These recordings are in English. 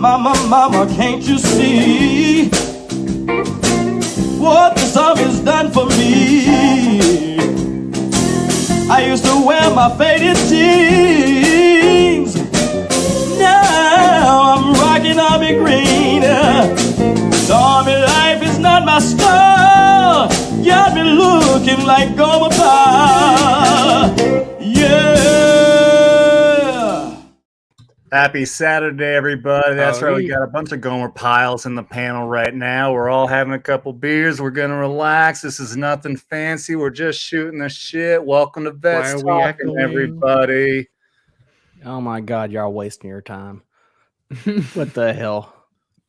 Mama, can't you see what the song has done for me? I used to wear my faded jeans. Now I'm rocking army green. The army life is not my style. Got me looking like Gomer Pyle. Yeah. Happy Saturday, everybody. That's right. We got a bunch of Gomer Piles in the panel right now. We're all having a couple beers. We're going to relax. This is nothing fancy. We're just shooting the shit. Welcome to Vets Talkin, everybody. Oh, my God. Y'all wasting your time. What the hell?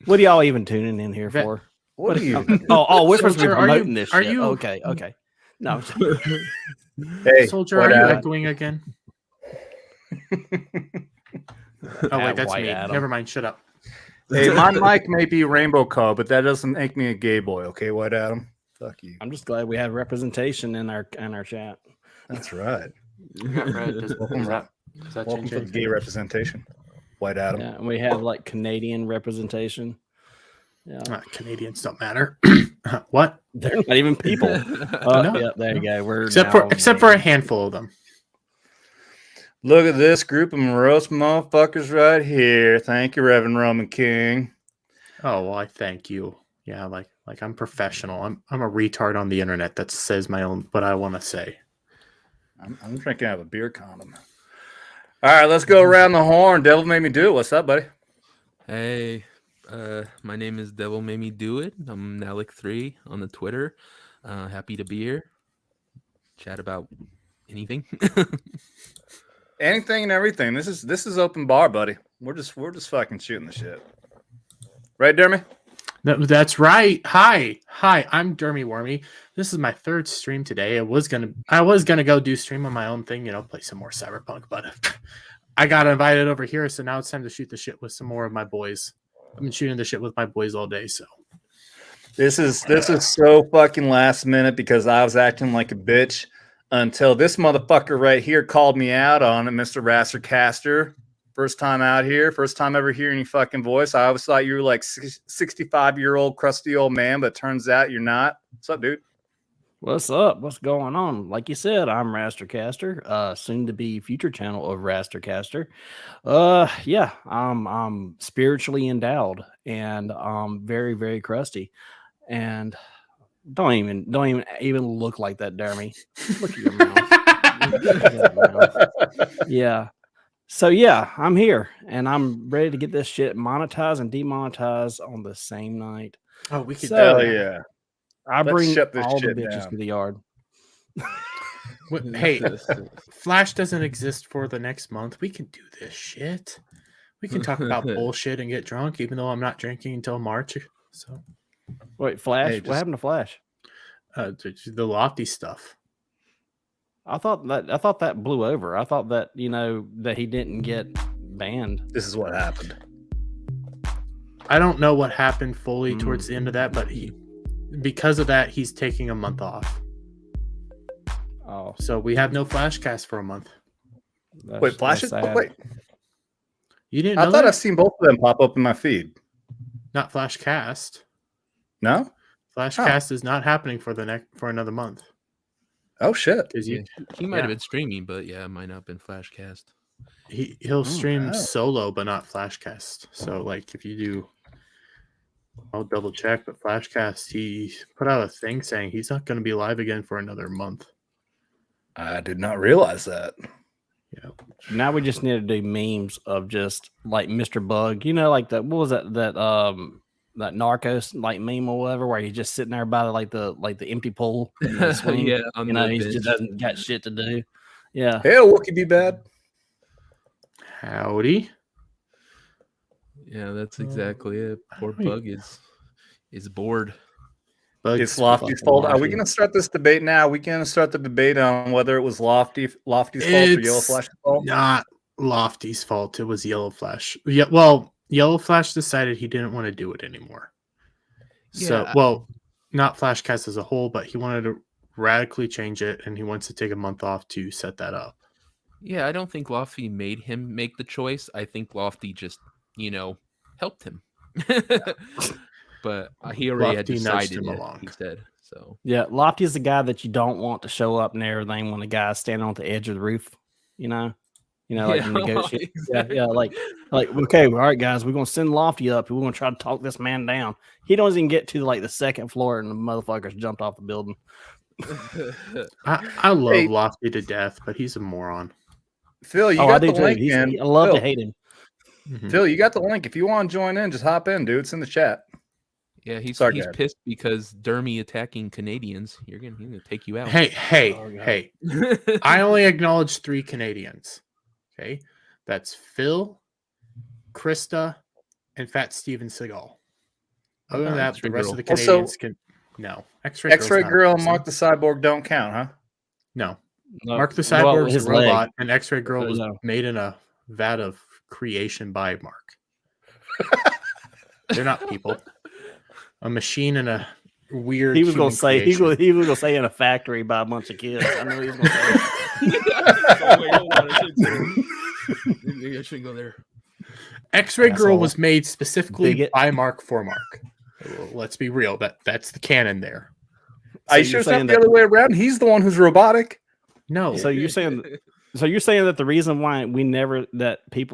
What are y'all even tuning in here for? What are you? We're supposed to be promoting this shit. Okay. No. Hey, Soldier, are you echoing again? Oh, wait, that's me. Adam. Never mind. Shut up. Hey, my mic may be rainbow color, but that doesn't make me a gay boy, okay, White Adam? Fuck you. I'm just glad we have representation in our chat. That's right. Welcome for the gay representation, White Adam. Yeah, and we have like Canadian representation. Yeah, Canadians don't matter. What? They're not even people. No. Yeah, there you go. We're except for a handful of them. Look at this group of morose motherfuckers right here. Thank you, Reverend Roman King. Oh, well, I thank you. Yeah, like I'm professional. I'm a retard on the internet that says my own what I want to say. I'm drinking out of a beer condom. All right, let's go around the horn. Devil made me do it. What's up, buddy? Hey, my name is Devil Made Me Do It. I'm Nalik3 on the Twitter. Happy to be here. Chat about anything. Anything and everything. This is open bar, buddy. We're just fucking shooting the shit. Right, Dermy? That's right. Hi, I'm Dermy Wormy. This is my third stream today. I was gonna go do stream on my own thing, play some more Cyberpunk, but I got invited over here, so now it's time to shoot the shit with some more of my boys. I've been shooting the shit with my boys all day, so this is so fucking last minute because I was acting like a bitch until this motherfucker right here called me out on it, Mr. Rastercaster. First time out here, first time ever hearing your fucking voice. I always thought you were like 65-year-old crusty old man, but turns out you're not. What's up, dude? What's up? What's going on? Like you said, I'm Rastercaster, soon to be future channel of Rastercaster. Yeah, I'm spiritually endowed and very, very crusty. And don't even look like that, Dermy. Look at your mouth. Yeah. So yeah, I'm here and I'm ready to get this shit monetized and demonetized on the same night. Oh, we could. Hell yeah! I bring shut this all the shit bitches down. to the yard. Hey, Flash doesn't exist for the next month. We can do this shit. We can talk about bullshit and get drunk, even though I'm not drinking until March. So, wait, Flash? What happened to Flash? The Lofty stuff. I thought that blew over. I thought that that he didn't get banned. This is what happened. I don't know what happened fully towards the end of that, but because of that, he's taking a month off. Oh, so we have no Flashcast for a month. Wait, Flash is? Oh, wait, you didn't? I thought I've seen both of them pop up in my feed. Not Flashcast. No, Flashcast is not happening for another month. Oh shit! He might have been streaming, but yeah, it might not have been Flashcast. He'll stream solo, but not Flashcast. So like if you do, I'll double check. But Flashcast, he put out a thing saying he's not going to be live again for another month. I did not realize that. Yeah. Now we just need to do memes of just like Mr. Bug. Like that. What was that that Narcos like meme or whatever, where he's just sitting there by the empty pool. Yeah, he just doesn't got shit to do. Yeah. Hey, Wookie be bad. Howdy. Yeah, that's exactly it. Poor Bug is bored. It's Lofty's fault. Are we going to start this debate now? Are we going to start the debate on whether it was Lofty's fault or Yellow Flash's fault? Not Lofty's fault. It was Yellow Flash. Yeah, well, Yellow Flash decided he didn't want to do it anymore. Yeah. So, not Flashcast as a whole, but he wanted to radically change it, and he wants to take a month off to set that up. Yeah, I don't think Lofty made him make the choice. I think Lofty just, helped him. But he already had Lofty nudged decided him it, along. he said. So Yeah, Lofty's the guy that you don't want to show up and everything when the guy's standing on the edge of the roof. You know, like Yeah, negotiate. exactly. Yeah, like okay, all right, guys, we're gonna send Lofty up. We're gonna try to talk this man down. He doesn't even get to like the second floor, and the motherfuckers jumped off the building. I love Lofty to death, but he's a moron. Phil, you I got do the too. link, man. I love Phil, to hate him. Phil, you got the link. If you want to join in, just hop in, dude. It's in the chat. Yeah, he's Sargad. pissed because Dermy attacking Canadians. He's gonna take you out. Hey. I only acknowledge 3 Canadians. Okay. That's Phil, Krista, and Fat Steven Seagal. Other than that, the rest of the Canadians can no. X-Ray Girl and Mark the Cyborg don't count, huh? No. No, Mark the Cyborg is a leg. robot, and X-Ray Girl was No. made in a vat of creation by Mark. They're not people. A machine and a weird. He was gonna human say he creation. was gonna say in a factory by a bunch of kids. I know he was gonna say. Maybe I shouldn't go there. X-Ray Girl Asshole. was made specifically Bigot. by Mark for Mark. Well, let's be real. That's the canon there. Are you So sure you're it's not saying the that- other way around? He's the one who's robotic. No. So you're saying that the reason why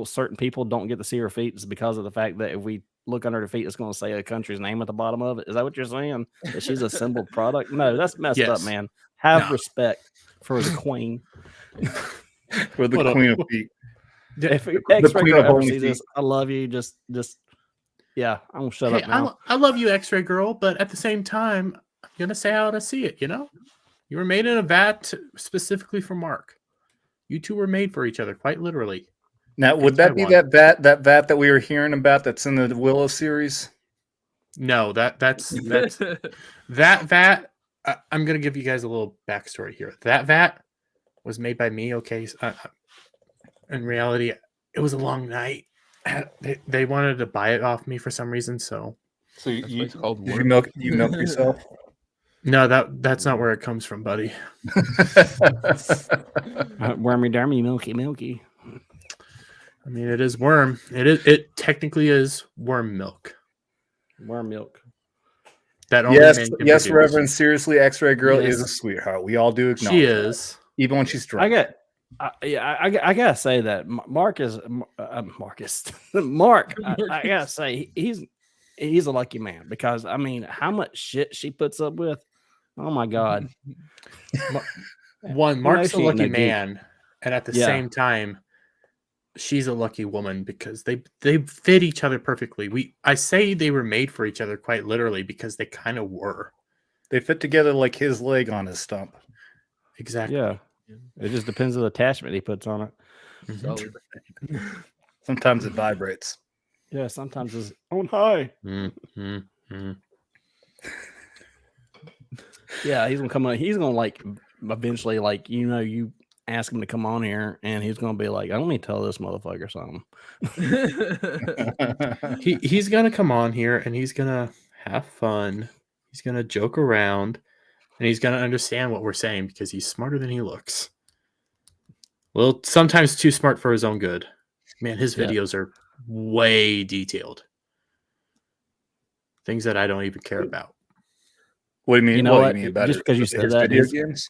certain people don't get to see her feet is because of the fact that if we look under her feet, it's going to say a country's name at the bottom of it. Is that what you're saying? That she's a assembled product? No, that's messed up, Yes. man. Have No. respect for the queen. For the Hold up. Queen of Feet. If queen X-Ray Girl of ever only sees this, I love you. Just yeah, I'm gonna shut Hey, up now. I love you, X-Ray Girl, but at the same time, I'm gonna say how to see it. You were made in a vat specifically for Mark. You two were made for each other, quite literally. Now, would that be Taiwan. that vat that we were hearing about that's in the Willow series? No, that's that vat. I'm gonna give you guys a little backstory here. That vat was made by me. Okay, in reality, it was a long night. They wanted to buy it off me for some reason, so So That's why it's called did worm. you milk yourself? no, that's not where it comes from, buddy. Wormy, dermy, milky. I mean, it is worm. It technically is worm milk. Worm milk. That only yes, man can yes, produce. Reverend. Seriously, X-Ray Girl Yes. is a sweetheart. We all do acknowledge. She that. is. Even when she's drunk. I gotta say that Mark is Mark. I gotta say he's a lucky man because I mean, how much shit she puts up with. Oh my god. One, Mark's a she ain't lucky no geek. man, and at the Yeah. same time, she's a lucky woman because they fit each other perfectly. I say they were made for each other quite literally because they kind of were. They fit together like his leg on his stump. Exactly. Yeah. It just depends on the attachment he puts on it. Solid. Sometimes it vibrates. Yeah, sometimes it's on high. Yeah, he's gonna come on. He's gonna like eventually, like you ask him to come on here, and he's gonna be like, "I don't need to tell this motherfucker something." He's gonna come on here and he's gonna have fun. He's gonna joke around, and he's gonna understand what we're saying because he's smarter than he looks. Well, sometimes too smart for his own good. Man, his Yeah. videos are way detailed. Things that I don't even care about. What do you mean? You know what what? do you mean about Just it? because you His said that, video his- games?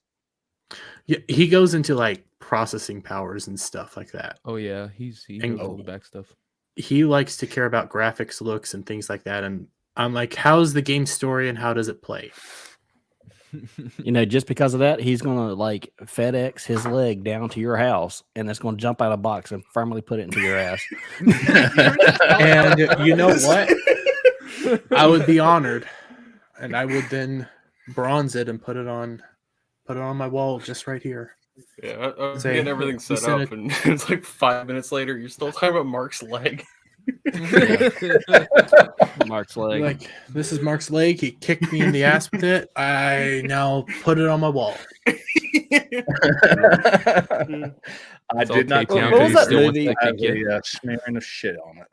Yeah, he goes into like processing powers and stuff like that. Oh yeah, he And- knows all the back stuff. He likes to care about graphics, looks, and things like that. And I'm like, how's the game story and how does it play? Just because of that, he's gonna like FedEx his leg down to your house, and it's gonna jump out of the box and firmly put it into your ass. And you know what? I would be honored, and I would then bronze it and put it on my wall just right here. Yeah, I was Say, getting everything you set said up, and it's like 5 minutes later, you're still talking about Mark's leg. Mark's leg. Like, this is Mark's leg. He kicked me in the ass with it. I now put it on my wall. I It's all did not. taped down What 'cause was he that still wants movie? to Have kick you. a smearing of shit on it.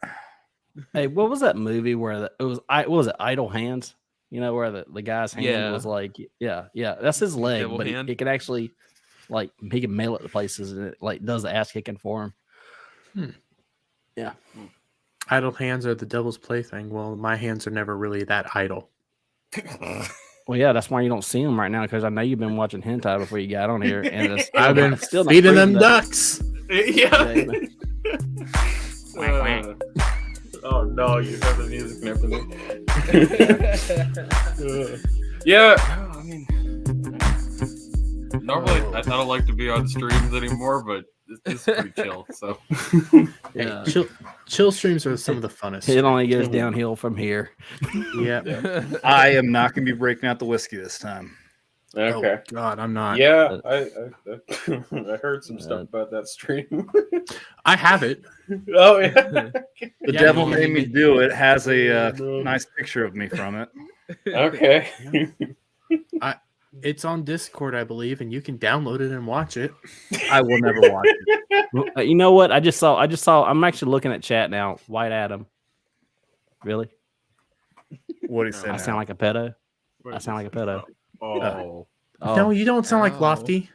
Hey, what was that movie where it was? What was it? Idle Hands. Where the guy's hand Yeah. was like, yeah, that's his leg, Devil but hand? it can actually, like, he can mail it to places, and it like does the ass kicking for him. Idle hands are the devil's plaything. Well, my hands are never really that idle. Well, yeah, that's why you don't see them right now because I know you've been watching hentai before you got on here, and it's I've been still not feeding them proving that- ducks. Yeah. Yeah, Oh no, you have the music and everything. Yeah, I mean, normally I don't like to be on streams anymore, but it's pretty chill. So yeah. Hey, chill streams are some of the funnest. It only goes downhill from here. Yeah. I am not going to be breaking out the whiskey this time. okay. Oh, God, I'm not. Yeah, I heard some stuff about that stream. I have it. Oh yeah. The Yeah, devil you- made me do it. Has a nice picture of me from it. Okay. It's on Discord, I believe, and you can download it and watch it. I will never watch it. Well, you know what? I just saw. I'm actually looking at chat now. White Adam. Really? What he said. I sound like a pedo. I sound like a pedo. Oh. Oh, No, you don't sound like Ow. Lofty.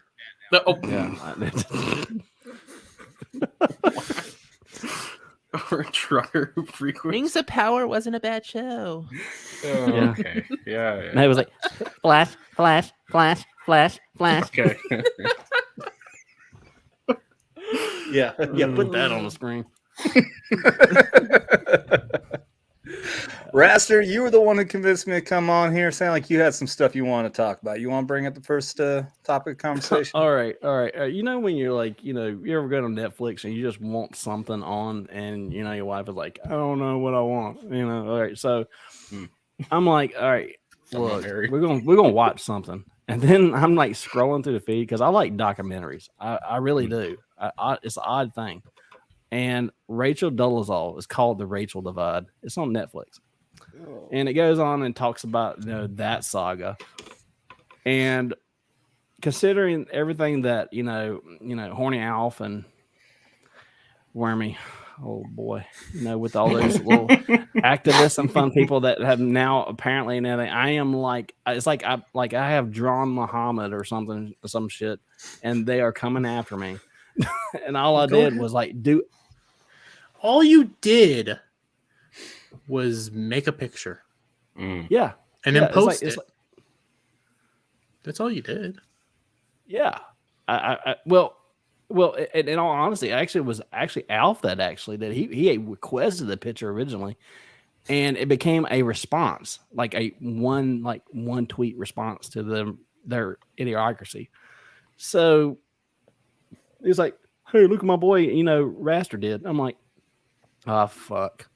No, oh. yeah. Or Trucker frequency. Rings of Power wasn't a bad show. Oh, Yeah. okay. Yeah. And it was like flash, flash, flash, flash, flash. Okay. Yeah, put that on the screen. Raster, you were the one who convinced me to come on here, saying like you had some stuff you want to talk about. You want to bring up the first topic of conversation? All right. You know when you're like, you ever go to Netflix and you just want something on, and your wife is like, I don't know what I want. All right. So I'm like, all right, look, we're gonna watch something, and then I'm like scrolling through the feed because I like documentaries. I really do. It's an odd thing. And Rachel Dolezal is called The Rachel Divide. It's on Netflix. And it goes on and talks about that saga. And considering everything that Horny Alf and Wormy, oh boy, with all those little activists and fun people that have now apparently and everything, I am like, it's like I have drawn Muhammad or something, some shit, and they are coming after me. And all I did was All you did was make a picture yeah, and then it's post it's it. That's all you did. Yeah. Well, in all honesty, it was Alf that he requested the picture originally, and it became a response, like one tweet response to their idiocracy. So he's like, "Hey, look at my boy, Raster did." I'm like, "Oh fuck."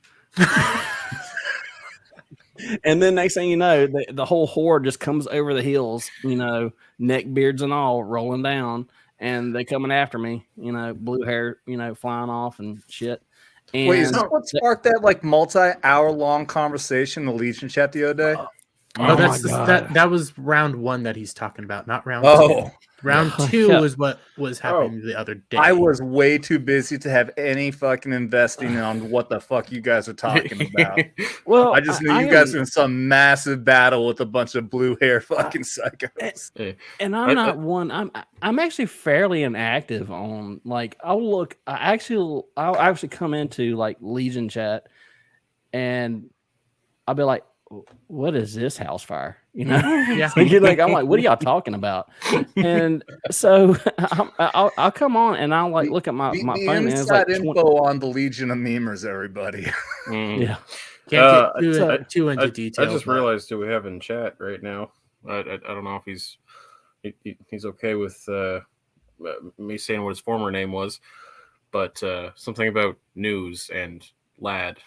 And then next thing you know, the whole horde just comes over the hills, neck beards and all, rolling down, and they coming after me, blue hair, flying off and shit. And Wait, is that what sparked that like multi-hour long conversation in the Legion chat the other day? Oh, my God. that was round 1 that he's talking about, not round 2. Oh, Round 2 Yeah. was what was happening the other day. I was way too busy to have any fucking investing on what the fuck you guys are talking about. well, I just knew you guys were in some massive battle with a bunch of blue hair fucking psychos. and I'm not one. I'm actually fairly inactive on I'll actually come into like Legion chat, and I'll be like, what is this house fire? Yeah. I'm like, what are y'all talking about? And so I'll come on and I'll look at my The phone and it's inside like info on the Legion of memers, everybody. yeah. Can't get so- too into I detail. just but- realized who we have in chat right now. I don't know if he's okay with me saying what his former name was, but something about news and lad.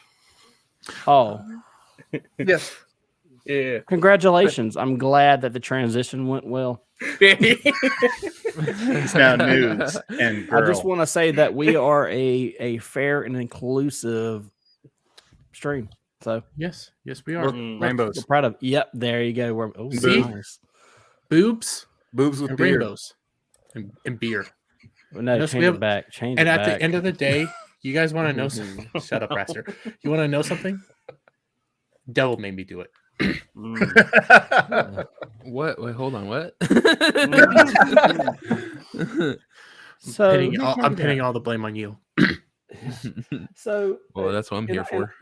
Oh, Yes. Yeah. congratulations! I'm glad that the transition went well. It's now news and girl. I just want to say that we are a fair and inclusive stream. So Yes, we We're are. rainbows. we're proud of. Yep, there you go. Oh, See? nice. Boobs Boobs with and beer. rainbows and beer. No, Yes, change we it have- back. Change And it at back. the end of the day, you guys want to know something? Shut up, Raster. You want to know something? Devil made me do it. What? Wait, hold on. What? So I'm pinning all the blame on you. So, Well, that's what I'm here for.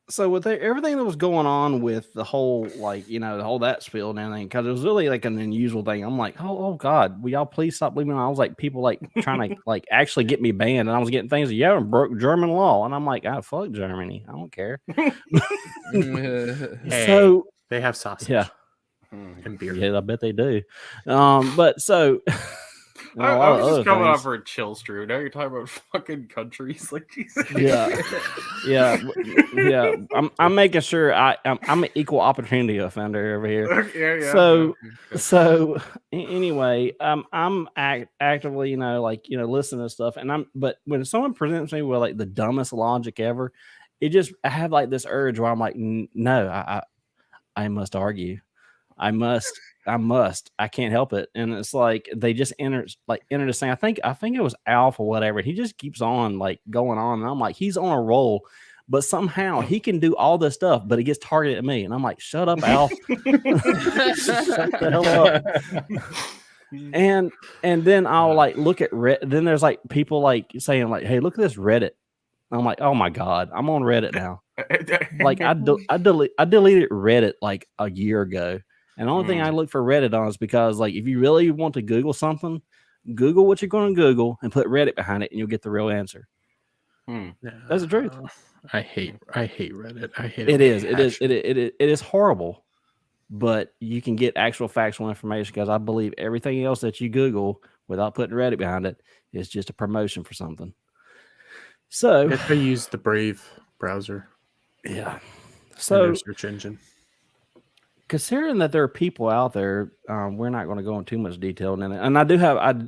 so with everything that was going on with the whole, like, the whole that spill and everything, because it was really like an unusual thing. I'm like, oh God, will y'all please stop leaving? I was like, people like trying to like actually get me banned, and I was getting things that and broke German law, and I'm like, fuck Germany, I don't care. Hey, So they have sausage. yeah, and beer. yeah, I bet they do. But so. I was just coming off for a chill stream. Now you're talking about fucking countries, like Jesus. Yeah. I'm making sure I'm an equal opportunity offender over here. So anyway, I'm actively, listening to stuff, and but when someone presents me with like the dumbest logic ever, I have like this urge where I'm like, no, I must argue. I can't help it. And it's like they just enter this thing. I think it was Alf or whatever. He just keeps on like going on. And I'm like, he's on a roll, but somehow he can do all this stuff, but he gets targeted at me. And I'm like, shut up, Alf. Shut the hell up. And then I'll like look at Reddit. Then there's like people like saying like, hey, look at this Reddit. I'm like, oh my God, I'm on Reddit now. Like I deleted Reddit like a year ago. And the only thing I look for Reddit on is because, like, if you really want to Google something, Google what you're going to Google and put Reddit behind it, and you'll get the real answer. That's the truth. I hate Reddit. I hate it. It is horrible, but you can get actual factual information because I believe everything else that you Google without putting Reddit behind it is just a promotion for something. So if they use the Brave browser, yeah. So search engine. Considering that there are people out there, we're not going to go into too much detail in it. And I do have,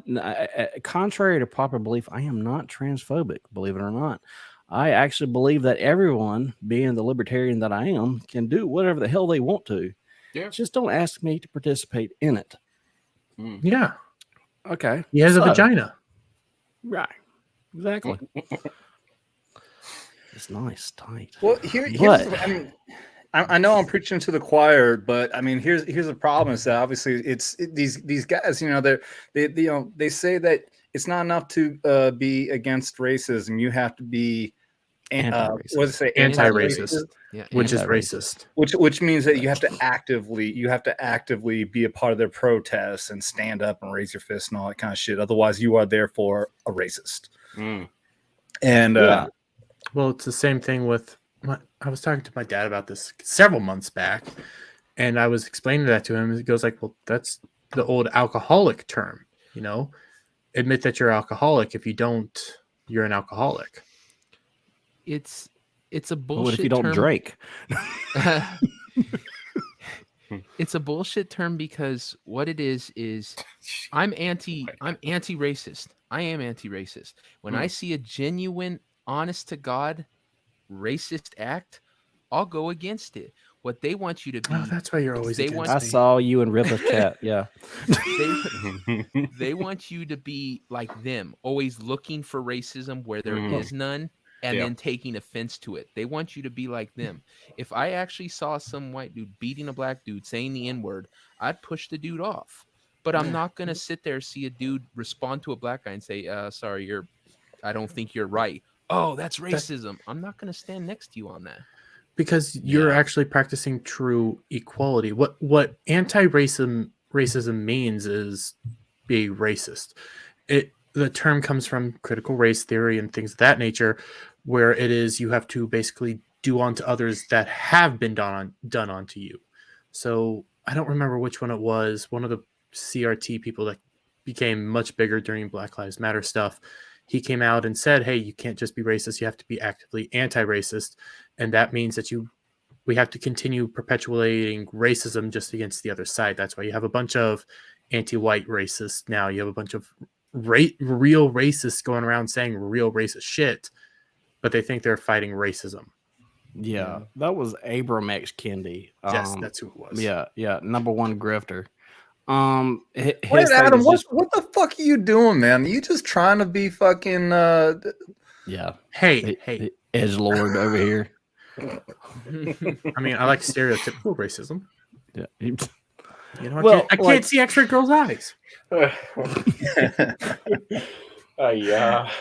contrary to popular belief, I am not transphobic, believe it or not. I actually believe that everyone, being the libertarian that I am, can do whatever the hell they want to. Yeah. Just don't ask me to participate in it. Yeah. Okay. He has a vagina. Right. Exactly. It's nice, tight. Well, I know I'm preaching to the choir, but I mean, here's the problem: is that obviously these guys, they say that it's not enough to be against racism. You have to be anti-racist, which is racist. Which means that you have to actively be a part of their protests and stand up and raise your fist and all that kind of shit. Otherwise, you are therefore a racist. And well, it's the same thing with. I was talking to my dad about this several months back, and I was explaining that to him. He goes like, well, that's the old alcoholic term, admit that you're alcoholic. If you don't, you're an alcoholic. It's a bullshit what if you don't term. Drink? It's a bullshit term because what it is I'm anti-racist. I am anti-racist. When I see a genuine, honest to God racist act, I'll go against it. What they want you to be. Oh, that's why you're always against me. I saw you in Ripley's chat. Yeah. They want you to be like them, always looking for racism where there is none, and then taking offense to it. They want you to be like them. If I actually saw some white dude beating a black dude, saying the N-word, I'd push the dude off. But I'm not going to sit there, see a dude respond to a black guy and say, sorry, I don't think you're right. Oh, that's racism. I'm not going to stand next to you on that. Because you're actually practicing true equality. What anti-racism means is being racist. The term comes from critical race theory and things of that nature, where it is you have to basically do unto others that have been done onto you. So I don't remember which one it was. One of the CRT people that became much bigger during Black Lives Matter stuff. He came out and said, hey, you can't just be racist. You have to be actively anti-racist. And that means that we have to continue perpetuating racism just against the other side. That's why you have a bunch of anti-white racists now. You have a bunch of real racists going around saying real racist shit, but they think they're fighting racism. Yeah, that was Abram X. Kendi. Yes, that's who it was. Yeah, number one grifter. Wait, Adam, what the fuck are you doing, man? You just trying to be fucking yeah. Hey, edgelord over here. I mean, I like stereotypical racism. Yeah. I can't see X-ray girls' eyes. Yeah.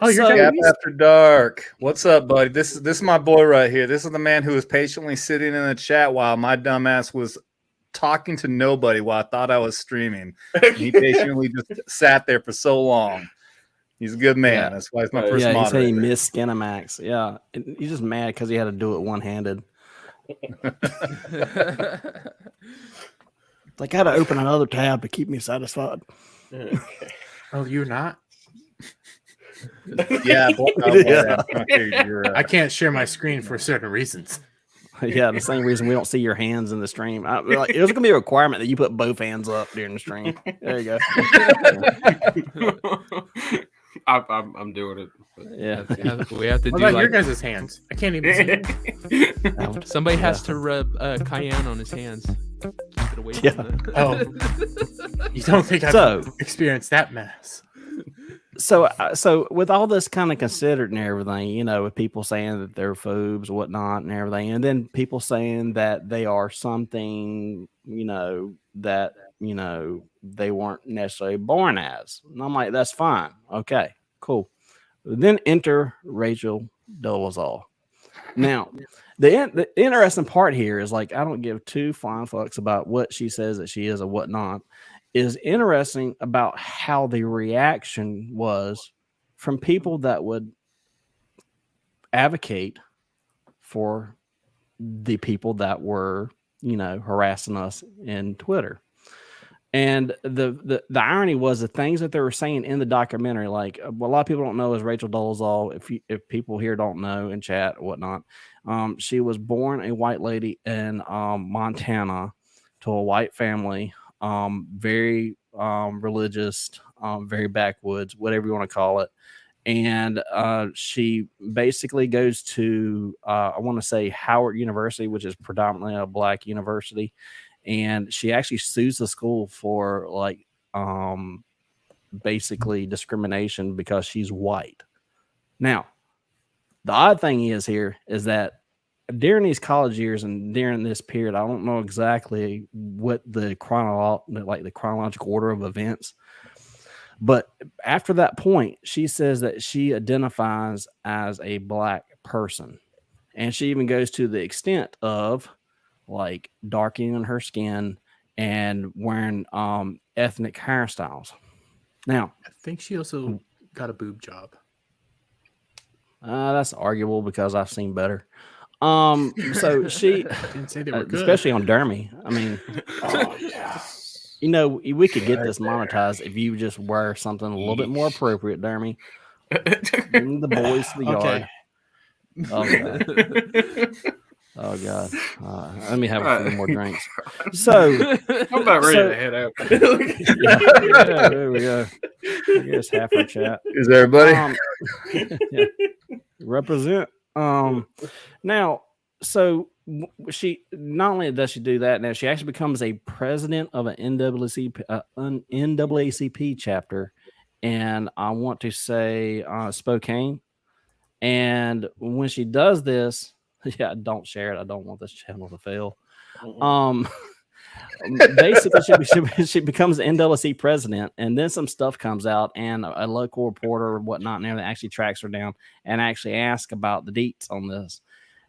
Oh, you're So- Gap After Dark. What's up, buddy? This is my boy right here. This is the man who was patiently sitting in the chat while my dumbass was talking to nobody while I thought I was streaming. And he patiently just sat there for so long. He's a good man. Yeah. That's why he's my first Yeah, he said he moderator. missed Skinamax. Yeah, and he's just mad because he had to do it one-handed. Like I had to open another tab to keep me satisfied. Oh, you're not? Yeah, I can't share my screen for certain reasons. Yeah, the same reason we don't see your hands in the stream. Like, it was gonna be a requirement that you put both hands up during the stream. There you go. I'm doing it. Yeah. We have to What do about your like guys' hands? I can't even see. somebody has to rub cayenne on his hands. Keep it away from Yeah. the... Oh, you don't think I've So- experienced that mess? So with all this kind of considered and everything, you know, with people saying that they're phobes, whatnot, and everything, and then people saying that they are something, you know, that they weren't necessarily born as. And I'm like, that's fine, okay, cool. Then enter Rachel Dolezal. Now, the interesting part here is like I don't give two flying fucks about what she says that she is or whatnot. Is interesting about how the reaction was from people that would advocate for the people that were, you know, harassing us in Twitter. And the irony was the things that they were saying in the documentary, like what a lot of people don't know is Rachel Dolezal. If people here don't know in chat or whatnot, she was born a white lady in Montana to a white family. Very religious, very backwoods, whatever you want to call it. And she basically goes to, I want to say Howard University, which is predominantly a black university. And she actually sues the school for like basically discrimination because she's white. Now, the odd thing is that during these college years and during this period, I don't know exactly what the chronological order of events, but after that point, she says that she identifies as a black person, and she even goes to the extent of like darkening her skin and wearing ethnic hairstyles. Now, I think she also got a boob job. that's arguable because I've seen better. So she Didn't say they were good. especially on Dermy. I mean, Oh yeah. you know, we could get this monetized if you just wear something a little bit more appropriate, Dermy. Bring the boys to the yard. Okay. Oh god. Let me have a few more drinks. So I'm about ready to head out. yeah, there we go. I guess half our chat. Is everybody? Yeah. Represent. Now, so she not only does she do that, now she actually becomes a president of an NAACP chapter, and I want to say Spokane. And when she does this, yeah, don't share it. I don't want this channel to fail. Basically, she becomes the NAACP president, and then some stuff comes out, and a local reporter or whatnot, and everything actually tracks her down and actually asks about the deets on this.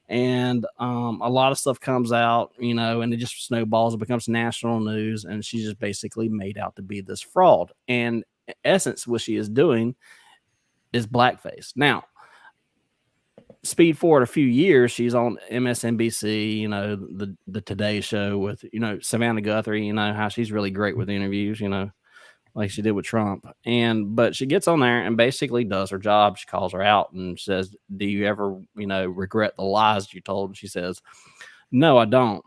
And a lot of stuff comes out, you know, and it just snowballs. It becomes national news, and she's just basically made out to be this fraud. And in essence, what she is doing is blackface. Now, speed forward a few years, she's on MSNBC, you know, the Today Show with, you know, Savannah Guthrie, you know, how she's really great with interviews, you know, like she did with Trump. But she gets on there and basically does her job. She calls her out and says, do you ever, you know, regret the lies you told? And she says, no, I don't.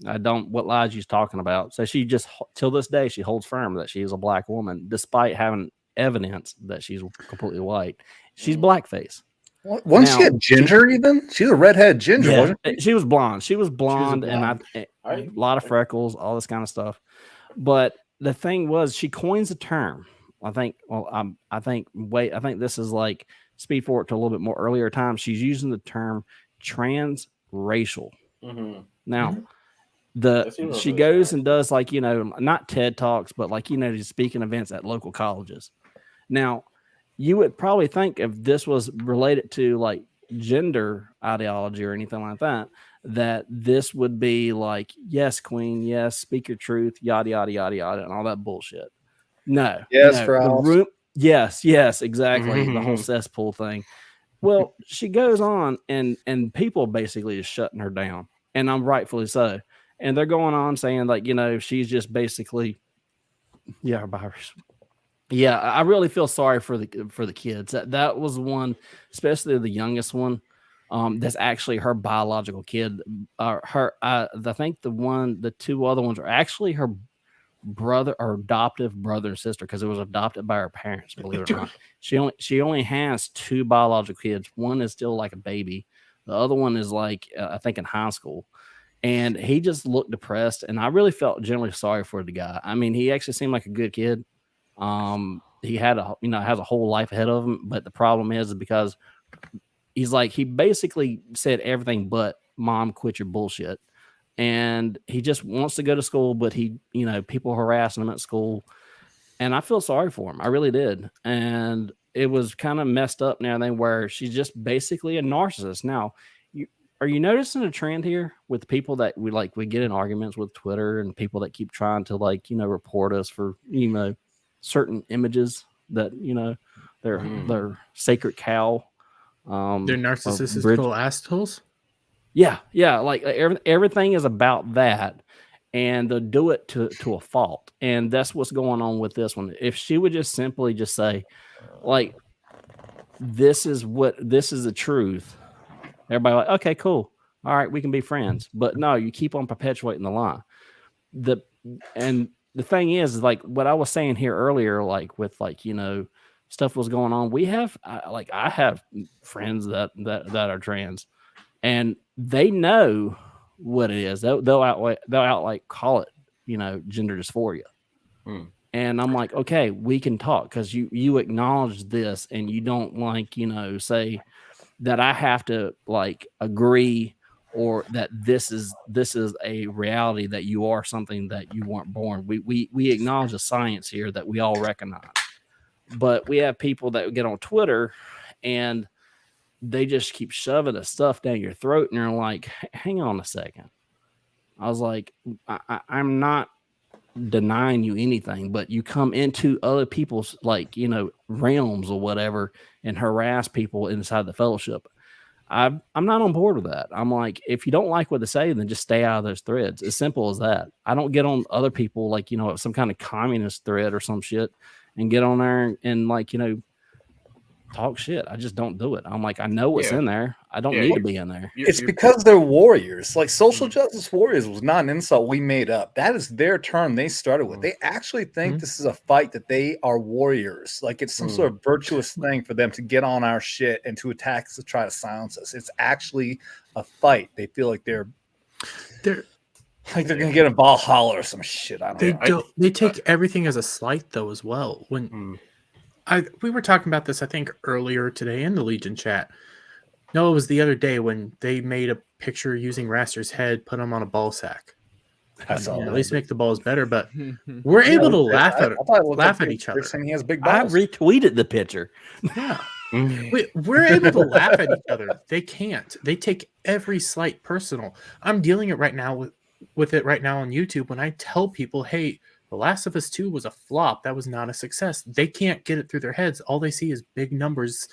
What lies you talking about? So she just, till this day, she holds firm that she is a black woman, despite having evidence that she's completely white. She's blackface. Wasn't she a ginger even? She's a redhead ginger, wasn't she? She was blonde. She was blonde, and a lot of freckles, all this kind of stuff. But the thing was, she coins a term. I think this is like speed forward to a little bit more earlier time. She's using the term transracial. Mm-hmm. Now, That's she goes and does like, you know, not TED Talks, but like, you know, these speaking events at local colleges. Now, you would probably think if this was related to like gender ideology or anything like that, that this would be like, yes, queen, yes, speak your truth, yada, yada, yada, yada, and all that bullshit. No, Yes, no, for the Alf. room. Yes, exactly. The whole cesspool thing. Well, she goes on and people basically is shutting her down, and I'm rightfully so. And they're going on saying like, you know, she's just basically, yeah, her virus. Yeah, I really feel sorry for the kids. That was one, especially the youngest one. That's actually her biological kid. I think the two other ones are actually her brother or adoptive brother and sister because it was adopted by her parents. Believe it or not, she only has two biological kids. One is still like a baby. The other one is like I think in high school. And he just looked depressed, and I really felt generally sorry for the guy. I mean, he actually seemed like a good kid. He had has a whole life ahead of him, but the problem is because he's like he basically said everything but mom, quit your bullshit. And he just wants to go to school, but he, you know, people harassing him at school. And I feel sorry for him. I really did. And it was kind of messed up now then where she's just basically a narcissist. Now, are you noticing a trend here with people that we get in arguments with Twitter and people that keep trying to like, you know, report us for, you know, certain images that, you know, they're sacred cow. They're narcissistical assholes. Yeah, like everything is about that, and they'll do it to a fault, and that's what's going on with this one. If she would just simply just say, like, this is the truth, everybody like, okay, cool, all right, we can be friends. But no, you keep on perpetuating the lie. The thing is like what I was saying here earlier, like with like, you know, stuff was going on. I have friends that are trans. And they know what it is. They'll outright call it, you know, gender dysphoria. And I'm like, okay, we can talk because you acknowledge this, and you don't like, you know, say that I have to like agree or that this is a reality that you are something that you weren't born. We acknowledge the science here that we all recognize. But we have people that get on Twitter and they just keep shoving the stuff down your throat, and you're like, hang on a second. I was like, I'm not denying you anything, but you come into other people's like, you know, realms or whatever and harass people inside the fellowship. I'm not on board with that. I'm like, if you don't like what they say, then just stay out of those threads. As simple as that. I don't get on other people like, you know, some kind of communist thread or some shit and get on there and like, you know, talk shit. I just don't do it. I'm like, I know what's in there. I don't need to be in there. It's because they're warriors. Like social justice warriors was not an insult we made up. That is their term they started with. They actually think this is a fight that they are warriors. Like it's some sort of virtuous thing for them to get on our shit and to attack us to try to silence us. It's actually a fight. They feel like they're gonna get a Valhalla or some shit. I don't know. They take everything as a slight though as well. When we were talking about this, I think earlier today in the Legion chat. No, it was the other day when they made a picture using Raster's head, put him on a ball sack. At least make the balls better, but we're able to laugh at each other. Saying he has big balls. I retweeted the picture. Yeah, we're able to laugh at each other. They can't. They take every slight personal. I'm dealing it right now with it right now on YouTube. When I tell people, "Hey, The Last of Us 2 was a flop. That was not a success." They can't get it through their heads. All they see is big numbers.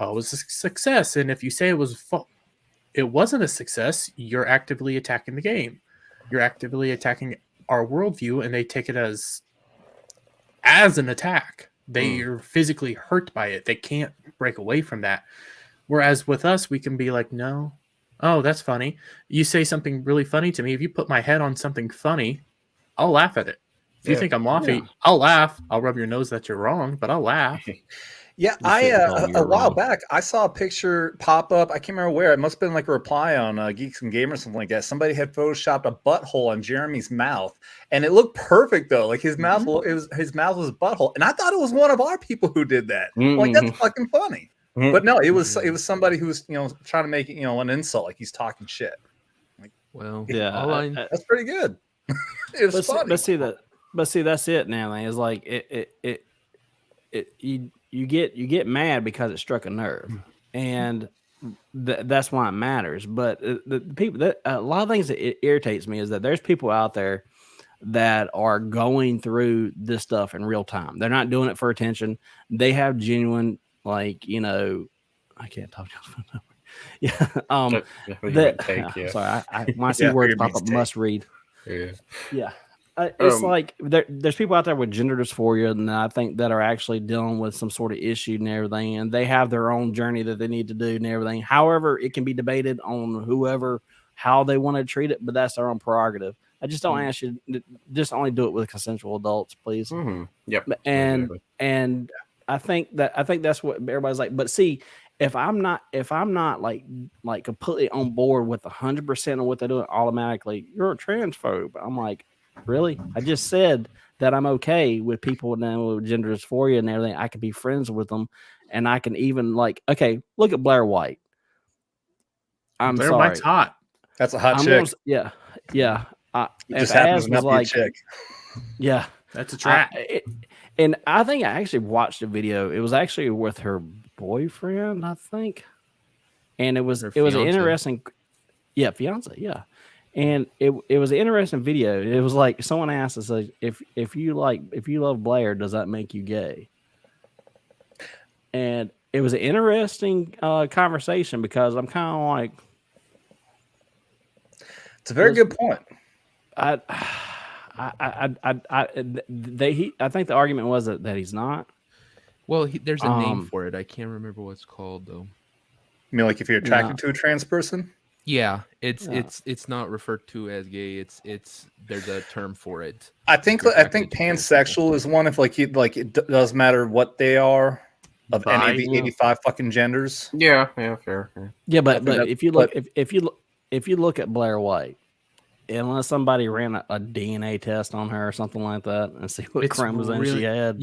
It was a success, and if you say it wasn't a success, you're actively attacking the game. You're actively attacking our worldview, and they take it as an attack. They are physically hurt by it. They can't break away from that. Whereas with us, we can be like, no, oh, that's funny. You say something really funny to me. If you put my head on something funny, I'll laugh at it. If you think I'm laughing, I'll laugh. I'll rub your nose that you're wrong, but I'll laugh. Yeah, a while back, I saw a picture pop up. I can't remember where. It must have been like a reply on Geeks and Gamers or something like that. Somebody had photoshopped a butthole on Jeremy's mouth, and it looked perfect though. Like his mouth, his mouth was a butthole, and I thought it was one of our people who did that. Like that's fucking funny. But no, it was somebody who was trying to make it an insult, like he's talking shit. Like Well, Yeah, all I That's pretty good. It was funny. but see, that's it now. Man. It's like you get mad because it struck a nerve, and that's why it matters. But the people that a lot of things that it irritates me is that there's people out there that are going through this stuff in real time. They're not doing it for attention. They have genuine, like, I can't talk. Yeah. Sorry. When I see words pop up, must read. Yeah. It's like there's people out there with gender dysphoria, and I think that are actually dealing with some sort of issue and everything, and they have their own journey that they need to do and everything. However, it can be debated on how they want to treat it, but that's their own prerogative. I just don't ask you to just only do it with consensual adults, please. Mm-hmm. Yep. And I think that's what everybody's like. But see, if I'm not like completely on board with 100% of what they're doing, automatically you're a transphobe. I'm like, really? I just said that I'm okay with people with gender dysphoria and everything. I can be friends with them, and I can even look at Blair White. Blair White's hot. That's a hot chick. Yeah. It just happens to not be a chick. Yeah, that's a trap. And I think I actually watched a video. It was actually with her boyfriend, I think, and it was an interesting, fiance, yeah. And it was an interesting video. It was like someone asked us, if you love Blair, does that make you gay? And it was an interesting conversation because I'm kind of like, it's a very good point. I think the argument was that he's not. Well, there's a name for it. I can't remember what it's called though. You mean like if you're attracted to a trans person? Yeah, it's not referred to as gay. There's a term for it. I think pansexual is one if it doesn't matter what they are of any of the 85 fucking genders. Yeah, fair. Yeah, but if you look at Blair White, unless somebody ran a DNA test on her or something like that and see what chromosome she had,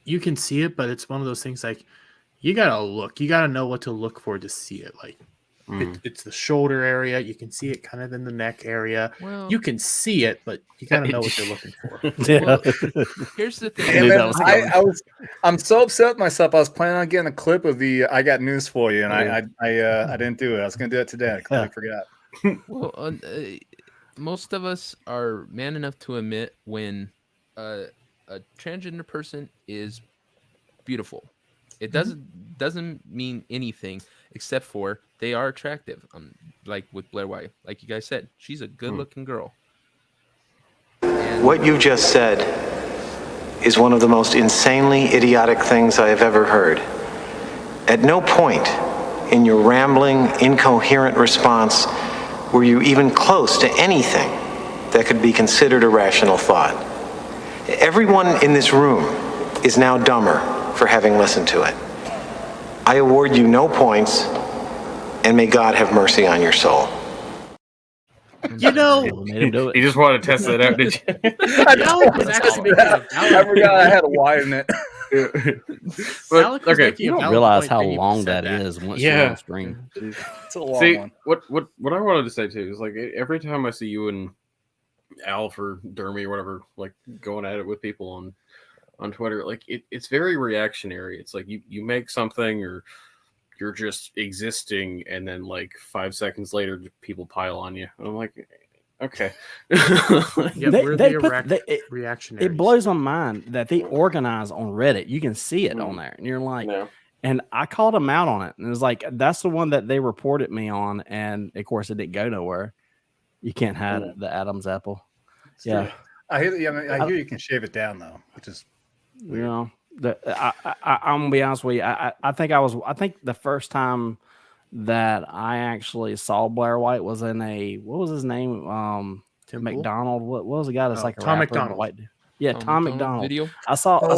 you can see it, but it's one of those things like you gotta know what to look for to see it. Like it's the shoulder area. You can see it kind of in the neck area. Well, you can see it, but you gotta know what you're looking for. Well, here's the thing. I'm so upset with myself. I was planning on getting a clip of the "I got news for you," and I didn't do it. I was gonna do it today. I completely forgot. Well, most of us are man enough to admit when a transgender person is beautiful. It doesn't mean anything except for they are attractive. Like with Blair White, like you guys said, she's a good-looking girl. What you just said is one of the most insanely idiotic things I have ever heard. At no point in your rambling, incoherent response were you even close to anything that could be considered a rational thought. Everyone in this room is now dumber for having listened to it. I award you no points, and may God have mercy on your soul. You know, you just wanted to test that out, did you? I forgot I had a Y in it. You don't realize how long that is once you're on stream. It's a long one. What I wanted to say too is like every time I see you and Alf or Dermy or whatever, like going at it with people on Twitter, like it's very reactionary. It's like you make something or you're just existing, and then like 5 seconds later, people pile on you. And I'm like, okay. Reactionary. It blows my mind that they organize on Reddit. You can see it on there, and you're like, and I called them out on it, and it was like that's the one that they reported me on, and of course it didn't go nowhere. You can't have the Adam's apple. Yeah, I hear you can shave it down though, which is weird. I'm gonna be honest with you. I think the first time that I actually saw Blair White was in what was his name? Tim McDonald. What was the guy that's like a Tom rapper? McDonald. White dude. Yeah, Tom McDonald. Video? I saw her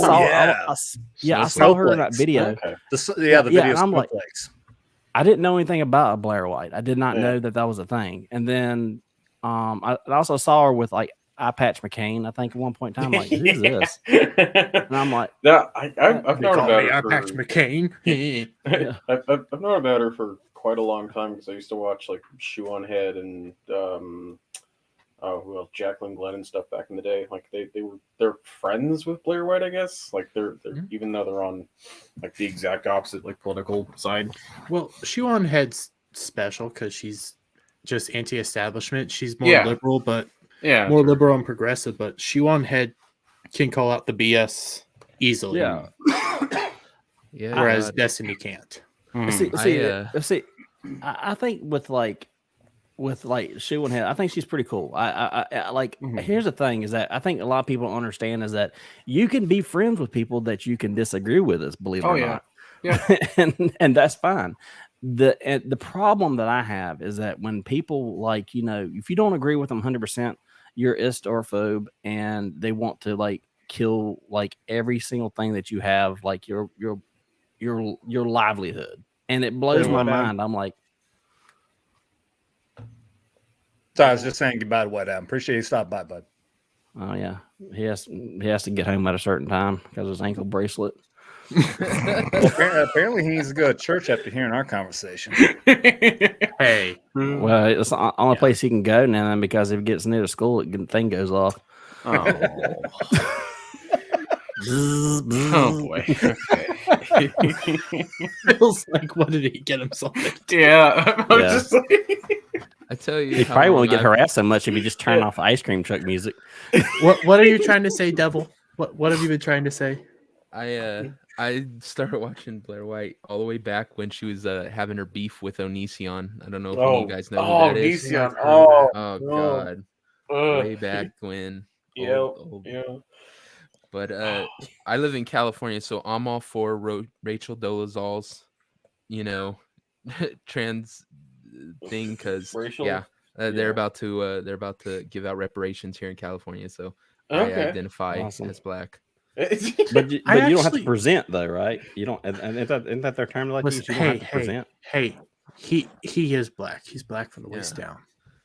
in that video. Okay. The video. And I'm like, I didn't know anything about Blair White. I did not know that was a thing. And then I also saw her with like Eye Patch McCain, I think at one point in time. Like, who's this? And I'm like, I've known about her. Eye Patch McCain. I've known about her for quite a long time because I used to watch like Shoe on Head and Jacqueline Glenn and stuff back in the day. Like they're friends with Blair White, I guess. Like they're even though they're on like the exact opposite like political side. Well, Shoe on Head's special because she's just anti-establishment. She's more liberal, but more liberal and progressive. But Shoe on Head can call out the BS easily. Yeah. Whereas Destiny can't. See, I think with Shoe and Head, I think she's pretty cool. I like. Here's the thing: is that I think a lot of people don't understand is that you can be friends with people that you can disagree with us. Believe it or not, and that's fine. The problem that I have is that when people like if you don't agree with them 100%, you're istophobe, and they want to like kill like every single thing that you have, like your livelihood, and it blows my mind. I'm like. So I was just saying goodbye to White Adam. Appreciate you stopping by, bud. Oh yeah, he has to get home at a certain time because of his ankle bracelet. Well, apparently he needs to go to church after hearing our conversation. Hey, well, it's the only place he can go now, because if he gets near the school, the thing goes off. Oh, boy. Feels like, what did he get himself into? Yeah, I was just like. I tell you, he probably won't get harassed so much if you just turn off ice cream truck music. What are you trying to say, Devil? What have you been trying to say? I started watching Blair White all the way back when she was having her beef with Onision. I don't know if any of you guys know who that is. Onision. Oh God. Way back when. Yeah. But I live in California, so I'm all for Rachel Dolezal's, trans thing, because they're about to give out reparations here in California, so I identify as black. But you don't have to present though, right? You don't, and isn't that their term? Like, listen, you don't have to present. Hey, he is black. He's black from the waist down.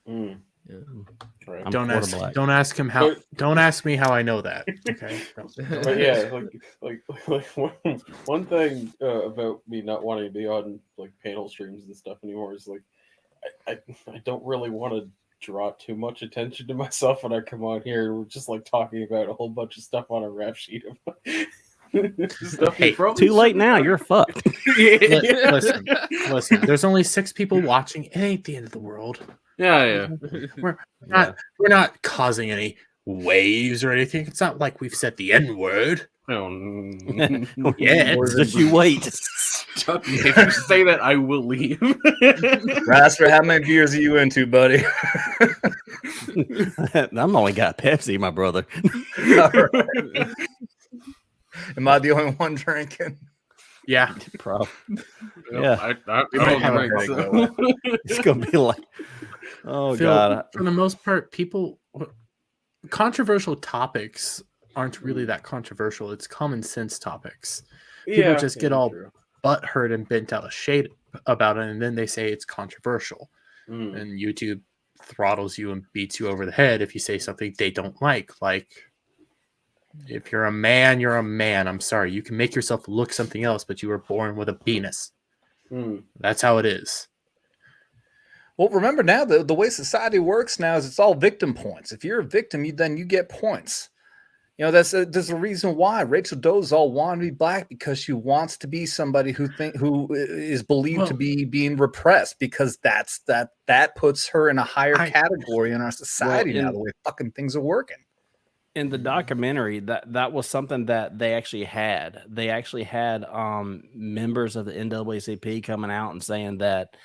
Yeah. Right. Don't ask him how. Don't ask me how I know that. Okay. But yeah, like one thing about me not wanting to be on like panel streams and stuff anymore is like I don't really want to draw too much attention to myself when I come on here. We're just like talking about a whole bunch of stuff on a rap sheet of stuff. Hey, too late now. You're fucked. Listen. There's only 6 people watching. It ain't the end of the world. Yeah. We're not causing any waves or anything. It's not like we've said the N-word. Yeah, just you wait. If you say that, I will leave. Raster, how many beers are you into, buddy? I'm only got Pepsi, my brother. Right. Am I the only one drinking? Yeah, probably. Yeah, I don't drink. So. It's gonna be like, oh Phil, God. For the most part, controversial topics aren't really that controversial. It's common sense topics. People just get all butthurt and bent out of shape about it, and then they say it's controversial. And YouTube throttles you and beats you over the head if you say something they don't like. Like, if you're a man, you're a man. I'm sorry. You can make yourself look something else, but you were born with a penis. That's how it is. Well, remember now, the way society works now is it's all victim points. If you're a victim, then you get points. There's a reason why Rachel Dolezal wanted to be black, because she wants to be somebody who is believed to be being repressed, because that puts her in a higher category in our society now, the way fucking things are working. In the documentary, that was something that they actually had. They actually had members of the NAACP coming out and saying that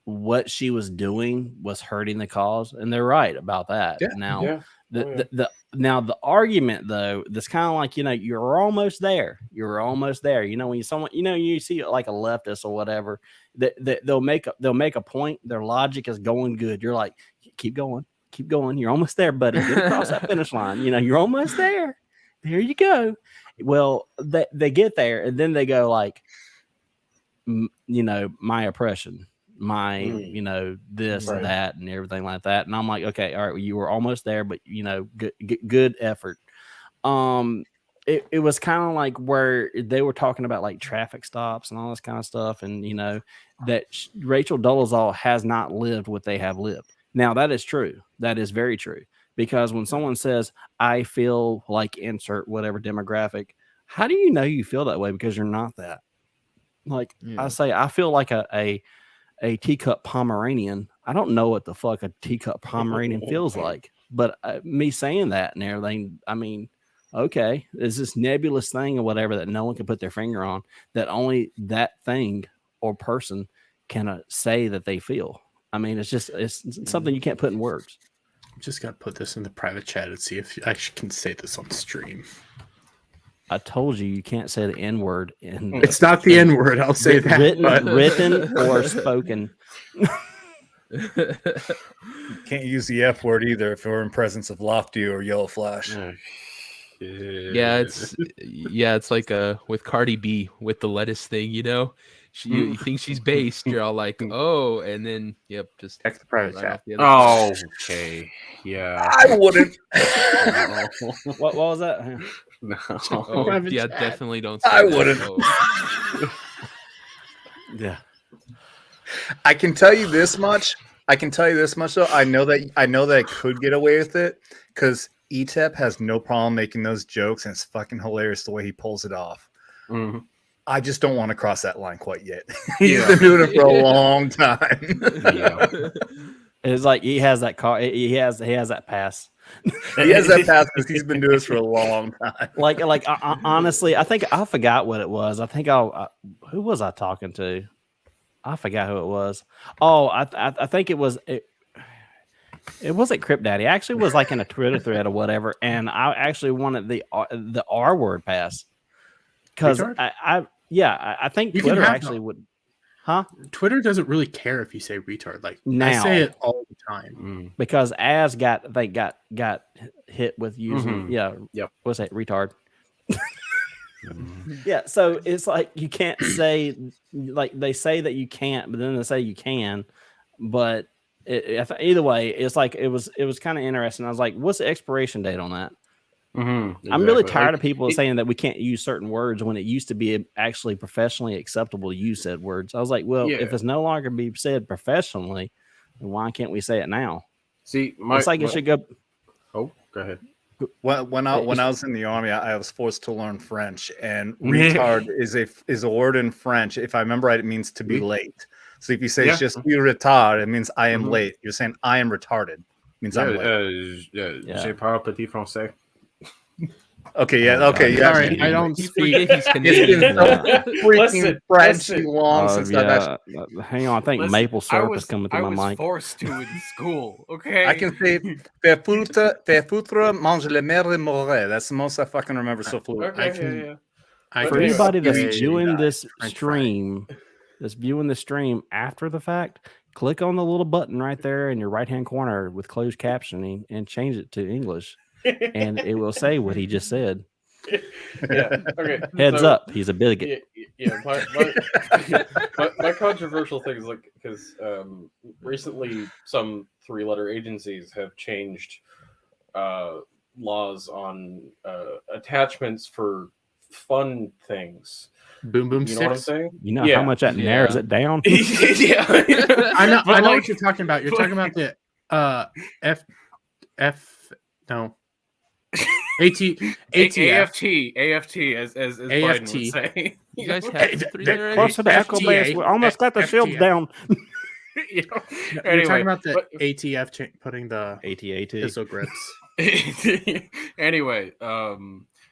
what she was doing was hurting the cause, and they're right about that. The argument though, that's kind of like, you're almost there. When you see like a leftist or whatever, they'll make a point. Their logic is going good. You're like, keep going. You're almost there, buddy. Get across that finish line. You're almost there. There you go. Well, they get there, and then they go like, my oppression, this and that and everything like that. And I'm like, okay, all right, well, you were almost there, but good effort. it was kind of like where they were talking about like traffic stops and all this kind of stuff, and that Rachel Dolezal has not lived what they have lived. Now that is true. That is very true. Because when someone says, "I feel like insert whatever demographic," how do you know you feel that way? Because you're not that. Like I say, I feel like a teacup Pomeranian. I don't know what the fuck a teacup Pomeranian feels like, but me saying that and everything, I mean. Okay, there's this nebulous thing or whatever that no one can put their finger on, that only that thing or person can say that they feel. I mean, it's something you can't put in words. I'm just gonna put this in the private chat and see if I can say this on stream. I told you can't say the N word. It's not the N word. I'll say that. Written or spoken. You can't use the F word either if we're in presence of Lofty or Yellow Flash. Yeah, it's like with Cardi B with the lettuce thing, you think she's based, you're all like, oh, and then just text the private right chat. Oh, okay, yeah. I wouldn't. What was that? No. Oh, yeah, chat. Definitely don't. Say I that. wouldn't. Oh. Yeah. I can tell you this much. Though. I know that I could get away with it because ETEP has no problem making those jokes, and it's fucking hilarious the way he pulls it off. Mm-hmm. I just don't want to cross that line quite yet. He's been doing it for a long time. Yeah. It's like he has that car. He has that pass. He has that pass because he's been doing this for a long time. Like honestly, I think I forgot what it was. I think who was I talking to? I forgot who it was. Oh, I think it was. It wasn't Crip Daddy. I actually was like in a Twitter thread or whatever, and I actually wanted the R word pass because I think You Twitter actually would. Huh? Twitter doesn't really care if you say retard. Like now, I say it all the time because Az got hit with using what's that, retard? Yeah, so it's like you can't say, like they say that you can't, but then they say you can, but either way, it's like it was kind of interesting. I was like, what's the expiration date on that? Exactly. I'm really tired of people saying that we can't use certain words when it used to be actually professionally acceptable to use said words. I was like, well, if it's no longer be said professionally, then why can't we say it now? See, it's like it should go. Oh, go ahead. When I was in the army, I was forced to learn French, and retard is a word in French. If I remember right, it means to be late. So if you say it's just "je retard," it means I am late. You're saying I am retarded. It means I'm late. Je parle petit français. Okay, yeah, okay, yeah. Sorry, I don't speak. He's Canadian. Freaking French too long since I've actually. Hang on, I think maple syrup is coming through my mic. Forced to in school. Okay, I can say "faire foutre mange le mer de Moret." That's the most I fucking remember so fluent. Okay, For anybody that's viewing this stream, after the fact, click on the little button right there in your right-hand corner with closed captioning and change it to English, and it will say what he just said. Yeah. Okay. Heads up, he's a bigot. Yeah. My controversial thing is like because recently some 3-letter agencies have changed laws on attachments for fun things. Boom boom. You know what I'm saying? You know how much that narrows it down. Yeah. I know what you're talking about. You're talking about the AFT as Biden would say. You guys have 3-letter Close to the echo base. We almost got the shields down. You know? You're Anyway, talking about the ATF putting the AT-AT. pistol grips. Anyway,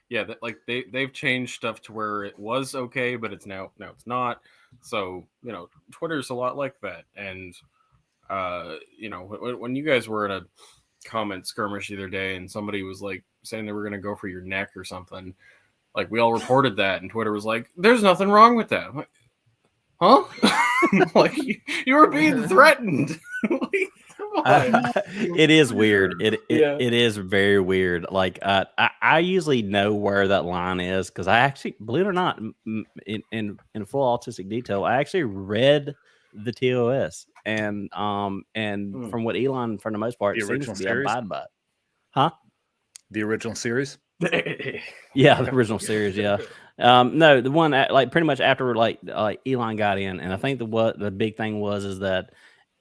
yeah, they've changed stuff to where it was okay, but it's now it's not. So Twitter's a lot like that. And when you guys were in a comment skirmish the other day, and somebody was like saying they were going to go for your neck or something, like we all reported that, and Twitter was like, "There's nothing wrong with that." I'm like, huh? Like you were being threatened. Like, come on. It is weird. It is very weird. Like I usually know where that line is because I actually, believe it or not, in full autistic detail, I actually read the TOS and from what Elon, for the most part, The seems original to be series? abide by it. Huh? The original series? Yeah, the original series. Yeah. No, the one like pretty much after like Elon got in, and I think the big thing was is that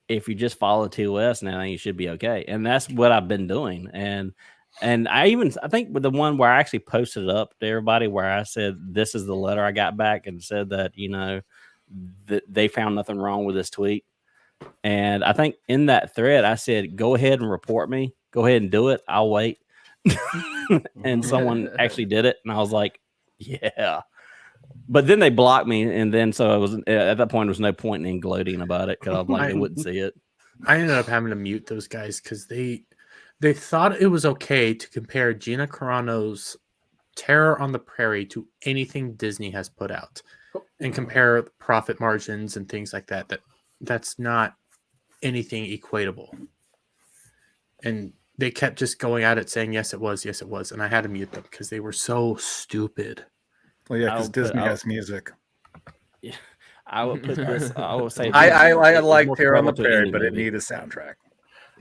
if you just follow TOS now, you should be okay, and that's what I've been doing. And I think with the one where I actually posted it up to everybody, where I said this is the letter I got back, and said that that they found nothing wrong with this tweet. And I think in that thread, I said, go ahead and report me. Go ahead and do it. I'll wait. And someone actually did it. And I was like, yeah. But then they blocked me. And then so it was at that point, there was no point in gloating about it because I was like, they wouldn't see it. I ended up having to mute those guys because they thought it was okay to compare Gina Carano's Terror on the Prairie to anything Disney has put out and compare profit margins and things like that. That's not anything equatable. And they kept just going at it saying, yes, it was. Yes, it was. And I had to mute them because they were so stupid. Well, yeah, because Disney has music. Yeah, I would put this. I would say I like Terror on the Prairie, but it needed a soundtrack.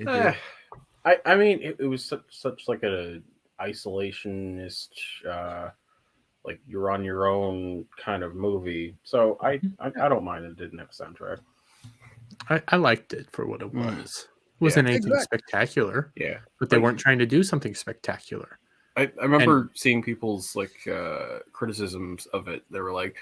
I mean, it was such like a isolationist, like you're on your own kind of movie. So I don't mind it didn't have a soundtrack. I liked it for what it was. It wasn't anything spectacular. Yeah. But they weren't trying to do something spectacular. I remember seeing people's like criticisms of it. They were like,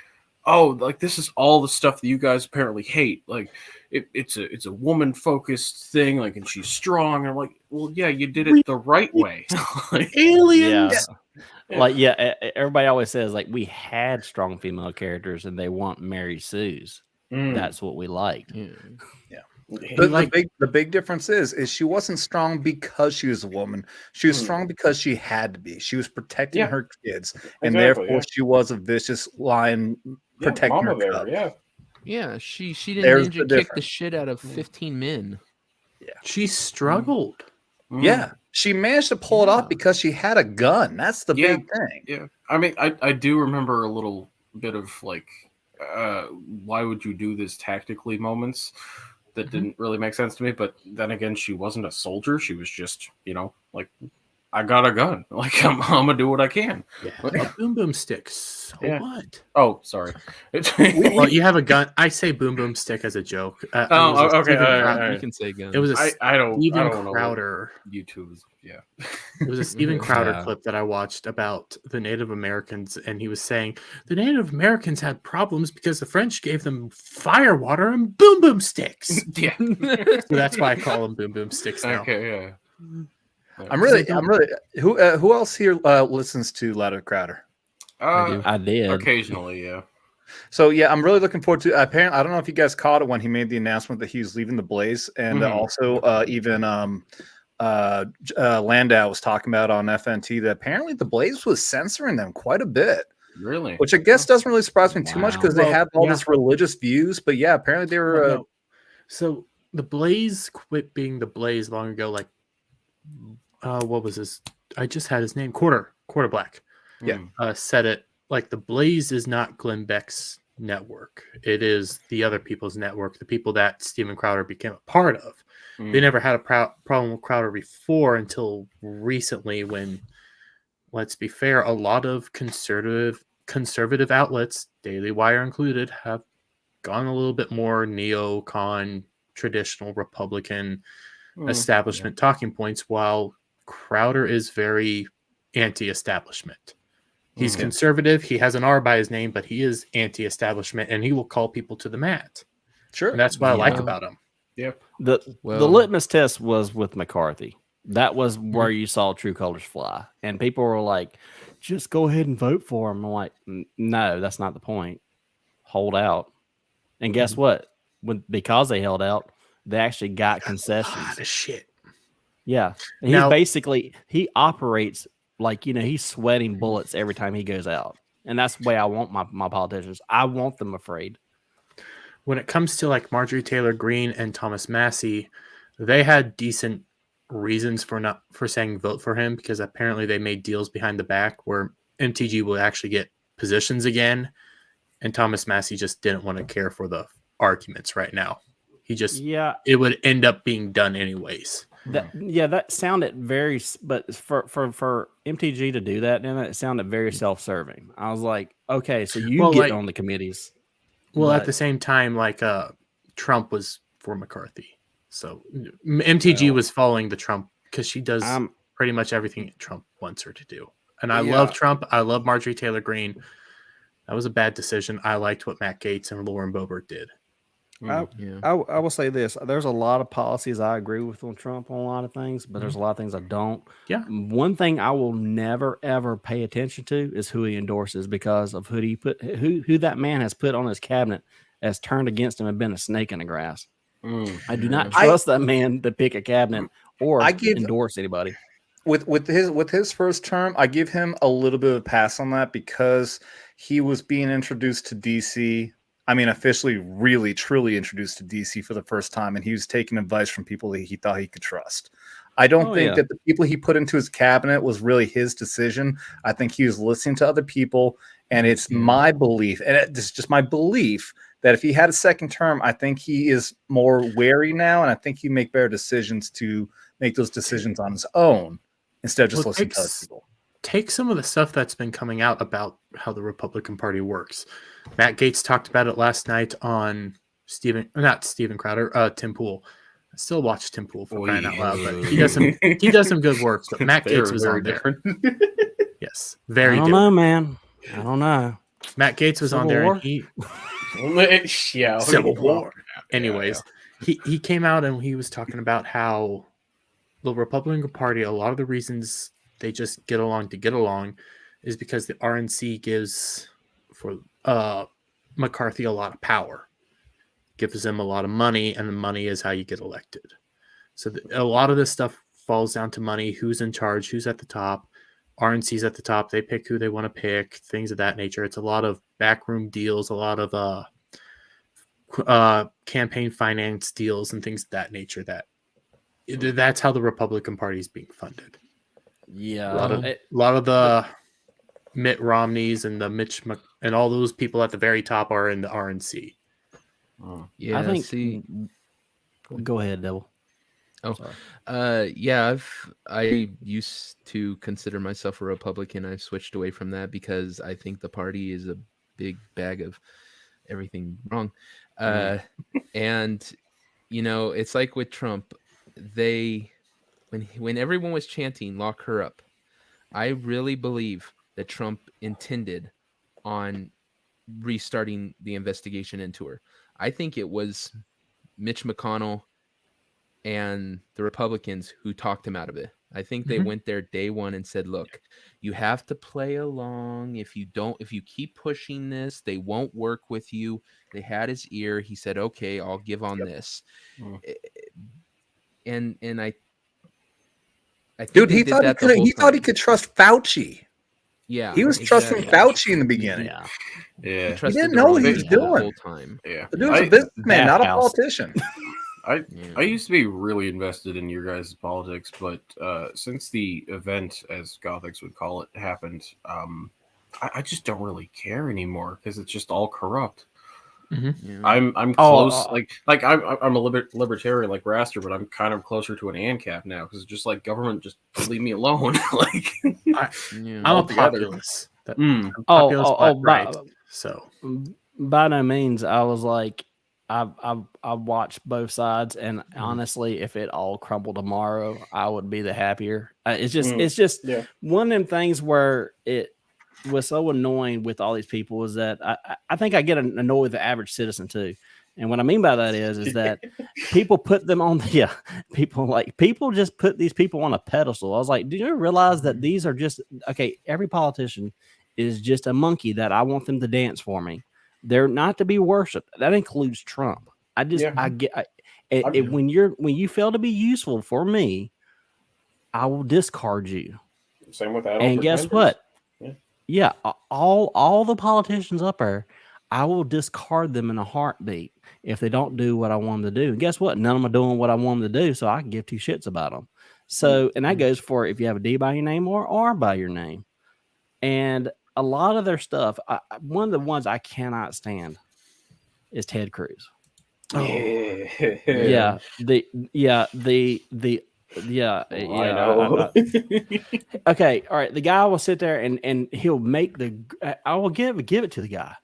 "Oh, like this is all the stuff that you guys apparently hate. Like it's a woman focused thing. Like, and she's strong." And I'm like, "Well, yeah, you did it the right way." Like, aliens. Yeah. Like everybody always says like we had strong female characters and they want Mary Sue's. That's what we liked. Yeah. The big difference is she wasn't strong because she was a woman. She was strong because she had to be. She was protecting her kids, and therefore she was a vicious lion protecting her cub. Yeah, she didn't ninja kick the shit out of 15 men. Yeah, she struggled. Yeah, she managed to pull it off because she had a gun. That's the big thing. Yeah, I mean, I do remember a little bit of like, why would you do this tactically moments that didn't really make sense to me. But then again, she wasn't a soldier. She was just, like, I got a gun. Like, I'm gonna do what I can. Yeah. Boom boom sticks. So what? Oh, sorry. Well, you have a gun. I say boom boom stick as a joke. Okay. You can say gun. It was a Steven know Crowder. YouTube's It was a Steven Crowder clip that I watched about the Native Americans, and he was saying the Native Americans had problems because the French gave them fire water and boom boom sticks. Yeah. So that's why I call them boom boom sticks now. Okay, yeah. I'm really. Who else here listens to Louder Crowder? I did occasionally, yeah. So yeah, I'm really looking forward to. Apparently, I don't know if you guys caught it when he made the announcement that he was leaving the Blaze, and also even Landau was talking about on FNT that apparently the Blaze was censoring them quite a bit. Really? Which I guess doesn't really surprise me too much because they have all this religious views. But yeah, apparently they were. So the Blaze quit being the Blaze long ago. Like, what was his? I just had his name. Quarter Black. Yeah. Said it like the Blaze is not Glenn Beck's network. It is the other people's network, the people that Steven Crowder became a part of. They never had a problem with Crowder before until recently when, let's be fair, a lot of conservative outlets, Daily Wire included, have gone a little bit more neocon, traditional Republican establishment talking points, while Crowder is very anti-establishment. He's conservative. He has an R by his name, but he is anti-establishment, and he will call people to the mat. Sure. And that's what I like about him. Yep. The litmus test was with McCarthy. That was where you saw true colors fly. And people were like, just go ahead and vote for him. I'm like, no, that's not the point. Hold out. And guess what? Because they held out, they actually got concessions. A lot of shit. Yeah. And he operates like, he's sweating bullets every time he goes out. And that's the way I want my politicians. I want them afraid. When it comes to like Marjorie Taylor Greene and Thomas Massey, they had decent reasons for saying vote for him, because apparently they made deals behind the back where MTG will actually get positions again. And Thomas Massey just didn't want to care for the arguments right now. He just, it would end up being done anyways. That sounded very, but for MTG to do that, then it sounded very self-serving. I was like, okay, so you get on the committees. Well, at the same time, like Trump was for McCarthy, so MTG was following the Trump because she does pretty much everything Trump wants her to do. And I love Trump. I love Marjorie Taylor Greene. That was a bad decision. I liked what Matt Gaetz and Lauren Boebert did. I will say this. There's a lot of policies I agree with on Trump on a lot of things, but there's a lot of things I don't. Yeah. One thing I will never, ever pay attention to is who he endorses because of who that man has put on his cabinet has turned against him and been a snake in the grass. I do not trust that man to pick a cabinet or endorse anybody. With his first term, I give him a little bit of a pass on that because he was being introduced to DC. I mean, officially, really, truly introduced to DC for the first time, and he was taking advice from people that he thought he could trust. I don't think that the people he put into his cabinet was really his decision. I think he was listening to other people, and it's my belief, and it's just my belief, that if he had a second term, I think he is more wary now, and I think he'd make better decisions to make those decisions on his own instead of just listening to other people. Take some of the stuff that's been coming out about how the Republican Party works. Matt Gaetz talked about it last night on Tim Pool. I still watch Tim Pool for crying out loud, but he does some good work. But Matt Gaetz was on there. Yes, very. I don't know, man. I don't know. Matt Gaetz was on there, and Civil War. Anyways, he came out and he was talking about how the Republican Party, a lot of the reasons they just get along to get along is because the RNC gives for McCarthy a lot of power, gives him a lot of money, and the money is how you get elected. So a lot of this stuff falls down to money, who's in charge, who's at the top. RNC's at the top. They pick who they want to pick, things of that nature. It's a lot of backroom deals, a lot of campaign finance deals and things of that nature. That's how the Republican Party is being funded. Yeah, a lot of the Mitt Romneys and and all those people at the very top are in the RNC. Yeah, I think. Go ahead, Devil. I used to consider myself a Republican. I've switched away from that because I think the party is a big bag of everything wrong. And it's like with Trump. When everyone was chanting "lock her up," I really believe that Trump intended on restarting the investigation into her. I think it was Mitch McConnell and the Republicans who talked him out of it. I think they went there day one and said, look, you have to play along. If you keep pushing this, they won't work with you. They had his ear. He said, okay, I'll give on this. And I think he thought he could trust Fauci. Yeah, he was trusting Fauci in the beginning. He didn't know what he was doing. The whole time. Yeah, the dude was a businessman, not a politician. I used to be really invested in your guys' politics, but since the event, as Gothics would call it, happened, I just don't really care anymore because it's just all corrupt. Mm-hmm. Yeah. I'm close, I'm a libertarian like Raster, but I'm kind of closer to an ANCAP now because it's just like government, just leave me alone. I'm a populist. Right. So by no means, I was like, I've watched both sides, and honestly, if it all crumbled tomorrow, I would be the happier. It's just one of them things where it was so annoying with all these people is that I think I get annoyed with the average citizen too. And what I mean by that is that people put them on people just put these people on a pedestal. I was like, do you realize that these are just every politician is just a monkey that I want them to dance for me. They're not to be worshipped. That includes Trump. When you fail to be useful for me, I will discard you. Same with that. And guess what? Yeah, all the politicians up there, I will discard them in a heartbeat if they don't do what I want them to do. And guess what? None of them are doing what I want them to do, so I can give two shits about them. So, and that goes for if you have a D by your name or R by your name. And a lot of their stuff, one of the ones I cannot stand is Ted Cruz. The Yeah, I yeah. know. Okay, all right. The guy will sit there and he'll make I will give it to the guy.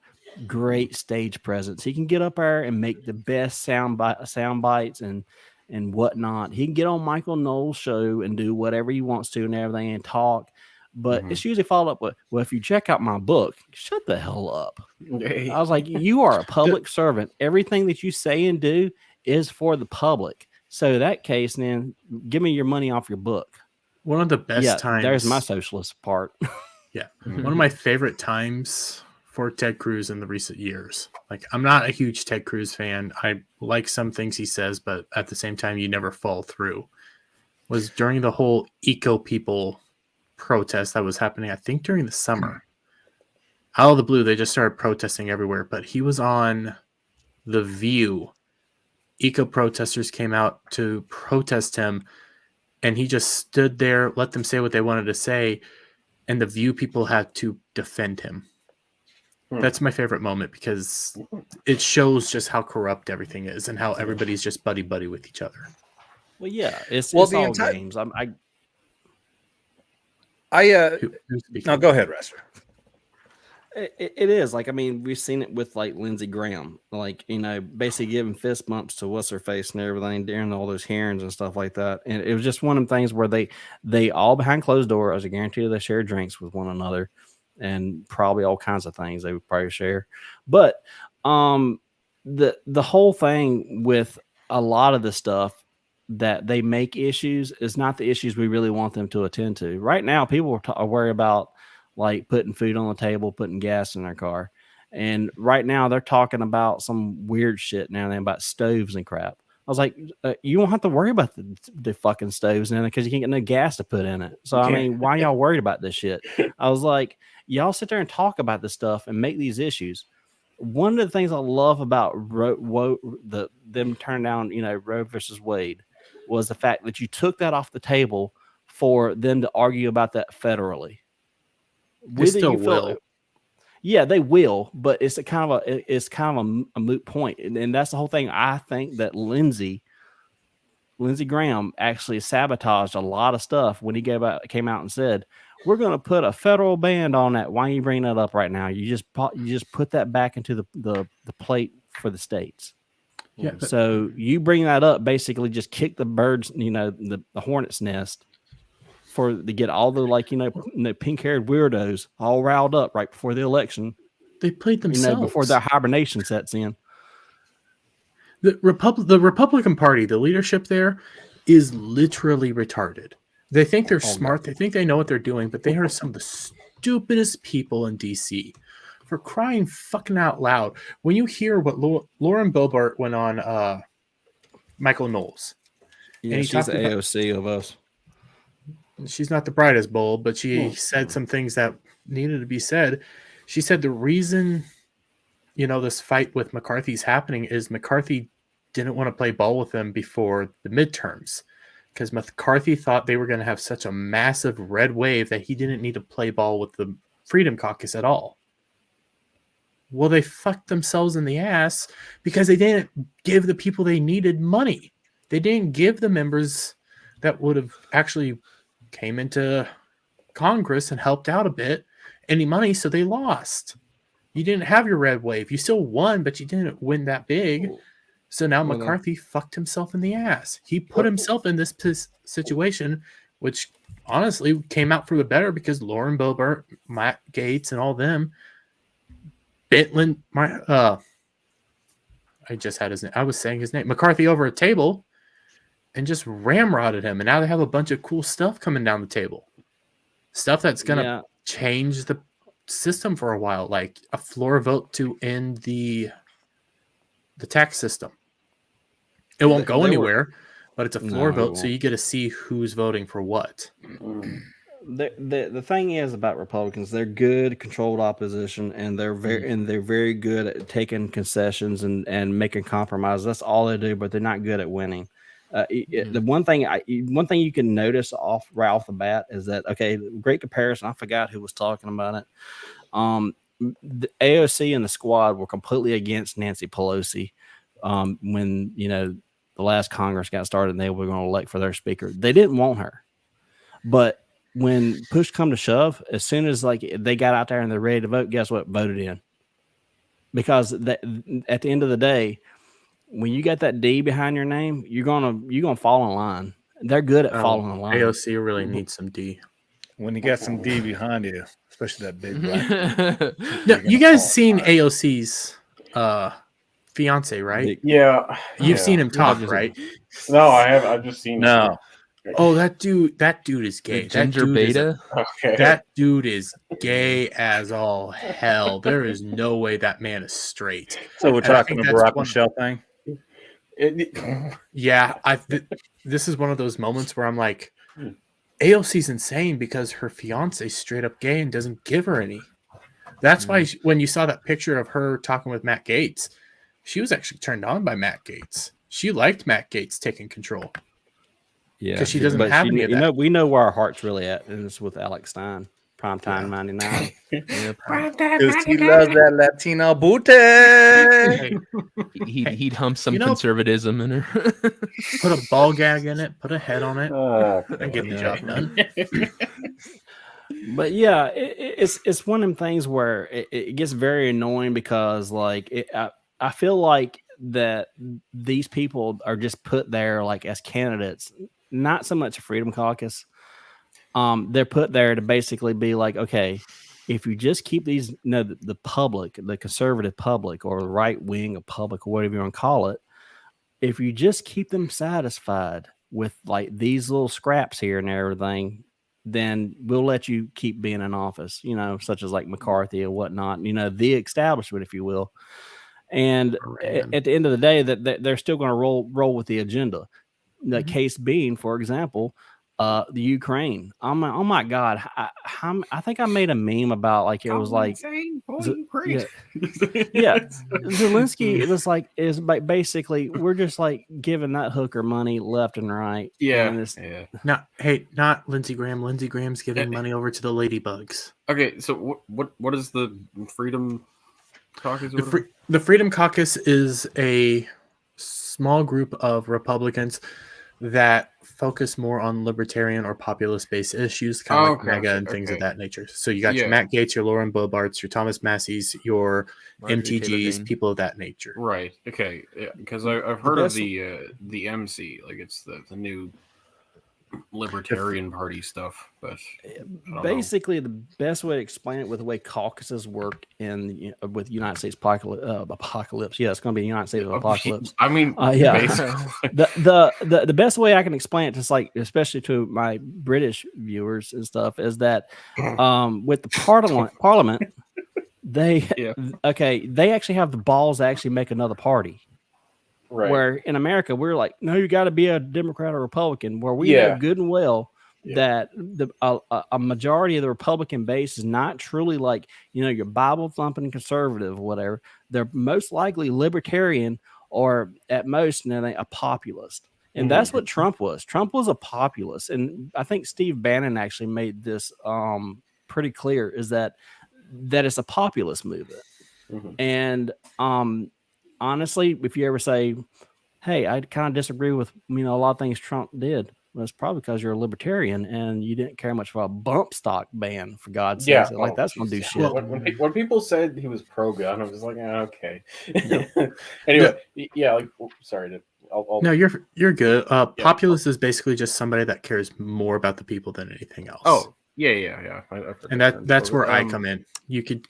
Great stage presence. He can get up there and make the best sound bites and whatnot. He can get on Michael Knowles' show and do whatever he wants to and everything and talk. But it's usually followed up with, well, if you check out my book, shut the hell up. I was like, you are a public servant. Everything that you say and do is for the public. So in that case, then give me your money off your book. One of the best times. There's my socialist part. Yeah. One of my favorite times for Ted Cruz in the recent years. Like, I'm not a huge Ted Cruz fan. I like some things he says, but at the same time, you never fall through. Was during the whole eco people protest that was happening, I think during the summer. Out of the blue, they just started protesting everywhere. But he was on The View. Eco protesters came out to protest him, and he just stood there, let them say what they wanted to say, and The View people had to defend him. That's my favorite moment because it shows just how corrupt everything is and how everybody's just buddy-buddy with each other. Well, yeah, it's Well, the all entire- games. No, go ahead, Rester. It is like, I mean, we've seen it with like Lindsey Graham, like, you know, basically giving fist bumps to what's her face and everything during all those hearings and stuff like that. And it was just one of them things where they all behind closed doors, I guarantee they share drinks with one another and probably all kinds of things they would probably share. But the whole thing with a lot of the stuff that they make issues is not the issues we really want them to attend to. Right now, people are worried about like putting food on the table, putting gas in their car. And right now they're talking about some weird shit now and then about stoves and crap. I was like, you don't have to worry about the fucking stoves and because you can't get no gas to put in it. So, I mean, why y'all worried about this shit? I was like, y'all sit there and talk about this stuff and make these issues. One of the things I love about them turning down, you know, Roe versus Wade was the fact that you took that off the table for them to argue about that federally. They still will. Yeah, they will, but it's kind of a moot point, and that's the whole thing. I think that Lindsey Graham actually sabotaged a lot of stuff when he came out and said, "We're going to put a federal ban on that." Why are you bringing that up right now? You just put that back into the plate for the states. Yeah. So you bring that up, basically, just kick the birds, you know, the hornet's nest. To get all the, like, you know, pink-haired weirdos all riled up right before the election. They played themselves. You know, before their hibernation sets in. The Republican Party, the leadership there is literally retarded. They think they're smart. They think they know what they're doing, but they are some of the stupidest people in D.C. For crying fucking out loud. When you hear what Lauren Boebert went on Michael Knowles. Yeah, she's the AOC of us. She's not the brightest bulb, but she said some things that needed to be said. She said the reason, you know, this fight with McCarthy's happening is McCarthy didn't want to play ball with them before the midterms because McCarthy thought they were going to have such a massive red wave that he didn't need to play ball with the Freedom Caucus at all. Well, they fucked themselves in the ass because they didn't give the people they needed money. They didn't give the members that would have actually came into Congress and helped out a bit any money, so they lost. You didn't have your red wave. You still won, but you didn't win that big. So now McCarthy fucked himself in the ass. He put himself in this situation, which honestly came out for the better because Lauren Boebert, Matt Gaetz, and all them, Bentland, I just had his name. I was saying his name. McCarthy over a table and just ramrodded him. And now they have a bunch of cool stuff coming down the table. Stuff that's going to change the system for a while, like a floor vote to end the tax system. It won't go anywhere, but it's a floor vote, so you get to see who's voting for what. The thing is about Republicans, they're good controlled opposition, and they're very good at taking concessions and making compromises. That's all they do, but they're not good at winning. The one thing you can notice right off the bat is that, okay, great comparison. I forgot who was talking about it. The AOC and the squad were completely against Nancy Pelosi when, you know, the last Congress got started and they were going to elect for their speaker. They didn't want her. But when push come to shove, as soon as like they got out there and they're ready to vote, guess what? Voted in. Because at the end of the day, when you got that D behind your name, you're gonna fall in line. They're good at following in line. AOC really needs some D. When you got some D behind you, especially that big black. No, you guys seen AOC's fiance, right? Yeah, You've seen him talk, right? No, I have. I've just seen. No. Oh, that dude is gay. The ginger that dude beta. Okay. That dude is gay as all hell. There is no way that man is straight. So we're And I talking think the that's Barack one- Michelle thing. Yeah, this is one of those moments where I'm like, AOC's insane because her fiance's straight up gay and doesn't give her any. That's why when you saw that picture of her talking with Matt Gaetz, she was actually turned on by Matt Gaetz. She liked Matt Gaetz taking control. Yeah, because she doesn't have any of that. We know where our heart's really at, and it's with Alex Stein, Primetime 99. Because he loves that Latino booty. He'd hump some You know- conservatism in her. Put a ball gag in it, put a head on it, and get the job done. But yeah, it's one of them things where it gets very annoying because like I feel like that these people are just put there like as candidates, not so much a Freedom Caucus. They're put there to basically be like, okay, if you just keep these, the public, the conservative public or the right wing of public or whatever you want to call it, if you just keep them satisfied with like these little scraps here and everything, then we'll let you keep being in office, such as like McCarthy and whatnot, the establishment, if you will. And at the end of the day, that they're still going to roll with the agenda. The case being, for example, the Ukraine. Oh my God! I think I made a meme about like it was like yeah, Zelensky. It was like is basically we're just like giving that hooker money left and right. Yeah, Not Lindsey Graham. Lindsey Graham's giving money over to the ladybugs. Okay, so what is the Freedom Caucus? The Freedom Caucus is a small group of Republicans that focus more on libertarian or populist-based issues, kind of like MAGA and things of that nature. So you got your Matt Gaetz, your Lauren Boebarts, your Thomas Massey's, your MTGs, people of that nature. Right. Okay. Yeah, because I've heard of the MC, like it's the new Libertarian Party stuff, but basically the best way to explain it with the way caucuses work with United States apocalypse. Yeah, it's going to be United States apocalypse. I mean, the best way I can explain it, just like especially to my British viewers and stuff, is that with the Parliament, they actually have the balls to actually make another party. Right. Where in America we're like, no, you got to be a Democrat or Republican. Where we know good and well that a majority of the Republican base is not truly like your Bible thumping conservative or whatever. They're most likely libertarian or at most a populist, and that's what Trump was. Trump was a populist, and I think Steve Bannon actually made this pretty clear: is that it's a populist movement, and honestly, if you ever say, hey, I kind of disagree with, a lot of things Trump did, well, it's probably because you're a libertarian and you didn't care much about a bump stock ban, for God's sake. Like, that's going to do shit. When people said he was pro-gun, I was like, okay. Anyway, sorry. No, you're good. Populist is basically just somebody that cares more about the people than anything else. Oh, yeah. And that's where I come in. You could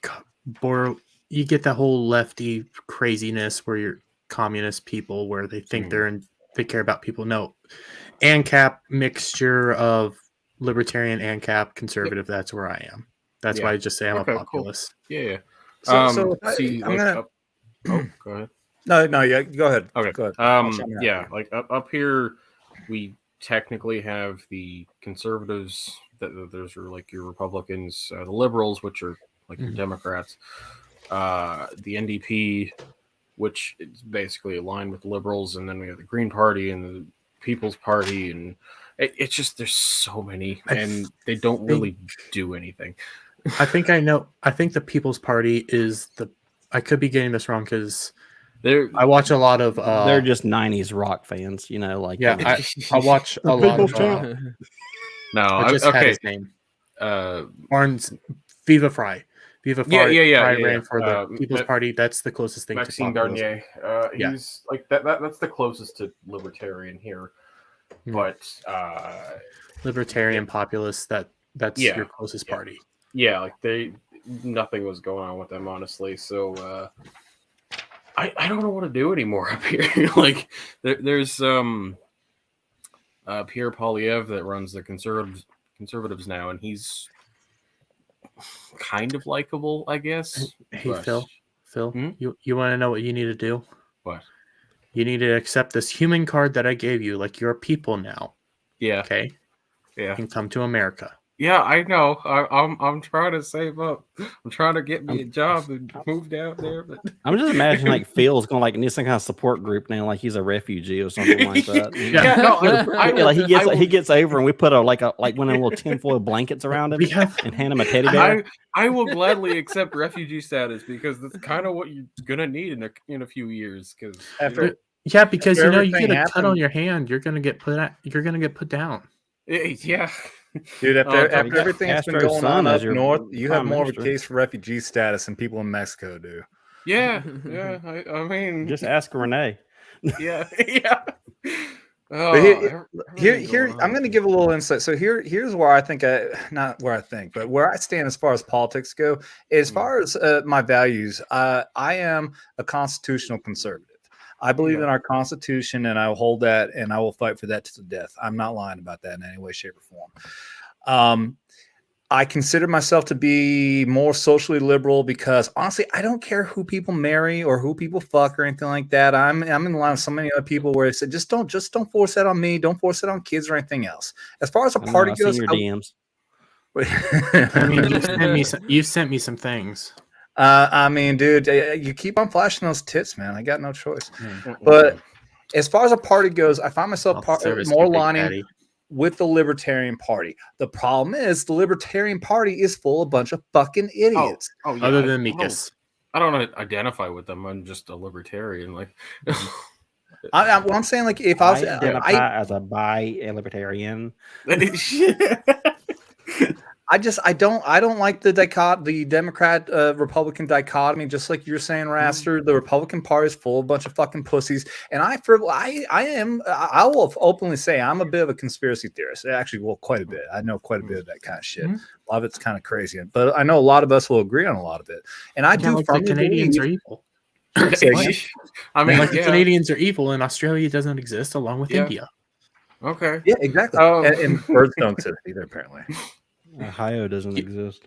you get that whole lefty craziness where you're communist people where they think they care about people. No, ANCAP mixture of libertarian, ANCAP, conservative. That's where I am. That's why I just say I'm a populist. Cool. Yeah. Go ahead. No, yeah, go ahead. Okay, go ahead. Like up here, we technically have the conservatives. Those are like your Republicans, the liberals, which are like your Democrats. The NDP, which is basically aligned with the liberals, and then we have the Green Party and the People's Party, and it's just there's so many, and they don't really do anything. I think I know. I think the People's Party is I could be getting this wrong because I watch a lot of. They're just '90s rock fans, like Yeah, I watch a lot of. No, I just had his name. Orange Viva Fry. Viva Fry. Fry ran for the People's Party. That's the closest thing Maxime to populism. Garnier. He's like that. That's the closest to libertarian here, but libertarian populist. That's your closest party. Yeah, like nothing was going on with them, honestly. So I don't know what to do anymore up here. Like there's Pierre Polyev that runs the conservatives now, and he's kind of likable, I guess. Hey, Phil, you want to know what you need to do? What? You need to accept this human card that I gave you. Like, you're a people now. Yeah. Okay. Yeah. And come to America. Yeah, I know. I'm trying to save up. I'm trying to get me a job and move down there. But I'm just imagining like Phil's going need some kind of support group now, like he's a refugee or something like that. He gets over and we put one of little tinfoil blankets around him and hand him a teddy bear. I will gladly accept refugee status because that's kind of what you're gonna need in a few years. Because because you get a cut on your hand, you're gonna get put down. Yeah. Dude, after everything that's been going on up north, you have more of a case for refugee status than people in Mexico do. Yeah. I mean, just ask Renee. Yeah. Here, I'm going to give a little insight. So here's where I think, not where I think, but where I stand as far as politics go. As far as my values, I am a constitutional conservative. I believe in our Constitution, and I will hold that, and I will fight for that to the death. I'm not lying about that in any way, shape, or form. I consider myself to be more socially liberal because, honestly, I don't care who people marry or who people fuck or anything like that. I'm in line with so many other people where they said, just don't force that on me. Don't force it on kids or anything else. As far as a party goes, your DMs. I mean, you sent me some things. I mean, dude, you keep on flashing those tits, man. I got no choice. But as far as a party goes, I find myself more aligning with the Libertarian Party. The problem is the Libertarian Party is full of a bunch of fucking idiots. Yeah. Other than Mikas. I don't identify with them. I'm just a libertarian. Like, I'm saying, like, if I was identify as a libertarian. I don't like the Democrat Republican dichotomy. Just like you're saying, Raster, the Republican Party is full of a bunch of fucking pussies, and I will openly say I'm a bit of a conspiracy theorist. Actually, well, quite a bit. I know quite a bit of that kind of shit. A lot of it's kind of crazy, but I know a lot of us will agree on a lot of it. And I do. The Canadians are evil. I mean, the Canadians are evil, and Australia doesn't exist along with India. Okay. Yeah, exactly. And birds don't exist either, apparently. Ohio doesn't exist.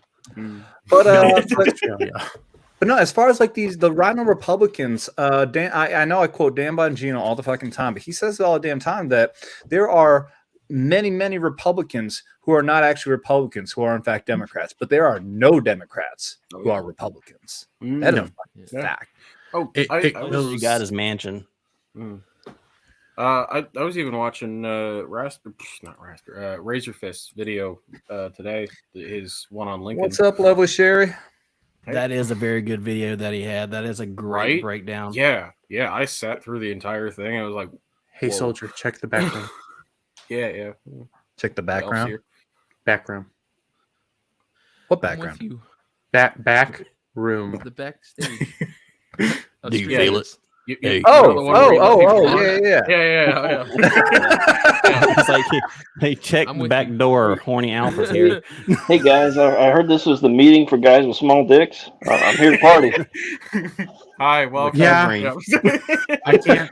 But no, as far as like the Rhino Republicans, Dan, I know I quote Dan Bongino all the fucking time, but he says all the damn time that there are many Republicans who are not actually Republicans, who are in fact Democrats, but there are no Democrats who are Republicans. That is a fucking fact. He got his mansion. I was even watching Razor Fist's video today, his one on Lincoln. What's up, lovely Sherry? That is a very good video that he had. That is a great breakdown. Yeah. I sat through the entire thing. I was like, "Hey, soldier, check the background." Yeah. Check the background. Background. What background? Back room. The backstage. Do you feel it? Yeah. It's like they checked the back door. Horny alphas here. Hey guys, I heard this was the meeting for guys with small dicks. I'm here to party. Hi, welcome. Yeah, I can't.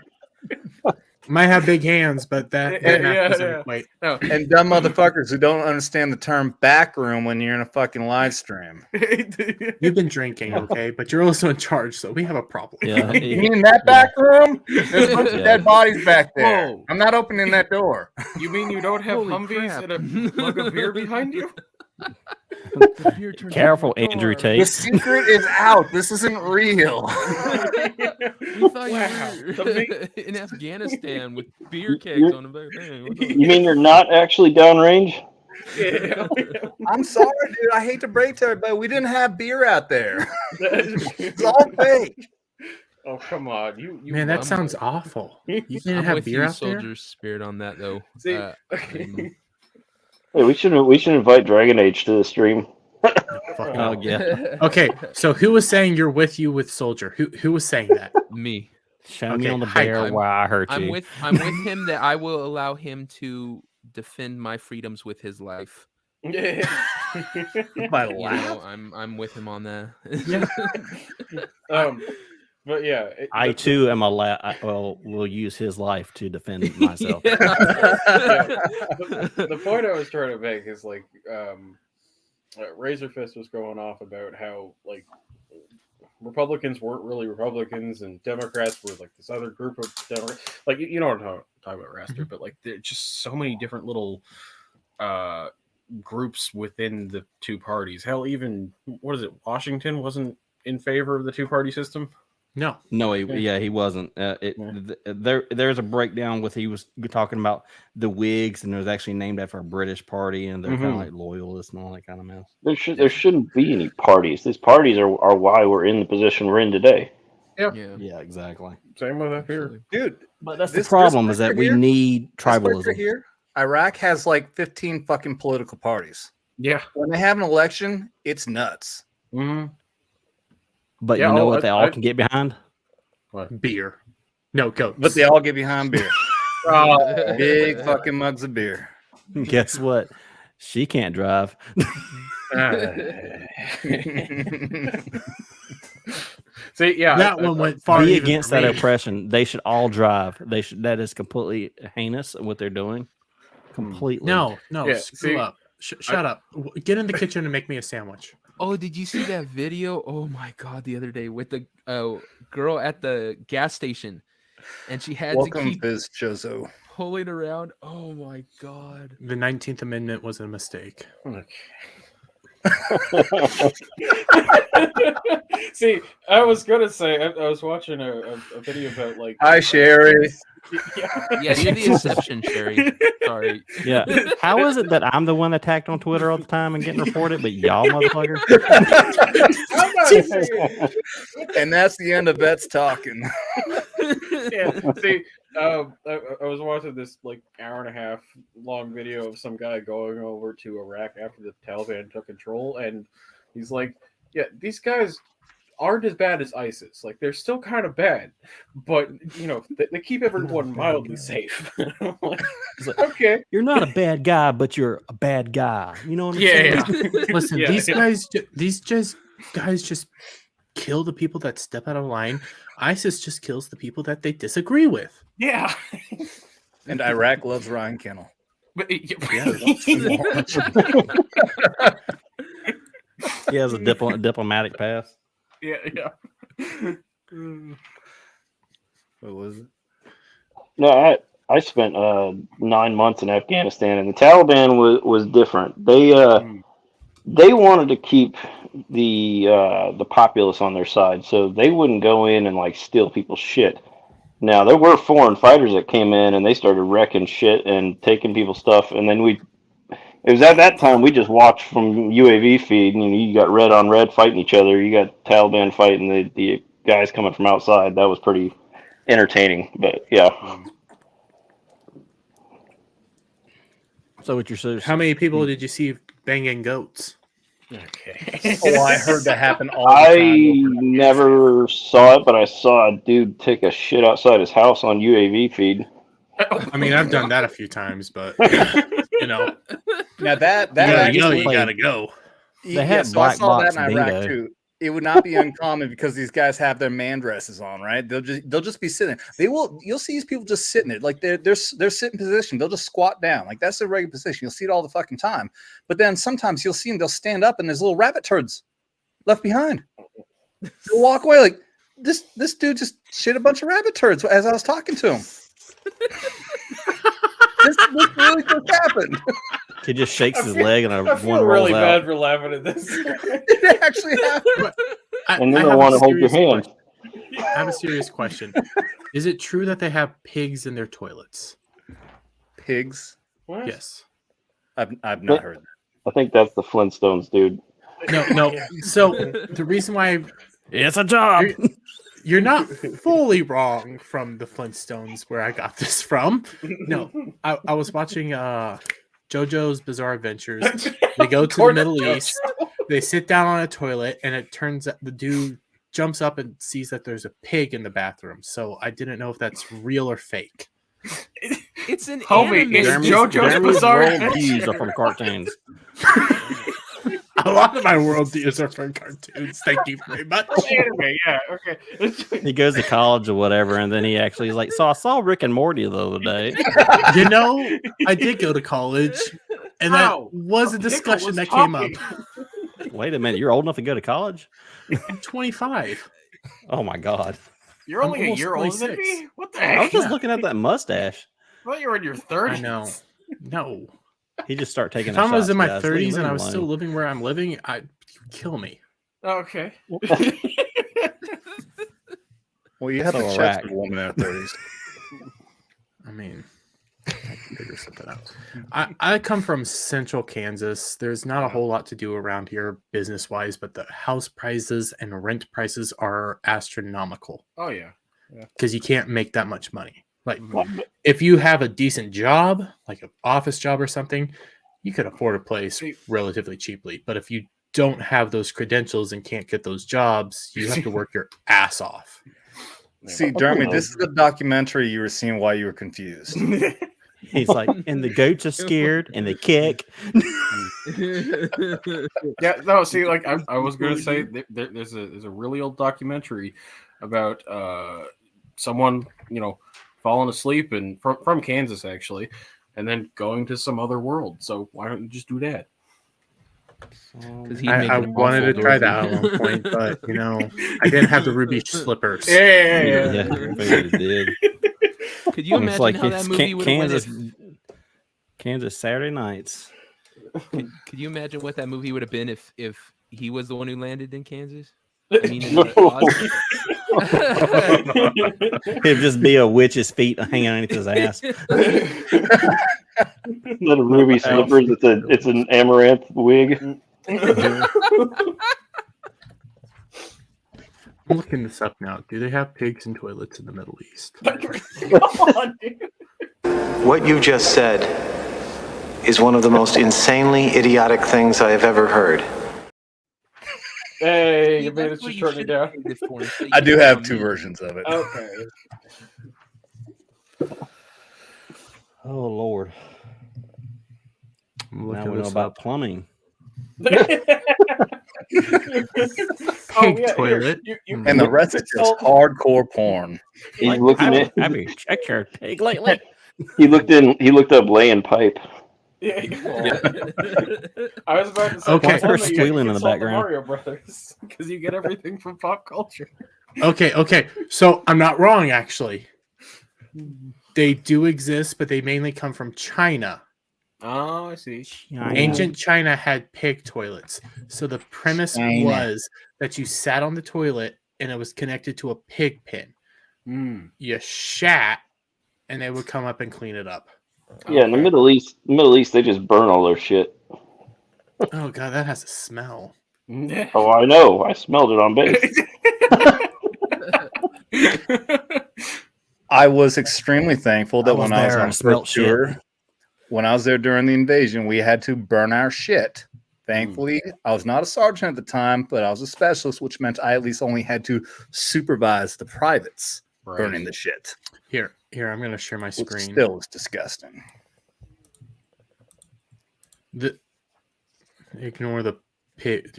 Might have big hands, but that doesn't equate. No. And dumb motherfuckers who don't understand the term back room when you're in a fucking live stream. You've been drinking, okay? But you're also in charge, so we have a problem. Yeah. You mean that back room? There's a bunch of dead bodies back there. Whoa. I'm not opening that door. You mean you don't have Humvees and a mug of beer behind you? Careful, Andrew Tate. The secret is out. This isn't real. You thought you were in Afghanistan with beer kegs on the back. You mean you're not actually downrange? Yeah. I'm sorry, dude. I hate to break to everybody. We didn't have beer out there. It's all fake. Oh come on, you Man, that sounds awful. You didn't I'm have with beer you, out there? Soldier Spirit, on that though. See, I'm- Hey, we should invite Dragon Age to the stream. Fucking Oh hell. yeah. Okay, so who was saying you're with you with Soldier? Who was saying that? me. Show me Okay, on the hype. bear where I hurt I'm you. with him that I will allow him to defend my freedoms with his life. My You laugh. know, I'm with him on that. Yeah. but yeah, I too am will use his life to defend myself. the point I was trying to make is like Razorfist was going off about how like Republicans weren't really Republicans and Democrats were like this other group of Democrats. Like you know what I'm talking about, Raster, but like there's just so many different little groups within the two parties. Hell, even what is it? Washington wasn't in favor of the two-party system. No. He wasn't. There's a breakdown with he was talking about the Whigs, and it was actually named after a British party, and they're kind of like loyalists and all that kind of mess. There shouldn't be any parties. These parties are why we're in the position we're in today. Yeah, exactly. Same with up here, dude. But that's the problem is that we need tribalism. Here, Iraq has like 15 fucking political parties. Yeah. When they have an election, it's nuts. Mm-hmm. But you know what they all can get behind? What? Beer. No, goats. But they all get behind beer. Big fucking mugs of beer. Guess what? She can't drive. See, yeah, that one went far. Be against that oppression. They should all drive. They should. That is completely heinous what they're doing. Completely. No, Yeah, screw up. Shut up. Get in the kitchen and make me a sandwich. Oh, did you see that video? Oh my god, the other day with the girl at the gas station, and she had to keep Biz Chozo. pulling around. Oh my god. The 19th Amendment was a mistake. See, I was gonna say I was watching a video about like. Hi, Sherry. Yeah, you're the exception, Sherry. Sorry. Yeah. How is it that I'm the one attacked on Twitter all the time and getting reported, but y'all motherfuckers? And that's the end of Bet's talking. Yeah. See, I was watching this like hour and a half long video of some guy going over to Iraq after the Taliban took control, and he's like, "Yeah, these guys aren't as bad as ISIS. Like they're still kind of bad, but you know they keep everyone mildly safe." Like, okay, You're not a bad guy, but you're a bad guy. You know what I'm saying? yeah. Listen, Yeah, these guys just kill the people that step out of line. ISIS just kills the people that they disagree with. Yeah. And Iraq loves Ryan Kennel. But, He has a diplomatic pass. yeah. What was it? No, I spent 9 months in Afghanistan, and the Taliban was different. They wanted to keep the populace on their side, so they wouldn't go in and like steal people's shit. Now there were foreign fighters that came in and they started wrecking shit and taking people's stuff, and then it was at that time we just watched from UAV feed, and you got red on red fighting each other. You got Taliban fighting the guys coming from outside. That was pretty entertaining, but yeah. So what you're saying? How many people did you see banging goats? Okay. Oh, I heard that happen all the I time. never saw it, but I saw a dude take a shit outside his house on UAV feed. I mean, I've done that a few times, but you know, Now that you actually, gotta go. They had so I black saw box that in Iraq bingo. too. It would not be uncommon because these guys have their man dresses on, right? They'll just be sitting there. You'll see these people just sitting there, like they're sitting position. They'll just squat down, like that's their regular position. You'll see it all the fucking time. But then sometimes you'll see them. They'll stand up and there's little rabbit turds left behind. They'll walk away like this dude just shit a bunch of rabbit turds as I was talking to him. this really just happened. He just shakes his leg and I one feel rolls really out. bad for laughing at this. It actually happened. And then I they have want a to hold your serious hand. question. I have a serious question. Is it true that they have pigs in their toilets? Pigs? What? Yes. I've not heard that. I think that's the Flintstones, dude. No. So the reason why It's a job. You're not fully wrong from the Flintstones where I got this from. No, I was watching JoJo's Bizarre Adventures. They go to the Middle East. They sit down on a toilet, and it turns out the dude jumps up and sees that there's a pig in the bathroom. So I didn't know if that's real or fake. It's an Homie, anime. it's Jeremy's JoJo's Bizarre worldviews are Adventure. from cartoons. A lot of my worldviews are from cartoons. Thank you very much. Anime, yeah, okay. He goes to college or whatever, and then he actually is like, so I saw Rick and Morty the other day. You know, I did go to college, and How? that was a pickle discussion was that came up. talking. Wait a minute, you're old enough to go to college? I'm 25. Oh my god. You're I'm only a almost year older than 26. me? What the I was heck? just looking at that mustache. I thought you were in your 30s. I know. No. He just started taking If I was shots, in my guys. Leave 30s him and I was alone. still living where I'm living, I'd kill me. Okay. Well, you have So to a check rack. for a woman in her 30s. I mean, I can figure something out. I come from central Kansas. There's not a whole lot to do around here business wise, but the house prices and rent prices are astronomical Oh, yeah. because you can't make that much money. Like, Mm-hmm. if you have a decent job, like an office job or something, you could afford a place relatively cheaply. But if you don't have those credentials and can't get those jobs, you have to work your ass off. See, Jeremy, this is the documentary you were seeing while you were confused. He's like, and the goats are scared and they kick. Yeah, no, see, like I was gonna say, there's a really old documentary about someone, falling asleep and from Kansas actually, and then going to some other world. So why don't you just do that? Because he'd make I it a wanted to awful try movie. that at one point, but I didn't have the ruby slippers. Yeah, I figured it did. Could you It's imagine like how that it's movie would have went Kansas Saturday nights. Could you imagine what that movie would have been if he was the one who landed in Kansas? I mean, in Oz? It'd just be a witch's feet hanging underneath his ass. Not a ruby slippers. It's an amaranth wig. I'm looking this up now. Do they have pigs and toilets in the Middle East? What you just said is one of the most insanely idiotic things I have ever heard. Hey, See, you made that's it what to you shorten it should down. have made this for, instead you I do put it have on two me. versions of it. Okay. Oh Lord! I'm Now looking we know this about up. plumbing. Pig toilet. And the rest is just hardcore porn. He's looking at. Have you checked your pig lately? He looked up laying pipe. Yeah. I was about to say, Okay. Why's there squealing in the background? Mario Brothers, because you get everything from pop culture. Okay. So I'm not wrong, actually. They do exist, but they mainly come from China. Oh, I see. Ancient China had pig toilets. So the premise China. was that you sat on the toilet and it was connected to a pig pen. You shat, and they would come up and clean it up. Yeah, in the Middle East, they just burn all their shit. Oh god, that has a smell. Oh, I know. I smelled it on base. I was extremely thankful that I was when I was there, on I smelt first tour, when I was there during the invasion, we had to burn our shit. Thankfully, I was not a sergeant at the time, but I was a specialist, which meant I at least only had to supervise the privates burning the shit. Here, I'm going to share my Which screen. still is disgusting. Ignore the pig.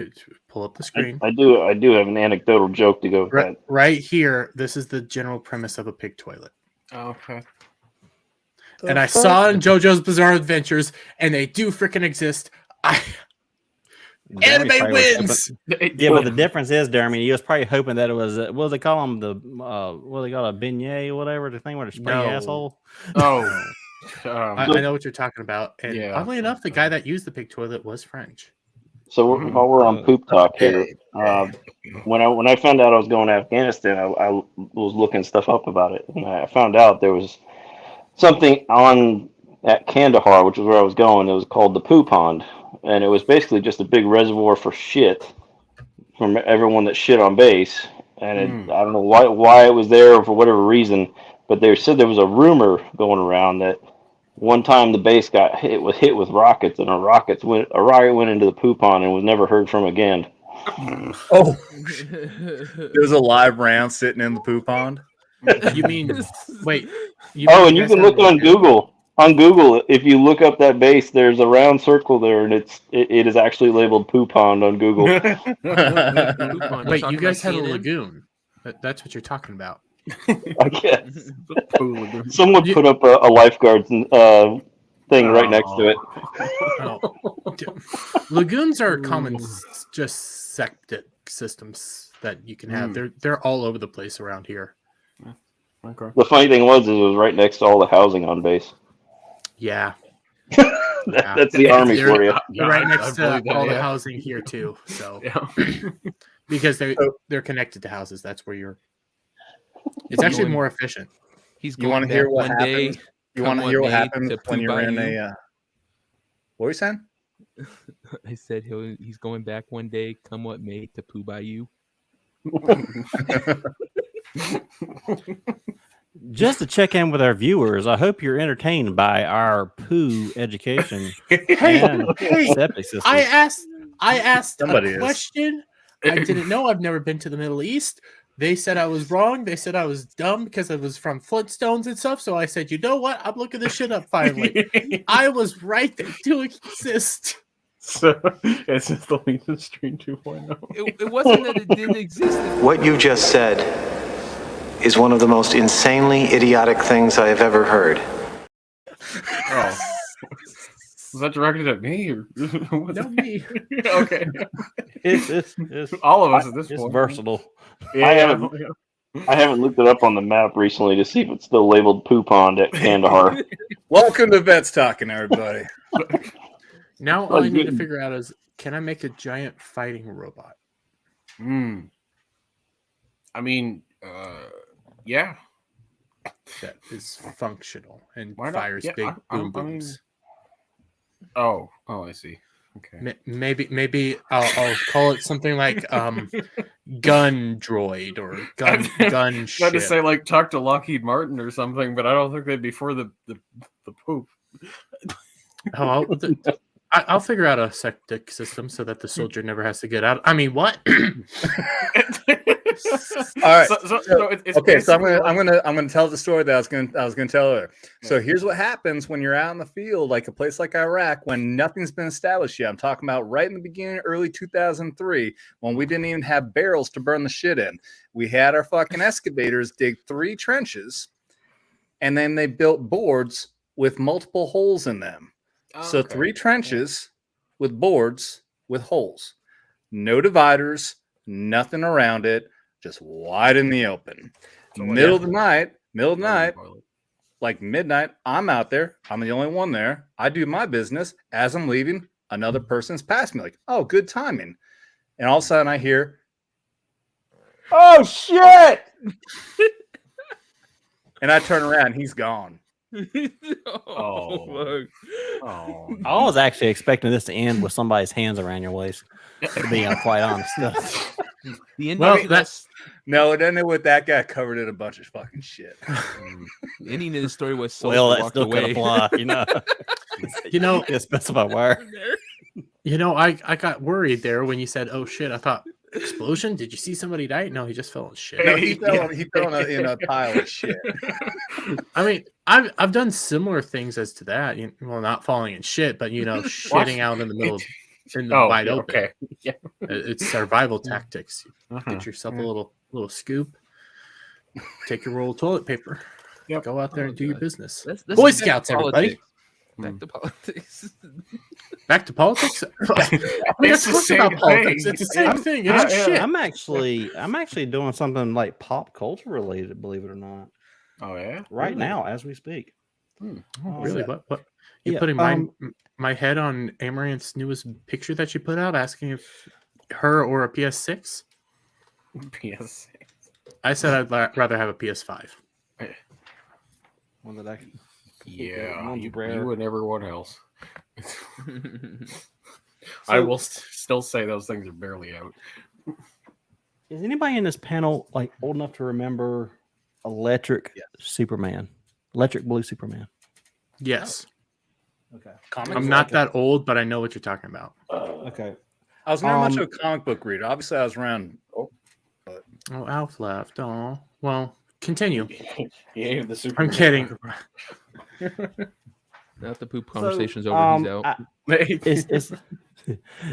Pull up the screen. I do have an anecdotal joke to go with that. Right here, this is the general premise of a pig toilet. Okay. And I saw in JoJo's Bizarre Adventures, and they do freaking exist. Anime wins. Yeah, but the difference is, Jeremy, he was probably hoping that it was what do they call them? What do they call a beignet or whatever, the thing where they spray your asshole. Oh. I know what you're talking about. And oddly enough, the guy that used the pig toilet was French. So while we're on poop talk here, when I found out I was going to Afghanistan, I was looking stuff up about it, and I found out there was something at Kandahar, which is where I was going. It was called the poo pond, and it was basically just a big reservoir for shit from everyone that shit on base. and I don't know why it was there or for whatever reason, but they said there was a rumor going around that one time the base got hit with rockets, and a rocket went into the poo pond and was never heard from again. Oh, there's a live round sitting in the poo pond. You mean wait? And you can look on Google. On Google, if you look up that base, there's a round circle there, and it is actually labeled poo pond on Google. Wait, you guys have a lagoon? That's what you're talking about. I guess someone put up a lifeguard thing right next to it. Lagoons are common, just septic systems that you can have. They're all over the place around here. Okay. The funny thing was, it was right next to all the housing on base. Yeah. That's the army for you. They're right next to all the housing here too. So because they're connected to houses, that's where you're. It's actually more efficient. You want to hear what happens? You want to hear what happens when you're in a? What were you saying? I said he's going back one day, come what may, to poo by you. Just to check in with our viewers, I hope you're entertained by our poo education. Hey, septic system. I asked Somebody a question. I didn't know. I've never been to the Middle East. They said I was wrong. They said I was dumb because I was from Flintstones and stuff. So I said, you know what? I'm looking this shit up finally. I was right. They do exist. So it's just the Legion Stream 2.0. It wasn't that it didn't exist. What you just said is one of the most insanely idiotic things I have ever heard. Oh. Was that directed at me or No, me? Okay. It's all of us at this it's point. versatile. Yeah. I haven't looked it up on the map recently to see if it's still labeled poo pond at Kandahar. Welcome to Vets Talking, everybody. Now all I need to figure out is, can I make a giant fighting robot? I mean, yeah. That is functional and Why not? fires Yeah, big I boom mean- booms. Oh, I see. Okay. Maybe I'll call it something like gun droid or gun ship. Not to say like talk to Lockheed Martin or something, but I don't think they'd be for the poop. I'll figure out a septic system so that the soldier never has to get out. I mean, what? All right. Okay, so I'm gonna tell the story that I was gonna tell her. So here's what happens when you're out in the field, like a place like Iraq, when nothing's been established yet. I'm talking about right in the beginning, early 2003, when we didn't even have barrels to burn the shit in. We had our fucking excavators dig 3 trenches, and then they built boards with multiple holes in them. So 3 trenches with boards with holes, no dividers, nothing around it. Just wide in the open. Middle of the night, like midnight, I'm out there. I'm the only one there. I do my business. As I'm leaving, another person's past me. Like, oh, good timing. And all of a sudden I hear, oh, shit. And I turn around. He's gone. I was actually expecting this to end with somebody's hands around your waist. To be quite honest. The ending No, it ended with that guy covered in a bunch of fucking shit. The ending of the story was so that walked still away. could apply, It's specify where. I got worried there when you said, "Oh shit!" I thought explosion. Did you see somebody die? No, he just fell in shit. No, he fell in a pile of shit. I mean, I've done similar things as to that. Well, not falling in shit, but shitting out in the middle of wide open. Okay. Yeah. It's survival tactics. Get yourself a little scoop. Take your roll of toilet paper. Yep. Go out there and do your business. Let's Boy get Scouts, back to everybody. Back to politics. Back to politics. It's the same politics. thing. It's the same thing. It's shit. I'm actually doing something like pop culture related, believe it or not. Oh yeah. Right now, as we speak. Really? What? You putting my head on Amaranth's newest picture that she put out, asking if her or a PS6? PS6. I said I'd rather have a PS5. One that I can. Yeah, One's you rare. and everyone else. I will still say those things are barely out. Is anybody in this panel like old enough to remember Electric Superman? Electric Blue Superman. Yes. Okay. I'm not that old, but I know what you're talking about. Okay. I was never much of a comic book reader. Obviously, I was around. Oh, Alf left. Oh, well, continue. He hated the super. I'm kidding. Now that the poop conversation's over, he's out.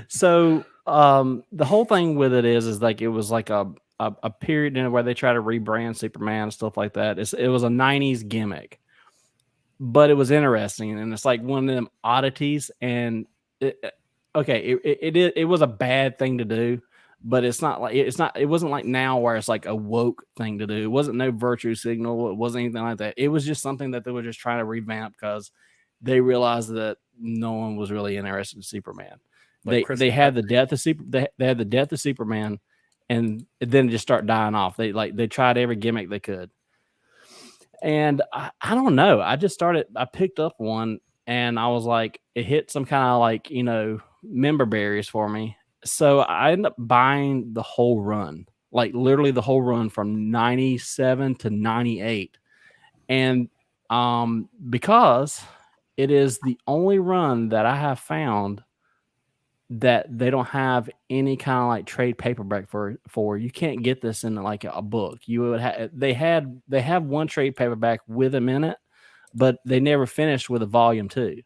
So the whole thing with it is like it was like a period in where they try to rebrand Superman and stuff like that. It was a 90s gimmick, but it was interesting, and it's like one of them oddities. And it was a bad thing to do, but it wasn't like now where it's like a woke thing to do. It wasn't no virtue signal. It wasn't anything like that. It was just something that they were just trying to revamp because they realized that no one was really interested in Superman. Like they had the death of Superman, and then it just start dying off. They tried every gimmick they could, and I don't know. I picked up one, and I was like, it hit some kind of like member barriers for me. So I ended up buying the whole run, like literally the whole run from 97 to 98, and because it is the only run that I have found that they don't have any kind of like trade paperback for. You can't get this in like a book. You would they have one trade paperback with them in it, but they never finished with a volume 2.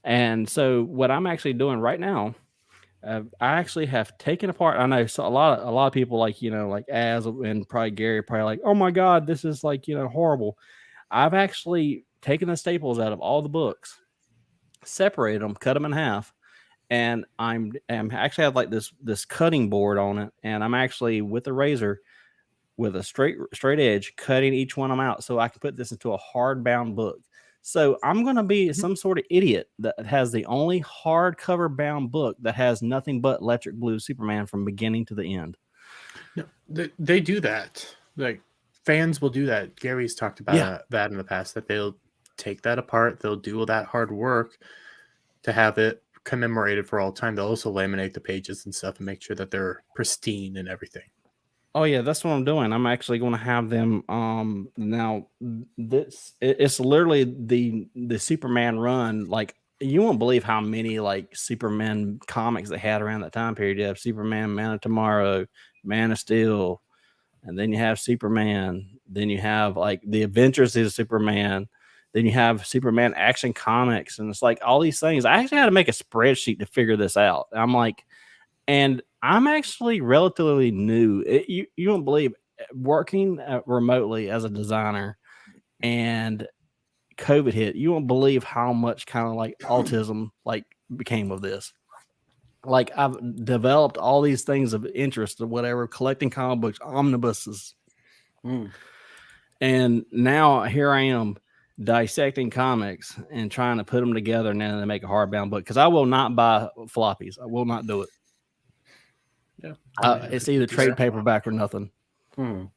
And so what I'm actually doing right now, I actually have taken apart. I know so a lot of people like like Az and probably Gary probably like, oh my god, this is like horrible. I've actually taken the staples out of all the books, separated them, cut them in half, and I'm actually have like this cutting board on it, and I'm actually with a razor with a straight edge cutting each one of them out so I can put this into a hardbound book. So I'm going to be some sort of idiot that has the only hardcover bound book that has nothing but Electric Blue Superman from beginning to the end. No, they do that. Like fans will do that. Gary's talked about that in the past, that they'll take that apart. They'll do all that hard work to have it commemorated for all time. They'll also laminate the pages and stuff and make sure that they're pristine and everything. Oh yeah, that's what I'm doing. I'm actually going to have them. Now it's literally the Superman run. Like you won't believe how many like Superman comics they had around that time period. You have Superman, Man of Tomorrow, Man of Steel, and then you have Superman. Then you have like the Adventures of Superman. Then you have Superman Action Comics, and it's like all these things. I actually had to make a spreadsheet to figure this out. I'm like, and I'm actually relatively new. You won't believe working remotely as a designer and COVID hit. You won't believe how much kind of like autism like became of this. Like I've developed all these things of interest or whatever, collecting comic books, omnibuses. And now here I am dissecting comics and trying to put them together and then make a hardbound book. Because I will not buy floppies. I will not do it. Yeah, it's either trade paperback or nothing. I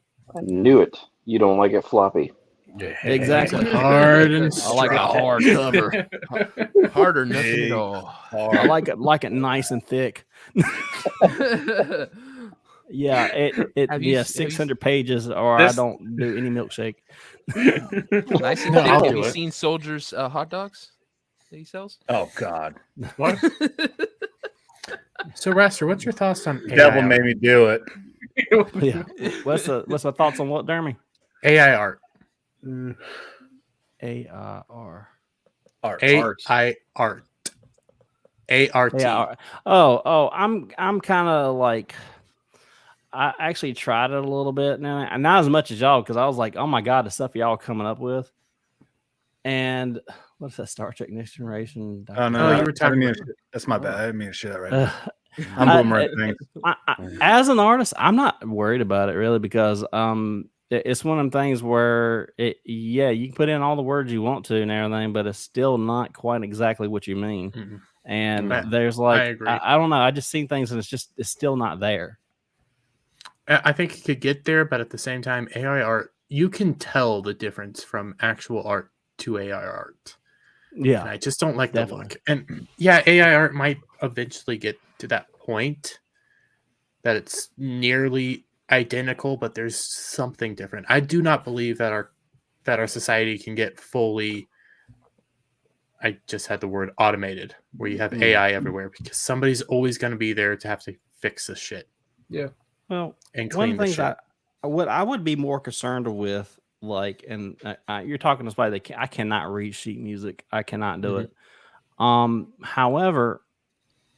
knew it. You don't like it floppy. Yeah, exactly. Hard and I like a hard cover. Hard or nothing at all. Hard. I like it nice and thick. Yeah, it 600 pages, or I don't do any milkshake. Nice and thick. Have you seen Soldier's hot dogs that he sells? Oh God, what? So, Raster, what's your thoughts on AI Devil art? made me do it. Yeah. What's the thoughts on what, Jeremy? AI art. AI art. AI art. ART. Oh, I'm kind of like, I actually tried it a little bit now, and not as much as y'all, because I was like, oh my god, the stuff y'all coming up with. And what's that, Star Trek Next Generation? Oh no, you were talking about... That's my bad. I didn't mean to shit right now. I'm boomerang things. As an artist, I'm not worried about it really, because it's one of them things where you can put in all the words you want to and everything, but it's still not quite exactly what you mean. Mm-hmm. And there's like, I agree. I don't know. I just seen things and it's still not there. I think it could get there, but at the same time, AI art, you can tell the difference from actual art to AI art. Yeah. And I just don't like definitely. the look. And yeah, AI art might eventually get to that point, that it's nearly identical, but there's something different. I do not believe that our society can get fully, I just had the word automated, where you have AI everywhere, because somebody's always going to be there to have to fix the shit. Yeah. Well, and one clean of the the things shit. what I would be more concerned with, like, and you're talking to somebody that I cannot read sheet music. I cannot do it. However,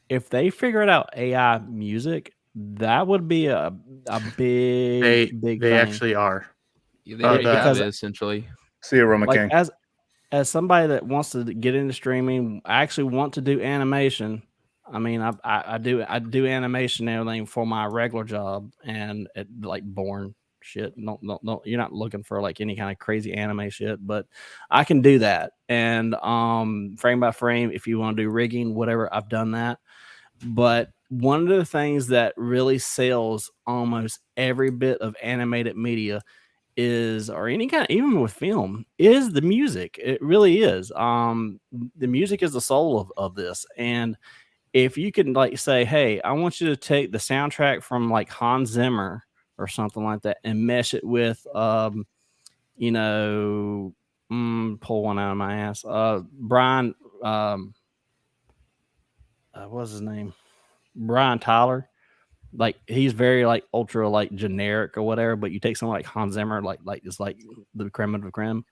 if they figured out AI music, that would be a big They thing. actually are. Yeah, they already have because- it, essentially. See you, Roma like King. as somebody that wants to get into streaming, I actually want to do animation. I mean, I do animation and everything for my regular job, and like born shit. No, you're not looking for like any kind of crazy anime shit, but I can do that. And frame by frame, if you want to do rigging, whatever, I've done that. But one of the things that really sells almost every bit of animated media is, or any kind of, even with film, is the music. It really is. The music is the soul of this. And if you can like say, hey, I want you to take the soundtrack from like Hans Zimmer or something like that and mesh it with pull one out of my ass. Brian what's his name? Brian Tyler. Like, he's very like ultra like generic or whatever, but you take someone like Hans Zimmer, like it's like the creme of the creme,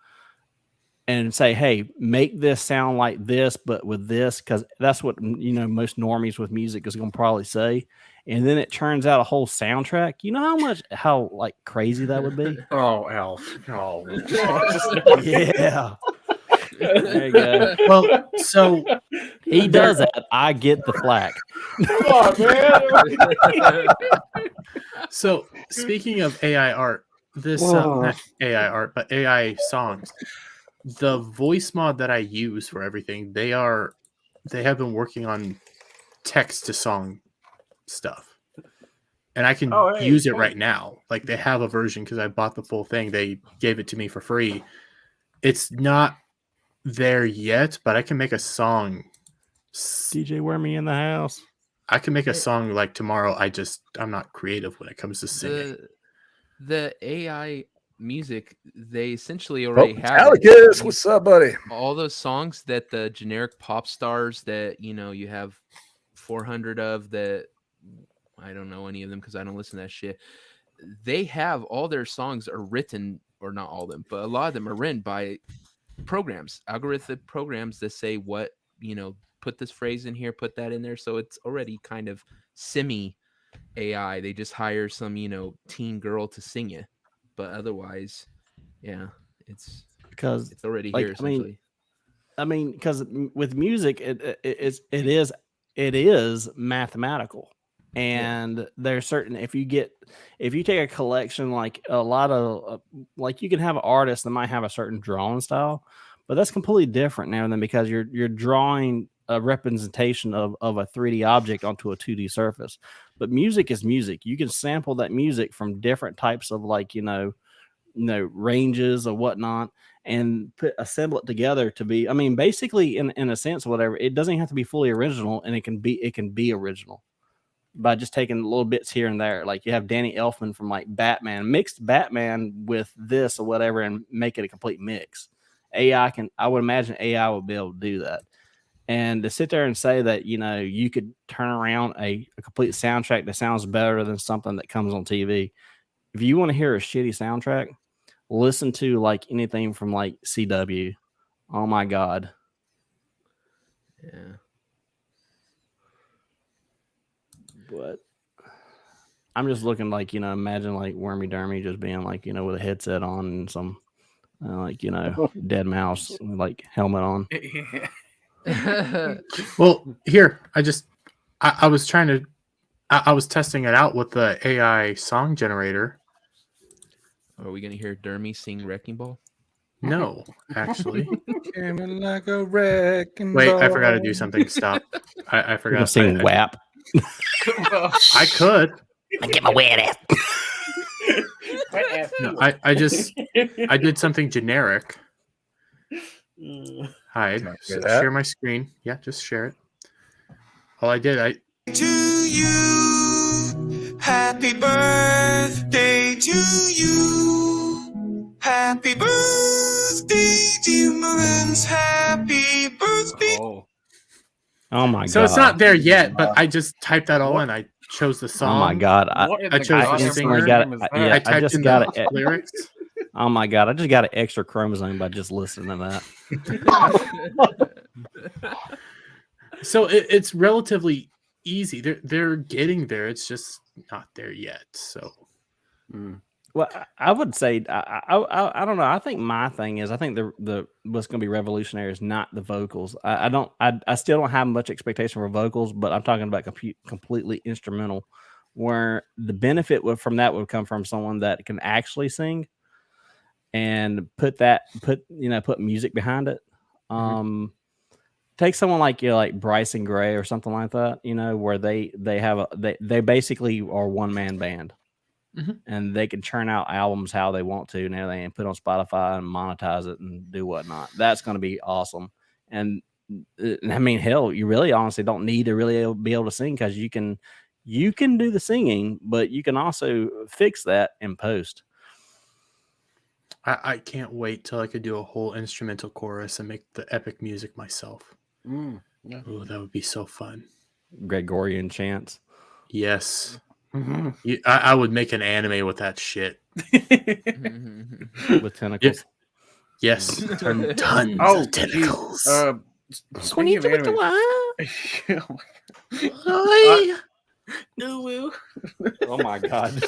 and say, hey, make this sound like this, but with this, because that's what most normies with music is going to probably say, and then it turns out a whole soundtrack. You know how like crazy that would be? Oh, Elf. Oh, Yeah. There you go. Well, so He does that. I get the flack. So speaking of AI art, not AI art, but AI songs, the voice mod that I use for everything, they have been working on text to song stuff, and I can use it right now. Like, they have a version because I bought the full thing. They gave it to me for free. It's not there yet, but I can make a song. DJ Wormy in the house. I can make a song like tomorrow. I'm not creative when it comes to singing. The AI music, they essentially already have Talkin, what's up, buddy? all those songs that the generic pop stars that you have 400 of, that I don't know any of them because I don't listen to that shit. They have all their songs are written, or not all of them, but a lot of them are written by programs, algorithmic programs that say what, put this phrase in here, put that in there. So it's already kind of semi AI. They just hire some, teen girl to sing it. But otherwise, yeah, it's already here essentially. I mean, because with music, it is mathematical, and there's certain, if you take a collection, like a lot of like, you can have an artist that might have a certain drawing style, but that's completely different now than, because you're drawing a representation of a 3D object onto a 2D surface. But music is music. You can sample that music from different types of, like, ranges or whatnot, and assemble it together to be, I mean, basically in a sense, whatever. It doesn't have to be fully original, and it can be original by just taking little bits here and there. Like, you have Danny Elfman from like Batman, mixed Batman with this or whatever, and make it a complete mix. I would imagine AI would be able to do that. And to sit there and say that, you could turn around a complete soundtrack that sounds better than something that comes on TV. If you want to hear a shitty soundtrack, listen to like anything from like CW. Oh my God. Yeah. But I'm just looking like, imagine like Wormy Dermy just being like, with a headset on and some dead mouse like helmet on. Well, here, I was testing it out with the AI song generator. Are we gonna hear Dermy sing Wrecking Ball? No, actually. Came like a wrecking Wait, I ball. forgot to do something. Stop. I forgot. To sing WAP. I could. I get my wet ass. No, I did something generic. Hide. Share my screen. Yeah, just share it. All I did, To you, Happy birthday to you. Happy birthday, dear Marines. Happy birthday. Oh my god! So it's not there yet, but I just typed that all in. I chose the song. Oh my god! I chose the instantly singer. got. I I typed just in got the it. lyrics. Oh my god! I just got an extra chromosome by just listening to that. So it's relatively easy. They're getting there. It's just not there yet. So, well, I would say I don't know. I think my thing is I think the what's going to be revolutionary is not the vocals. I still don't have much expectation for vocals, but I'm talking about completely instrumental, where the benefit from that would come from someone that can actually sing and put music behind it. Take someone like like Bryson Gray or something like that, where they basically are one man band, and they can churn out albums how they want to and everything, and put on Spotify and monetize it and do whatnot. That's going to be awesome. And I mean, hell, you really honestly don't need to really be able to sing, because you can do the singing, but you can also fix that in post. I can't wait till I could do a whole instrumental chorus and make the epic music myself. Yeah. Oh, that would be so fun. Gregorian chants. Yes. I would make an anime with that shit. With tentacles. Yes. Tons of tentacles. Speaking of anime, Oh my god.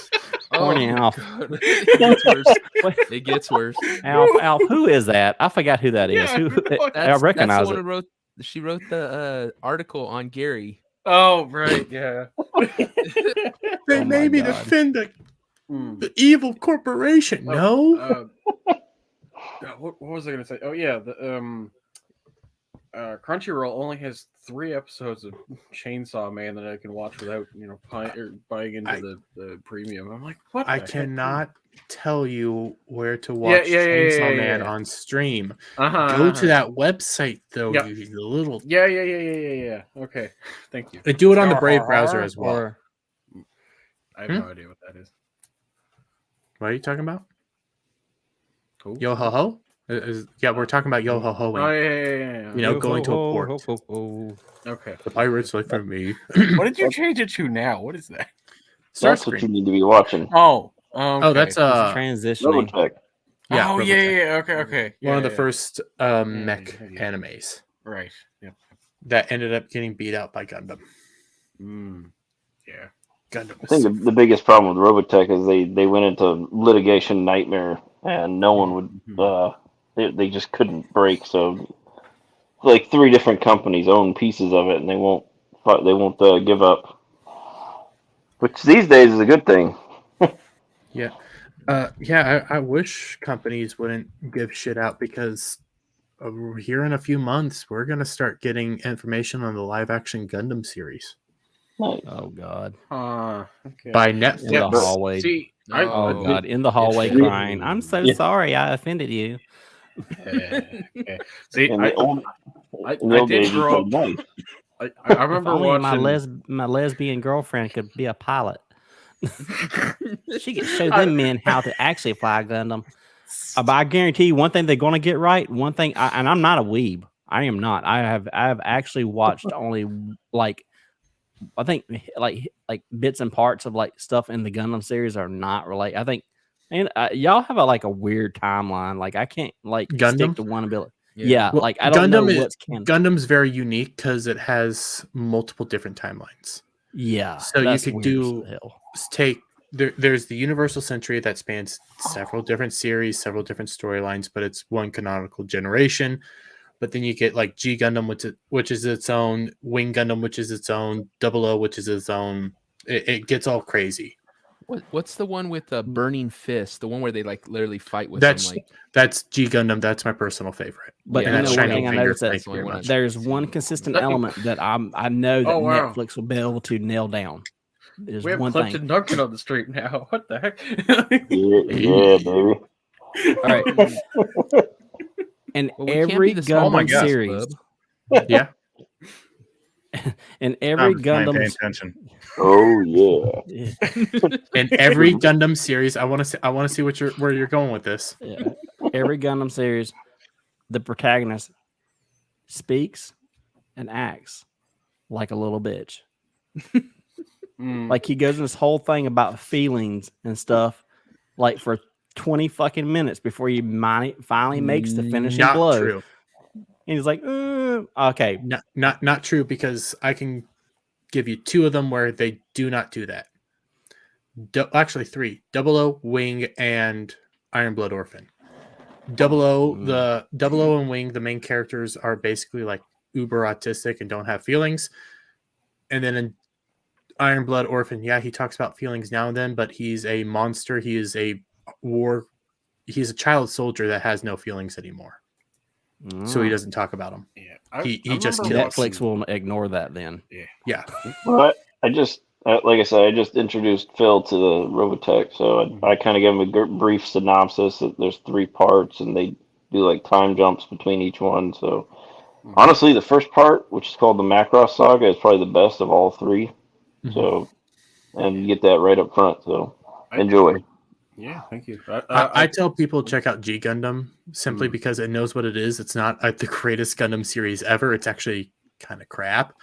Horny Alf. It gets worse. Alf, who is that? I forgot who that is. I recognize that's the one it. who wrote. She wrote the article on Gary. Oh, right, yeah. They made me defend the evil corporation. No. What was I going to say? Oh, yeah. The Crunchyroll only has 3 episodes of Chainsaw Man that I can watch without, buying into the premium. I'm like, what? I cannot tell you where to watch Chainsaw Man on stream. Go to that website though. Yep. You the little Yeah. Okay, thank you. They do it on the Brave browser as well. I have no idea what that is. What are you talking about? Cool. Yo ho ho. Yeah, we're talking about yo ho ho. Oh yeah. You know, going to a port. Okay. The pirates look for me. What did you change it to now? What is that? That's what you need to be watching. Oh. Okay. Oh, that's transitioning. Robotech. Yeah. Oh Robotech. yeah. Okay. One of the first mech animes. Right. Yeah. That ended up getting beat out by Gundam. Yeah. Gundam. I think the biggest problem with Robotech is they went into litigation nightmare, and no one would. They just couldn't break. So, like 3 different companies own pieces of it, and they won't give up. Which these days is a good thing. Yeah. I wish companies wouldn't give shit out, because here in a few months, we're going to start getting information on the live action Gundam series. Nice. Oh god. Okay. By Netflix. In the hallway. See, oh god, in the hallway crying. I'm so sorry I offended you. Okay. See, In the old I did days, grow it was up. nice. I remember Only watching my lesbian girlfriend could be a pilot. She could show them men how to actually fly Gundam. But I guarantee you one thing they're going to get right. One thing, and I'm not a weeb. I am not. I have actually watched only I think like bits and parts of like stuff in the Gundam series are not related. I think, and y'all have a weird timeline. Like I can't Gundam? stick to one ability. Yeah, Well, I don't know what's canon. Gundam's very unique because it has multiple different timelines. Yeah, so you could take there's the Universal Century that spans several different series, several different storylines, but it's one canonical generation. But then you get like G Gundam, which is its own, Wing Gundam, which is its own, 00, which is its own. It gets all crazy. What's the one with the burning fist? The one where they literally fight with that's G Gundam. That's my personal favorite. But and one thing I noticed that there's one consistent element that I know that Netflix will be able to nail down. There's we have one Clifton Duncan on the street now. What the heck? yeah, baby. All right. And every Gundam series, yeah. in every Paying Gundam. attention. Oh yeah. In every Gundam series, I want to see where you're going with this. Yeah. Every Gundam series, the protagonist speaks and acts like a little bitch. Like he goes in this whole thing about feelings and stuff, like for 20 fucking minutes before he finally makes the finishing Not blow. true. And he's like, okay. Not true, because I can give you 2 of them where they do not do that. Actually 3. 00, Wing, and Iron Blood Orphan. 00 and Wing, the main characters are basically like uber autistic and don't have feelings. And then in Iron Blood Orphan, yeah, he talks about feelings now and then, but he's a monster. He is he's a child soldier that has no feelings anymore. So he doesn't talk about them. Yeah, he just Netflix will ignore that then. Yeah. Well, I just like I said, I just introduced Phil to the Robotech, so I kind of gave him a brief synopsis that there's 3 parts and they do like time jumps between each one. So honestly, the first part, which is called the Macross Saga, is probably the best of all 3. So, and you get that right up front. So enjoy. Yeah, thank you. I tell people check out G Gundam simply because it knows what it is. It's not the greatest Gundam series ever. It's actually kind of crap,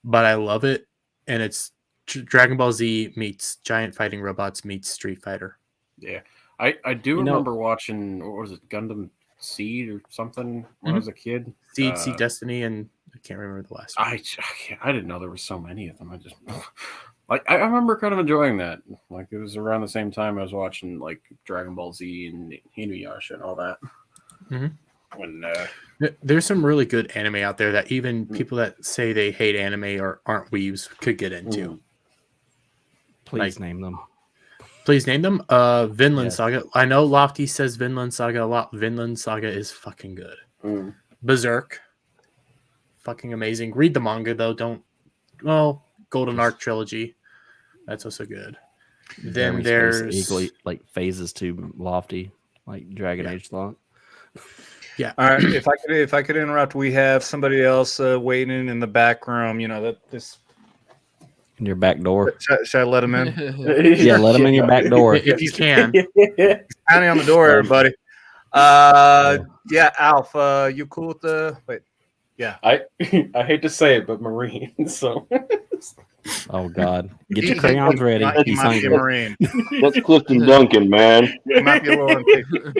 but I love it. And it's Dragon Ball Z meets giant fighting robots meets Street Fighter. Yeah, I do remember watching, what was it, Gundam Seed or something when I was a kid. Seed Destiny, and I can't remember the last one. I didn't know there were so many of them. I just I remember kind of enjoying that. Like it was around the same time I was watching like Dragon Ball Z and Inuyasha and all that. When there's some really good anime out there that even people that say they hate anime or aren't weebs could get into. Please name them. Please name them. Vinland Saga. I know Lofty says Vinland Saga a lot. Vinland Saga is fucking good. Berserk. Fucking amazing. Read the manga though. Golden Arc trilogy. That's also good. Then there's equally like phases to Lofty, like Dragon Age thought. Yeah. All right. If I could interrupt, we have somebody else waiting in the back room. You know this. In your back door. Should I let him in? Yeah, let him in your back door if you can. He's pounding on the door, everybody. Yeah, Alf. You cool with the? Wait. Yeah. I hate to say it, but Marine. So. Oh God! Get your crayons ready. He might be a Marine. That's Clifton Duncan, man. He might be a little impatient.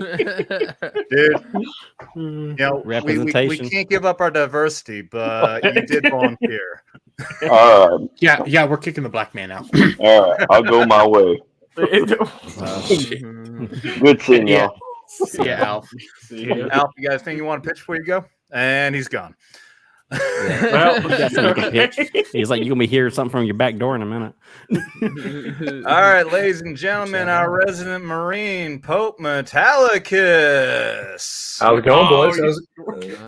Dude. You know, representation. We can't give up our diversity, but you did volunteer. All right. Yeah, we're kicking the black man out. All right, I'll go my way. Good seeing y'all. See ya, Alf. Alf, you got a thing you want to pitch before you go? And he's gone. Well, he's like, you're gonna be hearing something from your back door in a minute. All right, ladies and gentlemen, our resident Marine, Pope Metallicus. How's it going, boys?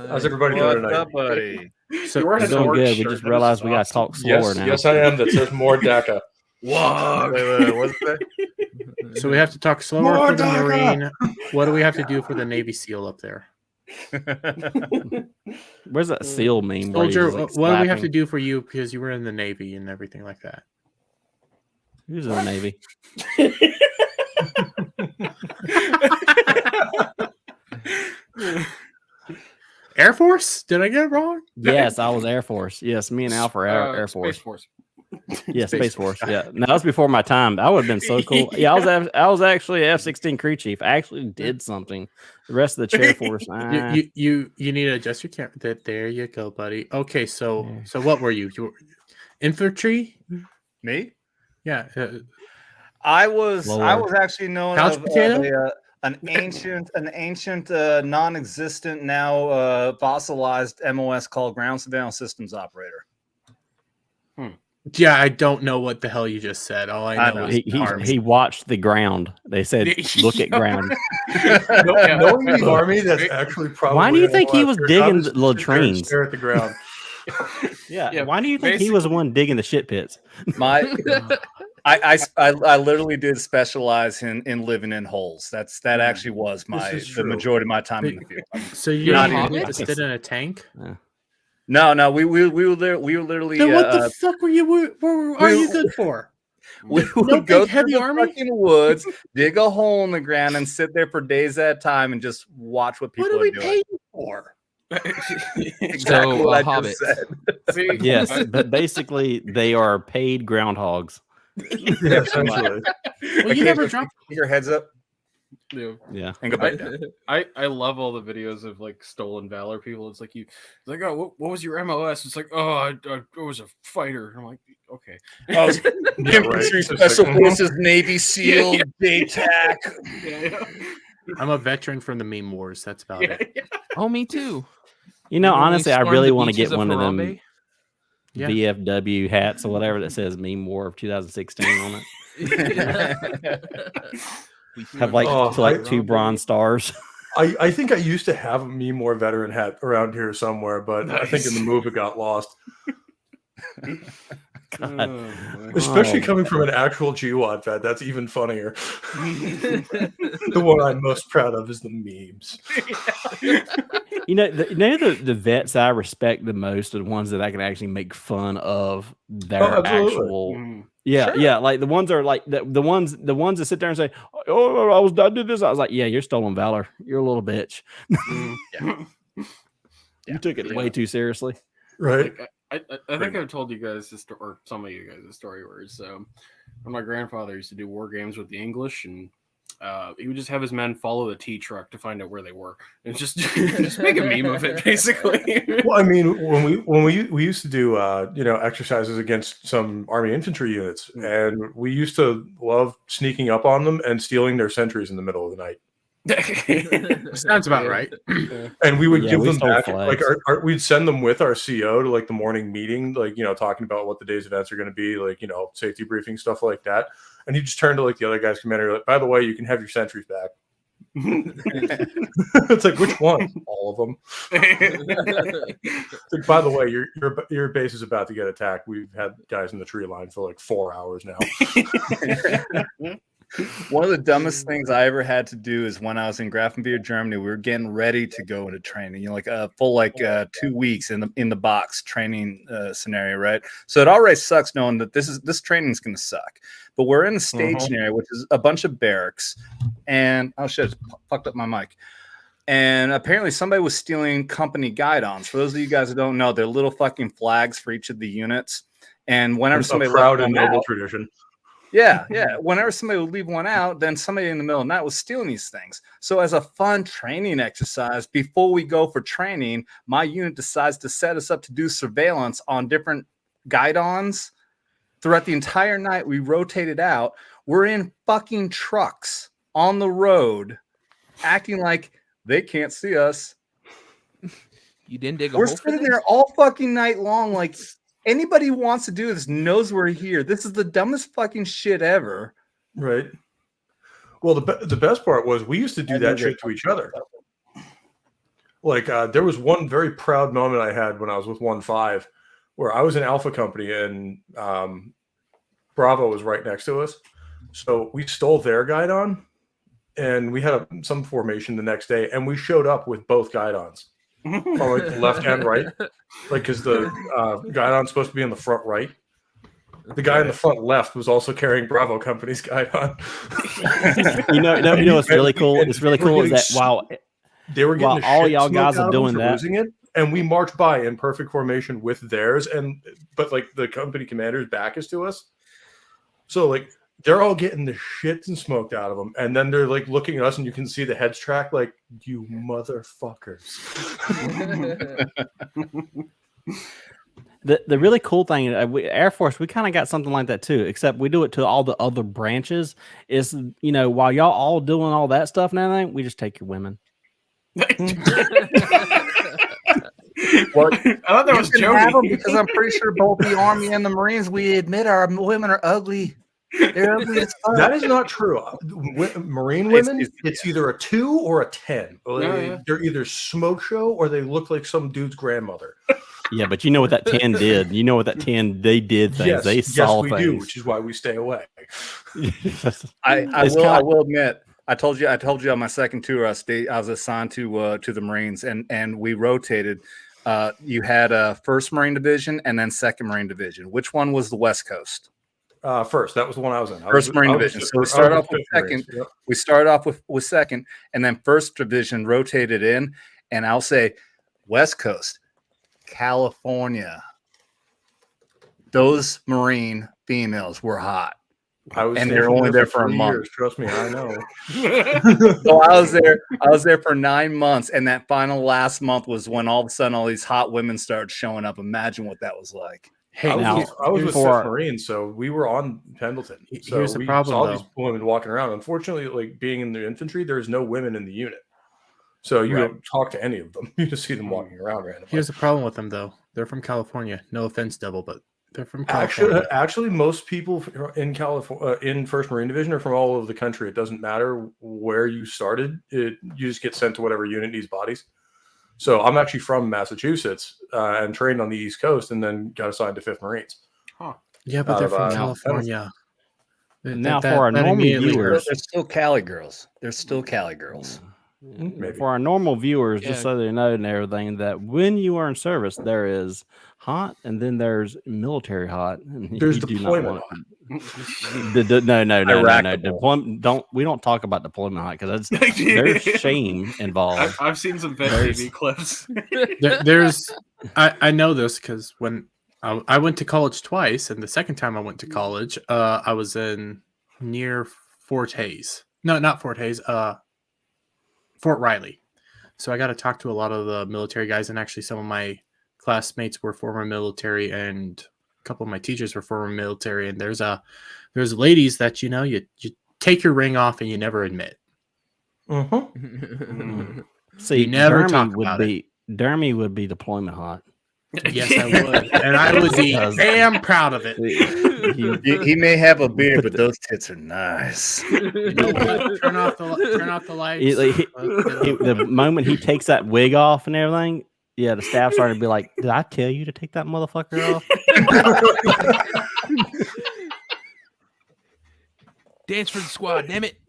How's everybody doing tonight? What's up, buddy? So we're doing good. We just realized we gotta talk slower now. Yes, I am. That says more DACA. Wait, what's that? So we have to talk slower for the Marine. What do we have to do for the Navy SEAL up there? Where's that SEAL meme? Soldier, what do we have to do for you because you were in the Navy and everything like that? Who's in the Navy? Air Force? Did I get it wrong? Yes, I was Air Force. Yes, me and Alf are Air Force. Space Force. Yeah, Space Force. Yeah, no, that was before my time. That would have been so cool. Yeah, I was actually F-16 crew chief. I actually did something. The rest of the chair force. You need to adjust your camera. There you go, buddy. Okay, so what were you? You were infantry? Me? Yeah. I was actually known as an ancient, non-existent, now fossilized MOS called Ground Surveillance Systems Operator. Yeah, I don't know what the hell you just said. All I know is he watched the ground. They said, "Look at ground." Knowing the Army, that's actually probably. Why do you think he was digging the latrines? Stare at the ground. Yeah. Why do you think he was the one digging the shit pits? I literally did specialize in living in holes. That actually was the majority of my time in the field. So you're not interested in a tank? No, we were literally. Then what the fuck were you? Are you good for? We would go through the fucking woods, dig a hole in the ground, and sit there for days at a time and just watch what people are doing. What do we pay you for? Exactly So, what I Hobbit. just said. See? Yes, but basically they are paid groundhogs. Yeah, essentially. Well, you never dropped. Keep your heads up Yeah. and go back down. I love all the videos of like stolen valor people. It's like it's like, oh, what was your MOS? It's like, oh, I was a fighter. I'm like, okay. Oh, infantry, special forces, Navy SEAL, JTAC. I'm a veteran from the meme wars. That's about it. Oh, me too. You know, When we honestly, I stormed really the want to beaches get of one of them Harambe. Yeah. VFW hats or whatever that says Meme War of 2016 on it. Have like two bronze stars. I think I used to have a Meme War veteran hat around here somewhere, but I think in the move it got lost. Especially coming from an actual GWAT vet, that's even funnier. The one I'm most proud of is the memes. The vets I respect the most are the ones that I can actually make fun of their actual. Yeah, yeah, like the ones are like the ones that sit there and say, "Oh, I did this." I was like, "Yeah, you're stolen valor. You're a little bitch. You took it way too seriously." Right. Like, I think I've told you guys this, or some of you guys, the story where it's when my grandfather used to do war games with the English, and he would just have his men follow the T truck to find out where they were, and just make a meme of it, basically. Well, I mean, when we used to do exercises against some Army infantry units, and we used to love sneaking up on them and stealing their sentries in the middle of the night. Sounds about right. And we would give them back, flags. like we'd send them with our CO to like the morning meeting, like talking about what the day's events are going to be, like safety briefing, stuff like that. And he just turned to like the other guy's commander, like, by the way, you can have your sentries back. It's like, which one? All of them. It's like, by the way, your base is about to get attacked. We've had guys in the tree line for like 4 hours now. One of the dumbest things I ever had to do is when I was in Grafenbier, Germany. We were getting ready to go into training, like a full 2 weeks in the box training scenario, right? So it already sucks knowing that this training is going to suck. But we're in a staging area, which is a bunch of barracks, and oh shit, fucked up my mic. And apparently somebody was stealing company guidons. For those of you guys who don't know, they're little fucking flags for each of the units. And whenever It's somebody a proud and left noble out, tradition. yeah. Whenever somebody would leave one out, then somebody in the middle of the night was stealing these things. So as a fun training exercise, before we go for training, my unit decides to set us up to do surveillance on different guidons. Throughout the entire night, we rotated out. We're in fucking trucks on the road, acting like they can't see us. You didn't dig a We're hole for sitting this? there all fucking night long, like anybody who wants to do this knows we're here. This is the dumbest fucking shit ever. Right. Well, the best part was we used to do that shit to each other. Like there was one very proud moment I had when I was with 1-5 where I was in Alpha Company and Bravo was right next to us. So we stole their guidon and we had some formation the next day and we showed up with both guidons. On like the left and right, like because the guidon's supposed to be in the front right. The guy in the front left was also carrying Bravo Company's guidon. What's really cool? It's really cool is that while all y'all guys are doing that, losing it, and we marched by in perfect formation with theirs, but like the company commander's back is to us, so like they're all getting the shit and smoked out of them, and then they're like looking at us, and you can see the heads track, like, you motherfuckers. The really cool thing, Air Force, we kind of got something like that too, except we do it to all the other branches. Is while y'all all doing all that stuff and everything, we just take your women. Well, I thought that was Jody. Because I'm pretty sure both the Army and the Marines, we admit our women are ugly. They're ugly as fuck. That is not true. Marine women, it's either a 2 or a 10. They're either smoke show or they look like some dude's grandmother. Yeah, but you know what that 10 did. You know what that 10, they did things. Yes, they saw we things. do, which is why we stay away. I will admit, I told you on my second tour, I was assigned to the Marines, and we rotated. You had a 1st Marine Division and then 2nd Marine Division. Which one was the West Coast? First, that was the one I was in. 1st Marine Division. So we started off with 2nd. Yep. We started off with 2nd, and then 1st Division rotated in. And I'll say West Coast, California. Those Marine females were hot. And they're only there for a month. Years, trust me, I know. So I was there for 9 months, and that last month was when all of a sudden all these hot women started showing up. Imagine what that was like. Hey, I was with 5th Marine, so we were on Pendleton. So here's the problem, saw these women walking around. Unfortunately, like being in the infantry, there's no women in the unit. So you don't talk to any of them. You just see them walking around randomly. Here's the problem with them, though. They're from California. No offense, Devil, but they're from California. Actually, most people in California, in 1st Marine Division, are from all over the country. It doesn't matter where you started. You just get sent to whatever unit needs bodies. So I'm actually from Massachusetts and trained on the East Coast, and then got assigned to 5th Marines. Huh. Yeah, but they're from California. Now, for our normal viewers, they're still Cali girls. They're still Cali girls. Maybe. For our normal viewers, just so they know and everything, that when you are in service, there is hot, and then there's military hot. There's deployment hot. No. We don't talk about deployment hot because there's shame involved. I've seen some vet TV clips. I know this because when I went to college twice, and the second time I went to college, I was near Fort Hays. No, not Fort Hays. Fort Riley. So I got to talk to a lot of the military guys, and actually some of my classmates were former military, and a couple of my teachers were former military. And there's ladies that you take your ring off and you never admit. See, you never talk about it. Dermy would be deployment hot. Yes, I would, and I would be damn proud of it. He may have a beard, but those tits are nice. You know what? Turn off the lights. The moment he takes that wig off and everything, the staff started to be like, "Did I tell you to take that motherfucker off?" Dance for the squad, damn it!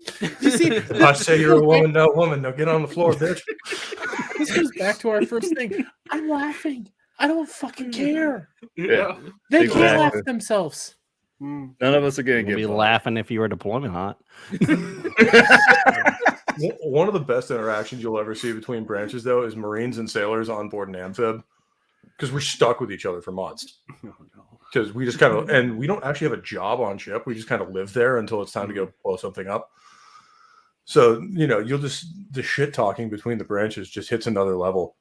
You see, I say you're a woman, no woman. Now get on the floor, bitch. This goes back to our first thing. I'm laughing. I don't fucking care. Yeah, they can't laugh at themselves. None of us are going to be laughing if you were deployment hot. One of the best interactions you'll ever see between branches, though, is Marines and sailors on board an amphib, because we're stuck with each other for months. Because we just kind of, and we don't actually have a job on ship. We just kind of live there until it's time to go blow something up. So, the shit talking between the branches just hits another level.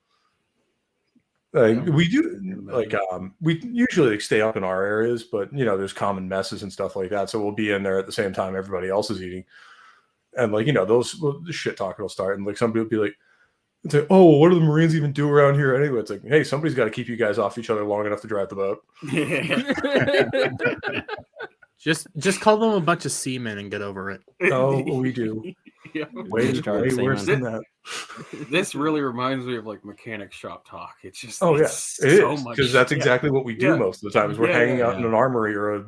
We do we usually stay up in our areas, but there's common messes and stuff like that. So we'll be in there at the same time everybody else is eating, and the shit talking will start, and somebody will be like, "Oh, what do the Marines even do around here anyway?" It's like, hey, somebody's got to keep you guys off each other long enough to drive the boat. Just call them a bunch of seamen and get over it. Oh, we do. Yeah. Way worse than that. This really reminds me of mechanic shop talk. It's just it is, because that's exactly what we do most of the time. Is we're hanging out in an armory or a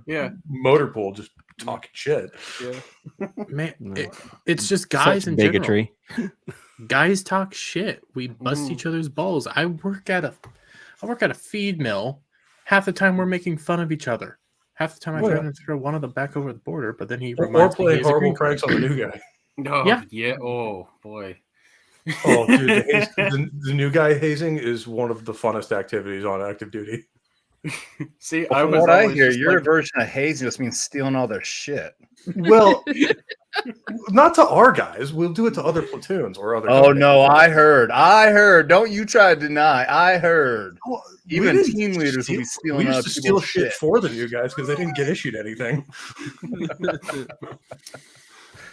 motor pool, just talking shit. Yeah, man, it's just guys Such in bigotry. General. Guys talk shit. We bust each other's balls. I work at a feed mill. Half the time we're making fun of each other. Half the time I try to throw one of them back over the border, but then he reminds me playing horrible pranks on the new guy. No, yeah. Oh boy. Oh, dude, the new guy hazing is one of the funnest activities on active duty. See, from what I hear, your version of hazing just means stealing all their shit. Well, not to our guys. We'll do it to other platoons or other. Oh no, I heard. Don't you try to deny. I heard. Well, even team leaders will be stealing. We used to steal shit for the new guys because they didn't get issued anything.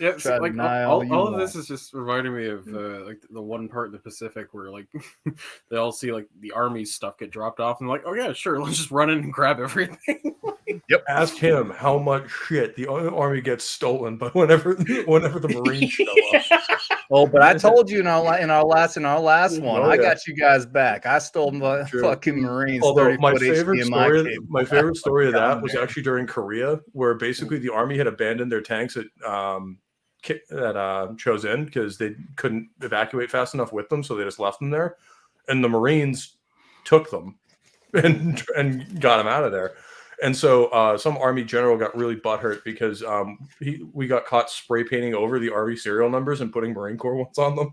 Yeah, so, all of this is just reminding me of the one part in the Pacific where they all see the Army's stuff get dropped off and like, oh yeah, sure, let's just run in and grab everything. Yep. Ask him how much shit the Army gets stolen, but whenever the Marines show up. Oh, but I told you in our last one, I got you guys back. I stole my fucking Marines. Although my favorite story of that was actually during Korea, where basically the Army had abandoned their tanks at Chosin because they couldn't evacuate fast enough with them, so they just left them there. And the Marines took them and got them out of there. And so some Army general got really butthurt because we got caught spray painting over the Army serial numbers and putting Marine Corps ones on them.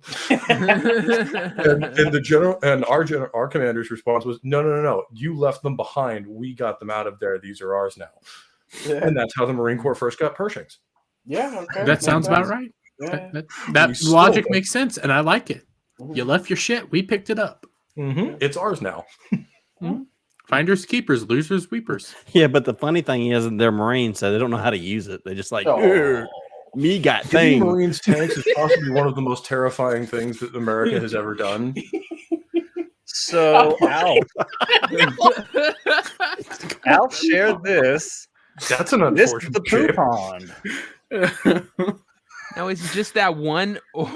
and the general and our commander's response was, no, you left them behind. We got them out of there. These are ours now. Yeah. And that's how the Marine Corps first got Pershings. Yeah, okay. That sounds about right. Yeah. That logic makes sense, and I like it. Mm-hmm. You left your shit. We picked it up. Mm-hmm. It's ours now. Mm-hmm. Finders keepers, losers weepers. Yeah, but the funny thing is, they're Marines, so they don't know how to use it. They just like, me got things. Marines tanks is possibly one of the most terrifying things that America has ever done. So Al shared this. That's an unfortunate the poo pond. Now is it just that one, or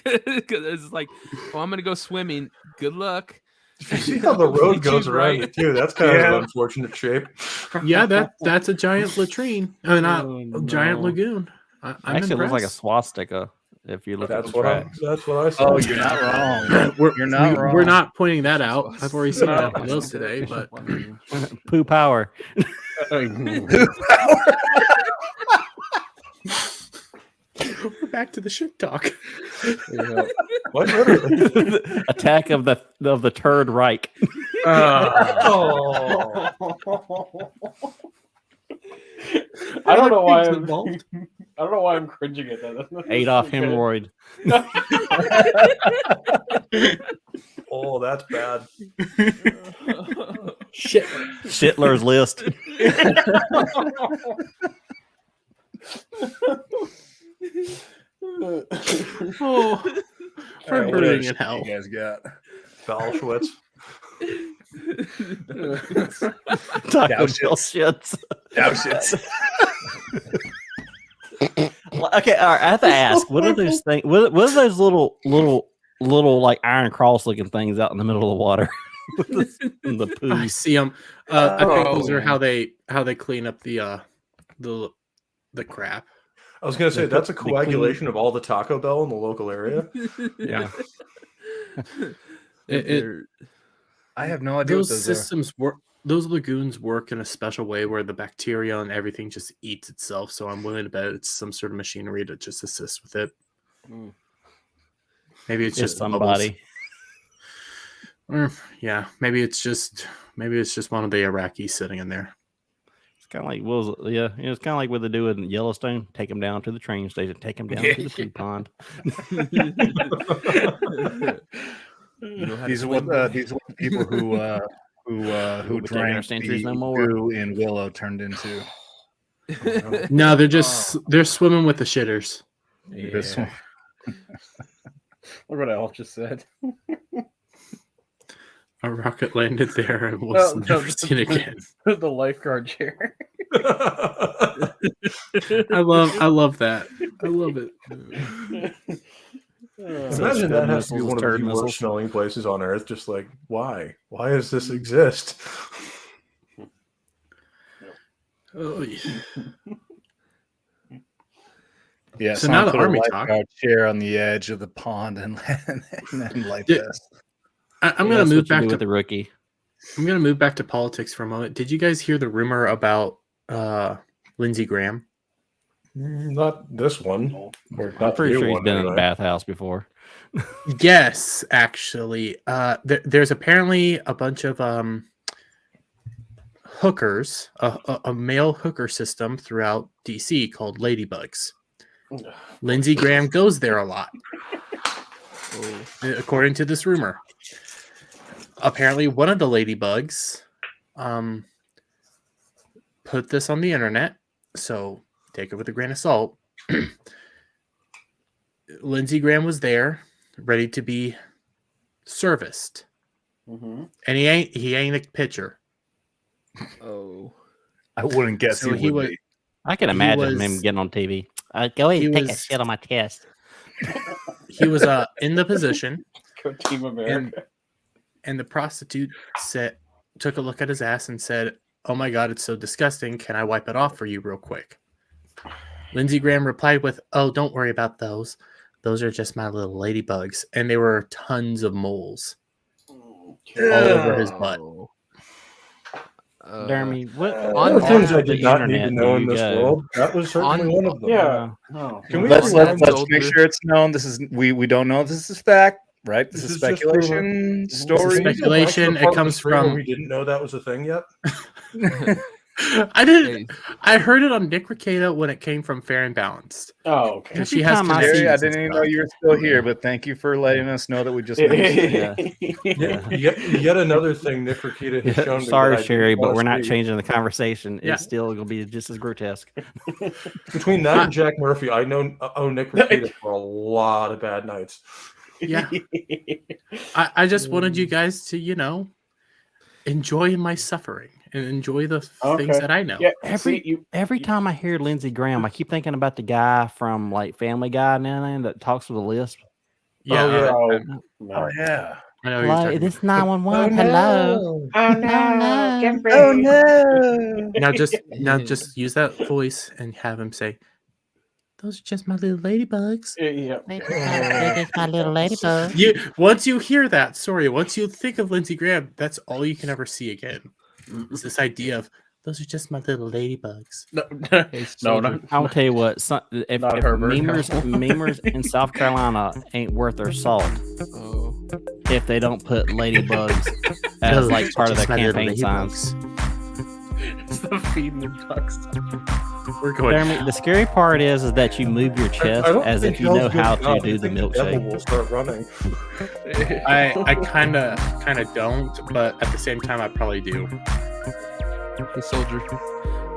because it's like, oh, I'm gonna go swimming. Good luck. You see how the road goes around it too. That's kind of an unfortunate shape. Yeah, that's a giant latrine. Giant lagoon. Actually, it looks like a swastika. If you look at the track. That's what I saw. Oh, you're not wrong. You're not wrong. We're not pointing that out. I've already seen that on those today, but poo power. Poo power. We're back to the shit talk. Yeah. What literally? Attack of the Turd Reich. I don't know why I'm cringing at that. Adolf Hemorrhoid. Oh, that's bad. Schindler's List. For burning in hell. You guys got Balschwitz. Taco Bell shits. Okay, all right. I have to ask, what are those things? What are those little like iron cross looking things out in the middle of the water? In the poo. I see them. I think those are how they clean up the crap. I was going to say that's a coagulation of all the Taco Bell in the local area. Yeah. I have no idea. Those systems work. Those lagoons work in a special way where the bacteria and everything just eats itself. So I'm willing to bet it's some sort of machinery to just assist with it. Maybe it's just somebody. Yeah, maybe it's just one of the Iraqis sitting in there. It's kind of like it's kind of like what they do in Yellowstone. Take them down to the train station. Take them down to the poo pond. These are what the people who drank the goo in Willow turned into. No, they're swimming with the shitters. Yeah. Look what Elf just said. A rocket landed there and was never seen again. The lifeguard chair. I love that. I love it. Imagine that has to be one of the worst smelling places on Earth. Just like, why? Why does this exist? Oh, yeah. Yeah, so now the Army talk. Chair on the edge of the pond and like this. I'm going to move back to the rookie. I'm going to move back to politics for a moment. Did you guys hear the rumor about Lindsey Graham? Not this one. I'm pretty sure he's been in a bathhouse before. Yes, actually. There's apparently a bunch of hookers, a male hooker system throughout DC called Ladybugs. Lindsey Graham goes there a lot, according to this rumor. Apparently, one of the Ladybugs put this on the internet, so take it with a grain of salt. Lindsey Graham was there, ready to be serviced, and he ain't a pitcher. Oh, I wouldn't guess so he would be. I can imagine him getting on TV. Go ahead and take a shit on my chest. He was in the position. Go Team America. And the prostitute took a look at his ass and said, "Oh my God, it's so disgusting. Can I wipe it off for you real quick?" Lindsey Graham replied with, "Oh, don't worry about those. Those are just my little ladybugs." And they were tons of moles. all over his butt. Jeremy, what on There are things I part of did the not need to internet know do in you this go? world. That was certainly On- one of them. Yeah. Can we Let's rewind? make sure it's known. This is we don't know if this is fact, right? This is is just speculation, This is story. speculation. It comes from. We didn't know that was a thing yet. I didn't. I heard it on Nick Ricada when it came from Fair and Balanced. Oh, okay. And she has time I Jerry, I connections and didn't even know stuff. you were still here, but thank you for letting us know that we just missed it. Yet another thing Nick Ricada has shown me. Sorry, that I Sherry, didn't but want we're to not see. changing the conversation. Yeah. It's still going to be just as grotesque. Between that and Jack Murphy, I owe Nick Ricada for a lot of bad nights. Yeah. I just wanted you guys to, enjoy my suffering and enjoy the things that I know. Yeah, Every time I hear Lindsey Graham, I keep thinking about the guy from like Family Guy and everything that talks with a lisp. Yeah. Oh yeah. I know Hello, what you're this talking about. 911. Hello. Oh no, Jeffrey. Oh no! Now just use that voice and have him say, "Those are just my little ladybugs." Yeah. It's my little ladybug. Once you hear that story, once you think of Lindsey Graham, that's all you can ever see again. It's this idea of those are just my little ladybugs. No. I'll tell you what, if Not Herbert. memers in South Carolina ain't worth their salt if they don't put ladybugs as like part of their campaign signs. It's the feeding them ducks. We're going. Jeremy, the scary part is that you move your chest I don't as think if you know Hell's how good to enough. do I the think devil milkshake. will start running. I kind of don't, but at the same time, I probably do. Hey, soldier.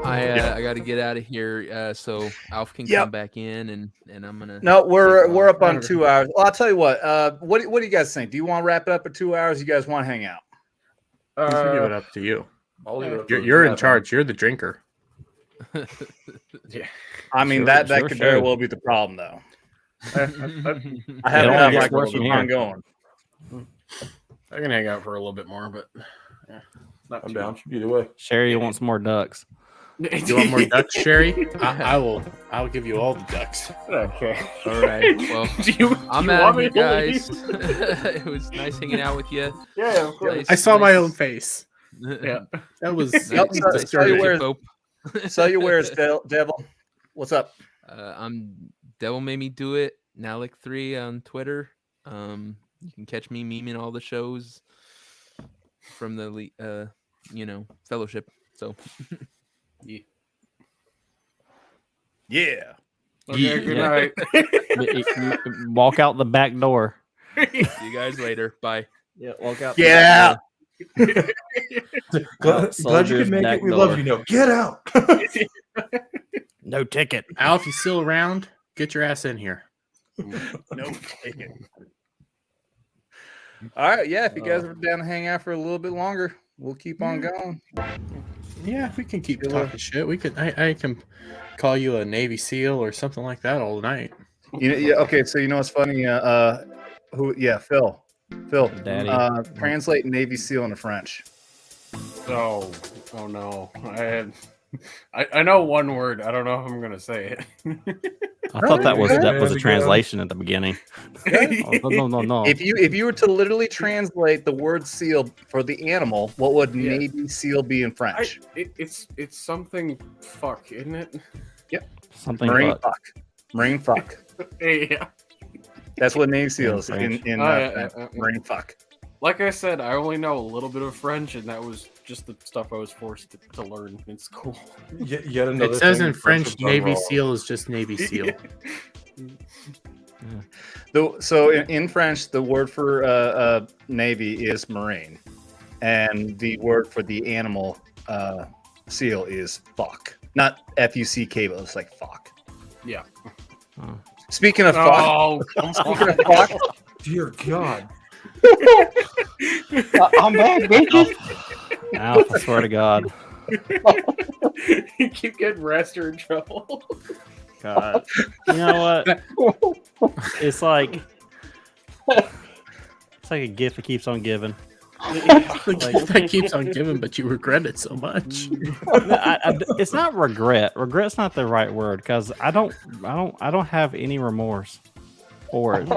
I got to get out of here so Alf can come back in, and I'm gonna. No, we're up on 2 hours. Well, I'll tell you what. What do you guys think? Do you want to wrap it up at 2 hours? You guys want to hang out? I'll give it up to you. I'll leave it up to You're in Matt. charge. You're the drinker. Yeah. I mean, Sure, that sure, could very sure. well be the problem, though. I It have only enough. gets I can worse keep from on here. going. I can hang out for a little bit more, but not I'm too down. much. Either way. Sherry wants more ducks. You want more ducks, Sherry? I'll give you all the ducks. Okay. All right. Well, I'm you out want of me here, to guys. It was nice hanging out with you. Yeah, of course. I saw my own face. Yeah. That was Yep, so you wear- Pope. Celluare's Devil. What's up? I'm Devil Made Me Do It. Nalik3 on Twitter. You can catch me memeing all the shows from the fellowship. So Yeah. Okay, good night. Walk out the back door. see you guys later. Bye. Yeah, walk out. Get out. Glad you Soldier's could make back it. We door. love you. No, get out. No ticket. Al, if you're still around, get your ass in here. No taking. All right. Yeah. If you guys are down to hang out for a little bit longer, we'll keep on going. Yeah, we can keep talking shit. We could. I can call you a Navy SEAL or something like that all night. Yeah. Okay. So you know what's funny? Who? Yeah. Phil. Daddy. Translate Navy SEAL into French. Oh no. I know one word. I don't know if I'm gonna say it. I thought that was There a we go. translation at the beginning. Oh, no. If you were to literally translate the word SEAL for the animal, what would Navy SEAL be in French? It's something fuck, isn't it? Something Marine fuck. fuck. Marine fuck. Yeah. That's what Navy SEAL is in French. Marine fuck. Like I said, I only know a little bit of French, and that was just the stuff I was forced to learn in school. Yet another It says thing in the French, have done Navy wrong. SEAL is just Navy SEAL. So in French, the word for Navy is Marine, and the word for the animal seal is fuck. Not F-U-C-K, but it's like fuck. Yeah. Speaking of fuck, Oh, speaking of fuck, Dear God. I'm back, bitches. Alf, I swear to God. You keep getting Raster in trouble. God. You know what? It's like a gift that keeps on giving. That keeps on giving, but you regret it so much. It's not regret. Regret's not the right word because I don't have any remorse for it.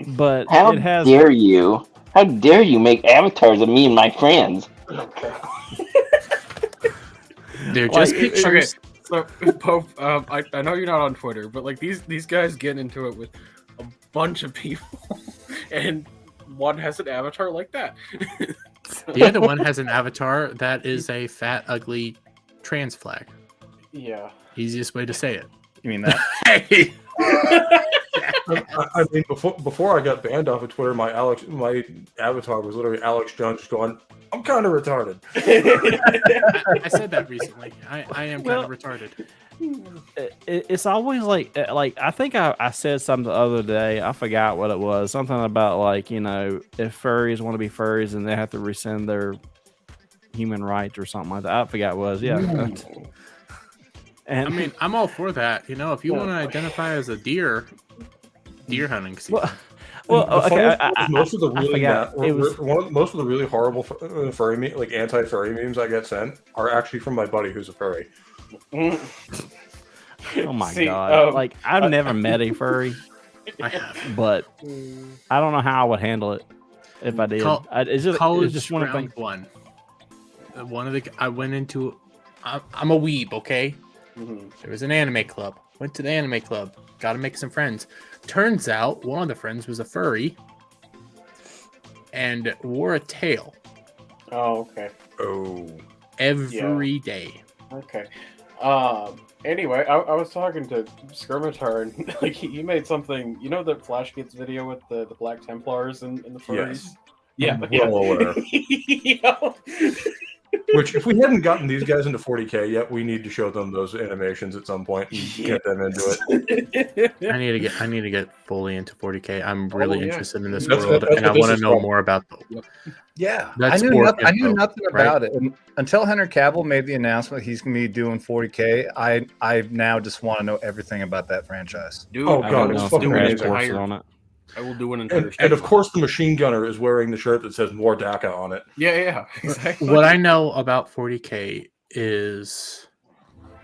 But How it has. dare you? How dare you make avatars of me and my friends? They're just Okay, pictures. so Pope, I know you're not on Twitter, but like these guys get into it with a bunch of people, and one has an avatar like that. The other one has an avatar that is a fat, ugly trans flag. Yeah. Easiest way to say it. You mean that? Hey! I mean, before I got banned off of Twitter, my avatar was literally Alex Jones just going, "I'm kind of retarded." I said that recently. I am kind of retarded. It's always like I think I said something the other day. I forgot what it was. Something about like, you know, if furries want to be furries and they have to rescind their human rights or something like that. I forgot what it was. Yeah. And I mean, I'm all for that. You know, if you want to identify as a deer hunting season. well, okay. Most of the really horrible furry like anti-furry memes I get sent are actually from my buddy who's a furry. Oh my god! Like I've never met a furry, but I don't know how I would handle it if I did. It's just one of the things. I went into. I'm a weeb, okay. There was an anime club. Went to the anime club. Got to make some friends. Turns out one of the friends was a furry and wore a tail. Oh, okay. Oh. Every day. Okay. Anyway, I was talking to Skirmitar, and like he made something. You know the Flash Kids video with the Black Templars and the furries. Yes. Well aware. Which, if we hadn't gotten these guys into 40K yet, we need to show them those animations at some point and get them into it. I need to get fully into 40K. I'm really interested in this world, and I want to know more about them. Yeah, I knew nothing about it until Henry Cavill made the announcement he's going to be doing 40K. I now just want to know everything about that franchise. Dude, oh god, it's fucking amazing. On it. I will do an entire and of course, the machine gunner is wearing the shirt that says "More DACA" on it. Yeah, exactly. What I know about 40K is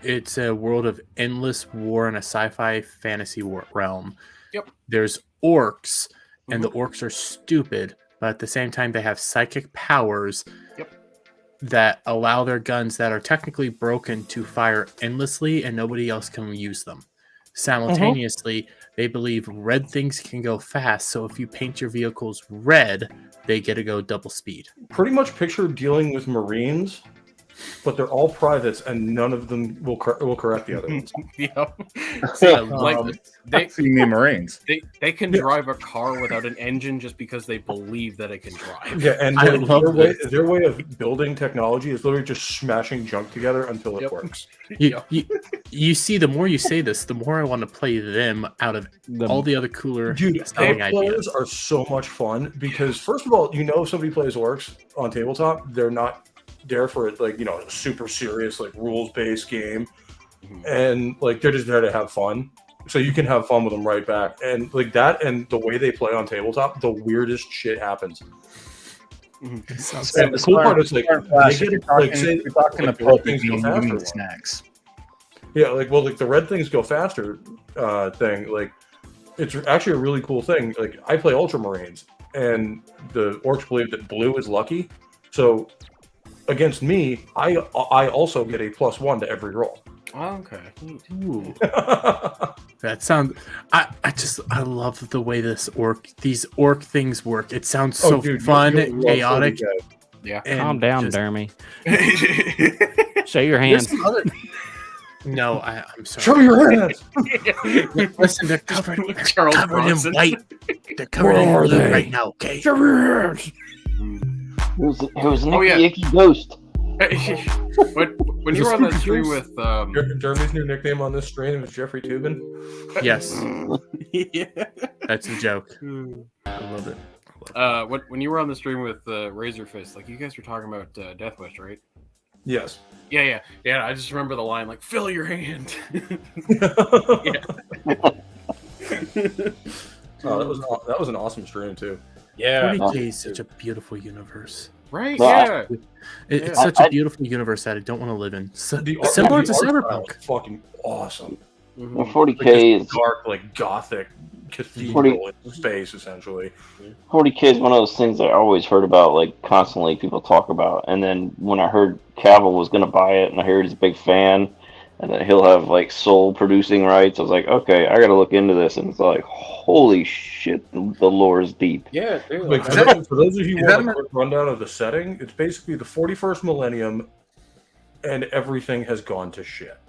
it's a world of endless war in a sci-fi fantasy realm. Yep. There's orcs, and the orcs are stupid, but at the same time, they have psychic powers that allow their guns that are technically broken to fire endlessly, and nobody else can use them. Simultaneously, they believe red things can go fast, so if you paint your vehicles red, they get to go double speed. Pretty much picture dealing with Marines, but they're all privates, and none of them will correct the other ones. The Marines. They can drive a car without an engine just because they believe that it can drive. Yeah, and their way of building technology is literally just smashing junk together until it works. You see, the more you say this, the more I want to play them out of all the other cooler selling ideas. Are so much fun because, first of all, if somebody plays orcs on tabletop, they're not there for it, like, a super serious, like, rules-based game, and like they're just there to have fun. So you can have fun with them right back, and like that, and the way they play on tabletop, the weirdest shit happens. And the cool part is like they get talking the red things go faster snacks. Yeah, like the red things go faster thing. Like it's actually a really cool thing. Like I play Ultramarines, and the orcs believe that blue is lucky, so against me, I also get a +1 to every roll. Oh, okay. Ooh. That sounds. I love the way these orc things work. It sounds so fun, chaotic. Yeah. Calm down, Dermy. Show your hands. No, I'm sorry. Show your hands. Listen, they're covered in white. They're covered in blue right now. Okay. Show your hands. It was an icky ghost. When you were on that stream with Jeremy's new nickname on this stream is Jeffrey Tubin. Yes. That's a joke. I love it. When you were on the stream with Razorfist, like you guys were talking about Death Wish, right? Yes. Yeah. I just remember the line like "fill your hand." Oh, that was an awesome stream too. Yeah, 40K is such a beautiful universe, right? Yeah, it's such a beautiful universe that I don't want to live in. Similar to Cyberpunk. Fucking awesome. And 40K is dark, like gothic cathedral in space, essentially. 40K is one of those things that I always heard about, like constantly people talk about. And then when I heard Cavill was going to buy it, and I heard he's a big fan, and that he'll have like sole producing rights, I was like, okay, I got to look into this. And it's like, holy shit, the lore is deep. Yeah, dude. Like, for those of you who want a quick rundown of the setting, it's basically the 41st millennium, and everything has gone to shit.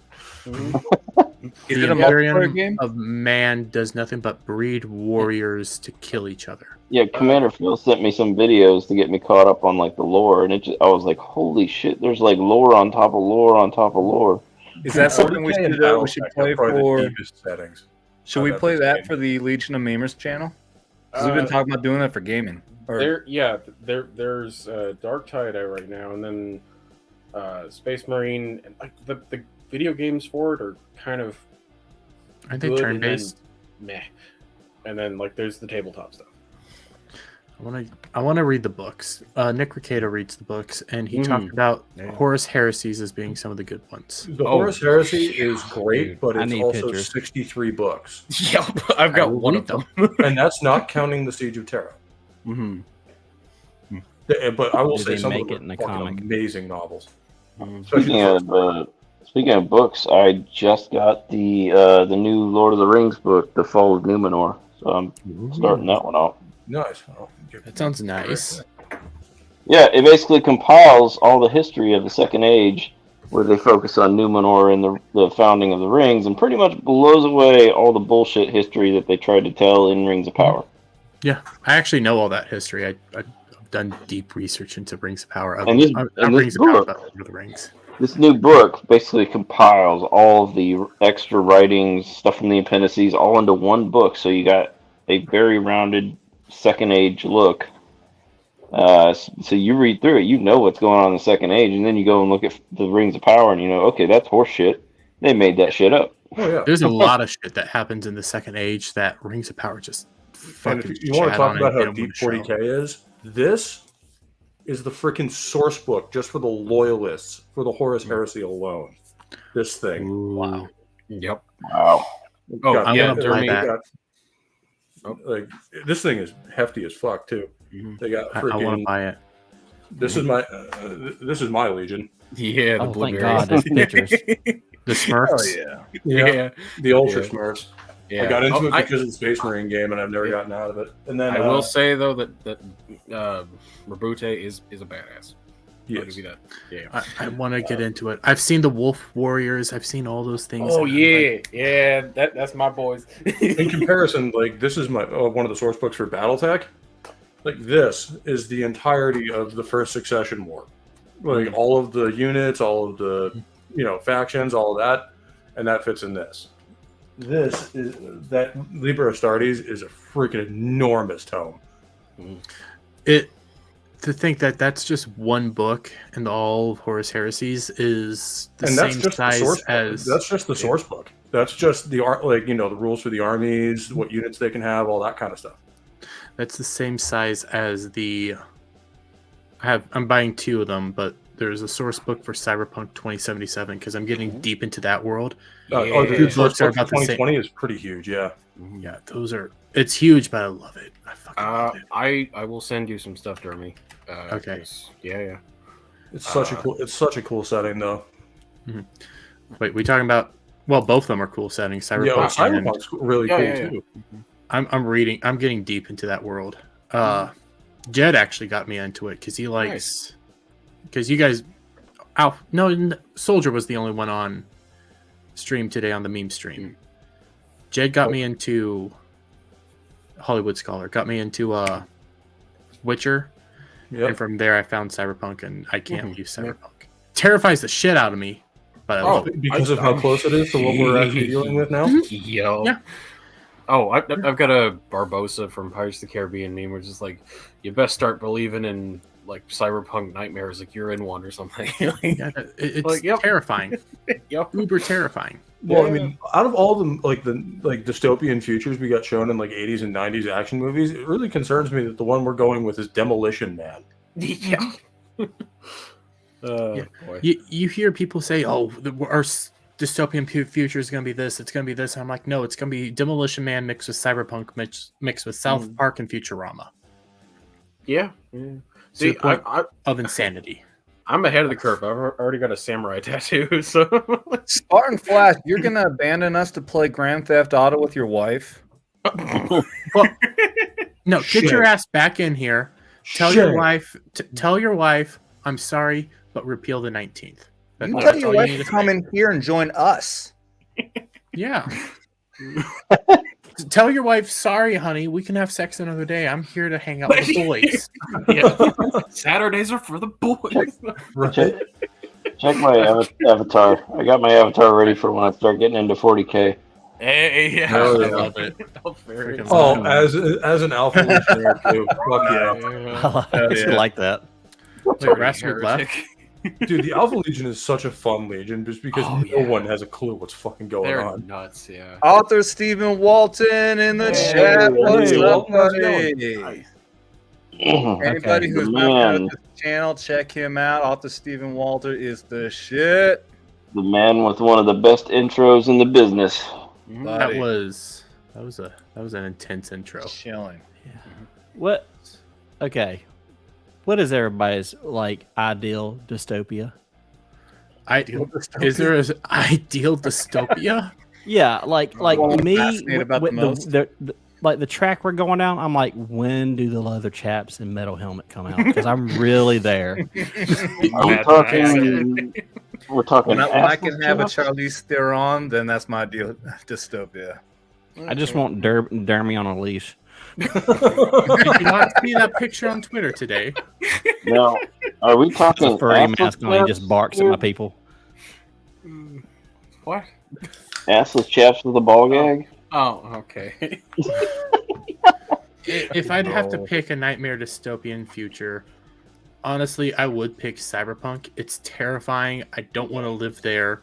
Is it a multiplayer game? Of man does nothing but breed warriors to kill each other. Yeah, Commander Phil sent me some videos to get me caught up on like the lore, and I was like, holy shit, there's like lore on top of lore on top of lore. Is that something we should play for? Settings. Should we play that for the Legion of Memers channel? Because we've been talking about doing that for gaming. There's Dark Tide out right now, and then Space Marine, and like the video games for it are kind of Aren't they turn-based? Meh. And then like there's the tabletop stuff. I want to read the books. Nick Ricato reads the books, and he talked about Horus Heresies as being some of the good ones. The Horus Heresy is great, but it's also 63 books. Yep, I've got one of them. And that's not counting the Siege of Terra. Mm-hmm. But I will say some of them are fucking amazing novels. Speaking of books, I just got the new Lord of the Rings book, The Fall of Numenor. So I'm starting that one out. Nice. That sounds nice. Yeah, it basically compiles all the history of the Second Age, where they focus on Numenor and the founding of the rings, and pretty much blows away all the bullshit history that they tried to tell in Rings of Power. Yeah, I actually know all that history. I've done deep research into Rings of Power. This new book basically compiles all of the extra writings, stuff from the appendices, all into one book. So you got a very rounded Second Age look. So you read through it, you know what's going on in the Second Age, and then you go and look at the Rings of Power, and you know, okay, that's horse shit. They made that shit up. Oh, yeah. There's a lot of shit that happens in the Second Age that Rings of Power just fucking. And if you want to talk about how deep 40K is, this is the freaking source book just for the loyalists for the Horus Heresy alone. This thing. Ooh. Wow. Yep. Wow. Oh, I'm yeah. gonna buy that. Like, this thing is hefty as fuck too. They got freaking. I want to buy it. This is my Legion. Yeah, the thank God, there's pictures. The Smurfs. Oh, yeah. The Ultra Smurfs. Yeah. I got into it because of the Space Marine game, and I've never gotten out of it. And then I will say though that Rabute is a badass. Yes. I'll give you that. Yeah. I want to get into it. I've seen the Wolf Warriors. I've seen all those things. Oh yeah, that's my boys. In comparison, like this is my one of the source books for BattleTech. Like this is the entirety of the First Succession War, like all of the units, all of the factions, all of that, and that fits in this. This is that Liber Astartes is a freaking enormous tome. To think that that's just one book and all of Horus Heresies is the same size as. That's just the source book. That's just the art, like the rules for the armies, what units they can have, all that kind of stuff. That's the same size as the. I'm buying two of them, but there's a source book for Cyberpunk 2077 because I'm getting deep into that world. The source book for 2020 is pretty huge. Yeah. Yeah, those are. It's huge, but I love it. I fucking love it. I will send you some stuff, Jeremy. Okay. Yeah. It's such a cool setting though. Mm-hmm. Wait, we talking about? Well, both of them are cool settings. Cyberpunk's really cool too. I'm getting deep into that world. Jed actually got me into it because he likes. Because you guys, Soldier was the only one on stream today on the meme stream. Jed got me into Hollywood Scholar. Got me into Witcher. Yep. And from there, I found Cyberpunk, and I can't leave Cyberpunk. Terrifies the shit out of me, but I love it. Because of how close it is to what we're actually dealing with now? Yo. Yeah. Oh, I've got a Barbosa from Pirates of the Caribbean meme, which is like, you best start believing in like cyberpunk nightmares, like you're in one or something. It's like, yep. Terrifying. Uber terrifying. Well, I mean, out of all the dystopian futures we got shown in like 80s and 90s action movies, it really concerns me that the one we're going with is Demolition Man. Yeah. Boy. You hear people say, "Oh, dystopian future is going to be this. It's going to be this. And I'm like, no, it's going to be Demolition Man mixed with Cyberpunk mixed with South Park and Futurama. Yeah. See, of insanity. I'm ahead of the curve. I've already got a samurai tattoo. So, Spartan Flash, you're gonna abandon us to play Grand Theft Auto with your wife? No, get your ass back in here. Tell your wife, I'm sorry, but repeal the 19th. You tell your wife to come in here and join us. Yeah. Tell your wife, sorry, honey, we can have sex another day. I'm here to hang out with the boys. Saturdays are for the boys. Check my avatar. I got my avatar ready for when I start getting into 40K. Hey, yeah. I love it. As an alpha legionnaire too. Fuck yeah. I like that. Wait, Rasmus left? Dude, the Alpha Legion is such a fun legion just because no one has a clue what's fucking going They're on. nuts, yeah. Author Stephen Walton in the chat. What's up, buddy? Anybody who's not on this channel, check him out. Author Stephen Walter is the shit. The man with one of the best intros in the business. That was an intense intro. Chilling. Yeah. What? Okay. What is everybody's like ideal dystopia? Is there an ideal dystopia? Yeah, like me. About the most. Like the track we're going down, I'm like, when do the leather chaps and metal helmet come out? Because I'm really there. We're talking. When I can have a Charlize Theron, then that's my ideal dystopia. I just want Dermy on a leash. Did you not see that picture on Twitter today? Now, are we talking a furry mask on? He just barks at my people. What? Assless chaps with a ball gag? Oh, okay. If I'd have to pick a nightmare dystopian future, honestly, I would pick Cyberpunk. It's terrifying. I don't want to live there.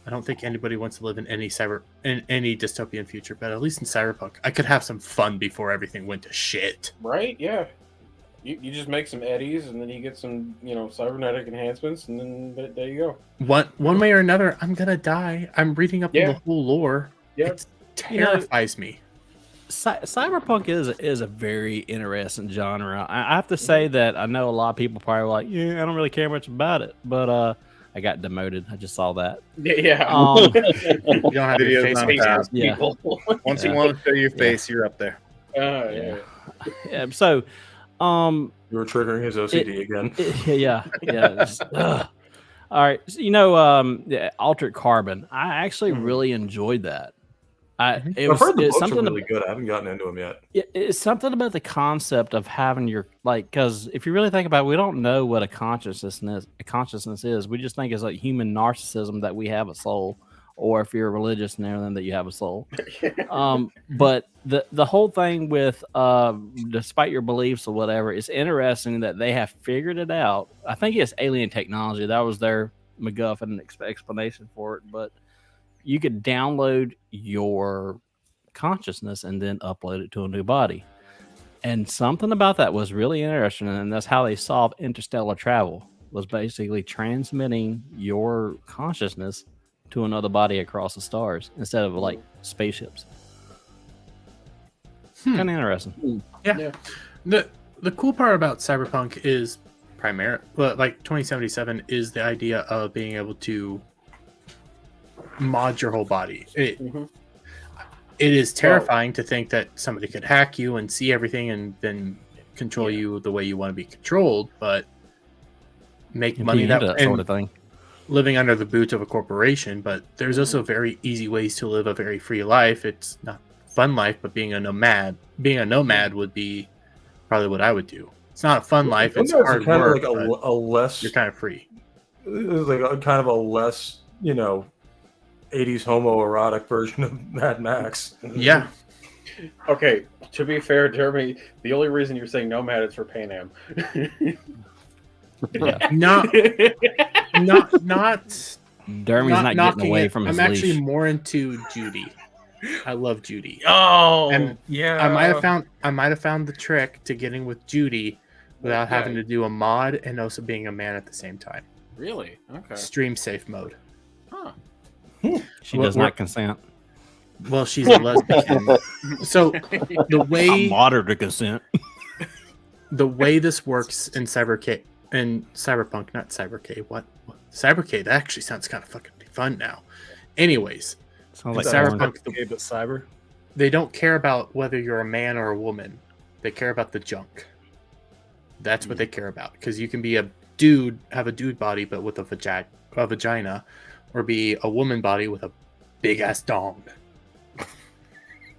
I don't think anybody wants to live in any dystopian future, but at least in Cyberpunk, I could have some fun before everything went to shit. Right? Yeah. You just make some eddies, and then you get some, cybernetic enhancements, and then there you go. One way or another, I'm gonna die. I'm reading up on the whole lore. Yeah. It terrifies me. Cyberpunk is a very interesting genre. I have to say that I know a lot of people probably like, I don't really care much about it, but I got demoted. I just saw that. Yeah. You don't have your face on people. Once you want to show your face, you're up there. Yeah. So, you were triggering his OCD again. All right. So, Altered Carbon. I actually really enjoyed that. I've heard the books are really good. I haven't gotten into them yet. It's something about the concept of having your because if you really think about it, we don't know what a consciousness is. We just think it's like human narcissism that we have a soul, or if you're religious and everything that you have a soul. But the whole thing with despite your beliefs or whatever, it's interesting that they have figured it out. I think it's alien technology. That was their MacGuffin explanation for it, but you could download your consciousness and then upload it to a new body. And something about that was really interesting. And that's how they solved interstellar travel, was basically transmitting your consciousness to another body across the stars instead of like spaceships. Kind of interesting. Yeah. The cool part about Cyberpunk is like 2077 is the idea of being able to mod your whole body. It is terrifying to think that somebody could hack you and see everything and then control you the way you want to be controlled, but make money that sort of thing. Living under the boot of a corporation, but there's also very easy ways to live a very free life. It's not a fun life, but being a nomad would be probably what I would do. It's not a fun life. It's hard work. Like a less. You're kind of free. It's like kind of a less, 80s homoerotic version of Mad Max. Yeah. Okay, to be fair, Jeremy, the only reason you're saying nomad is for Pan Am. Not Dermy's not getting away from his I'm leash. actually more into Judy. I love Judy. Oh, and yeah. I might have found the trick to getting with Judy without having to do a mod and also being a man at the same time. Really? Okay. Stream safe mode. Huh. She does not consent. Well, she's a lesbian. So the way I mod her to consent. The way this works in Cyberpunk, not Cybercade. What? Cybercade? That actually sounds kind of fucking fun now. Anyways, Sounds like Cyberpunk, but cyber. they don't care about whether you're a man or a woman. They care about the junk. That's what they care about. Because you can be a dude, have a dude body, but with a vagina, or be a woman body with a big ass dong.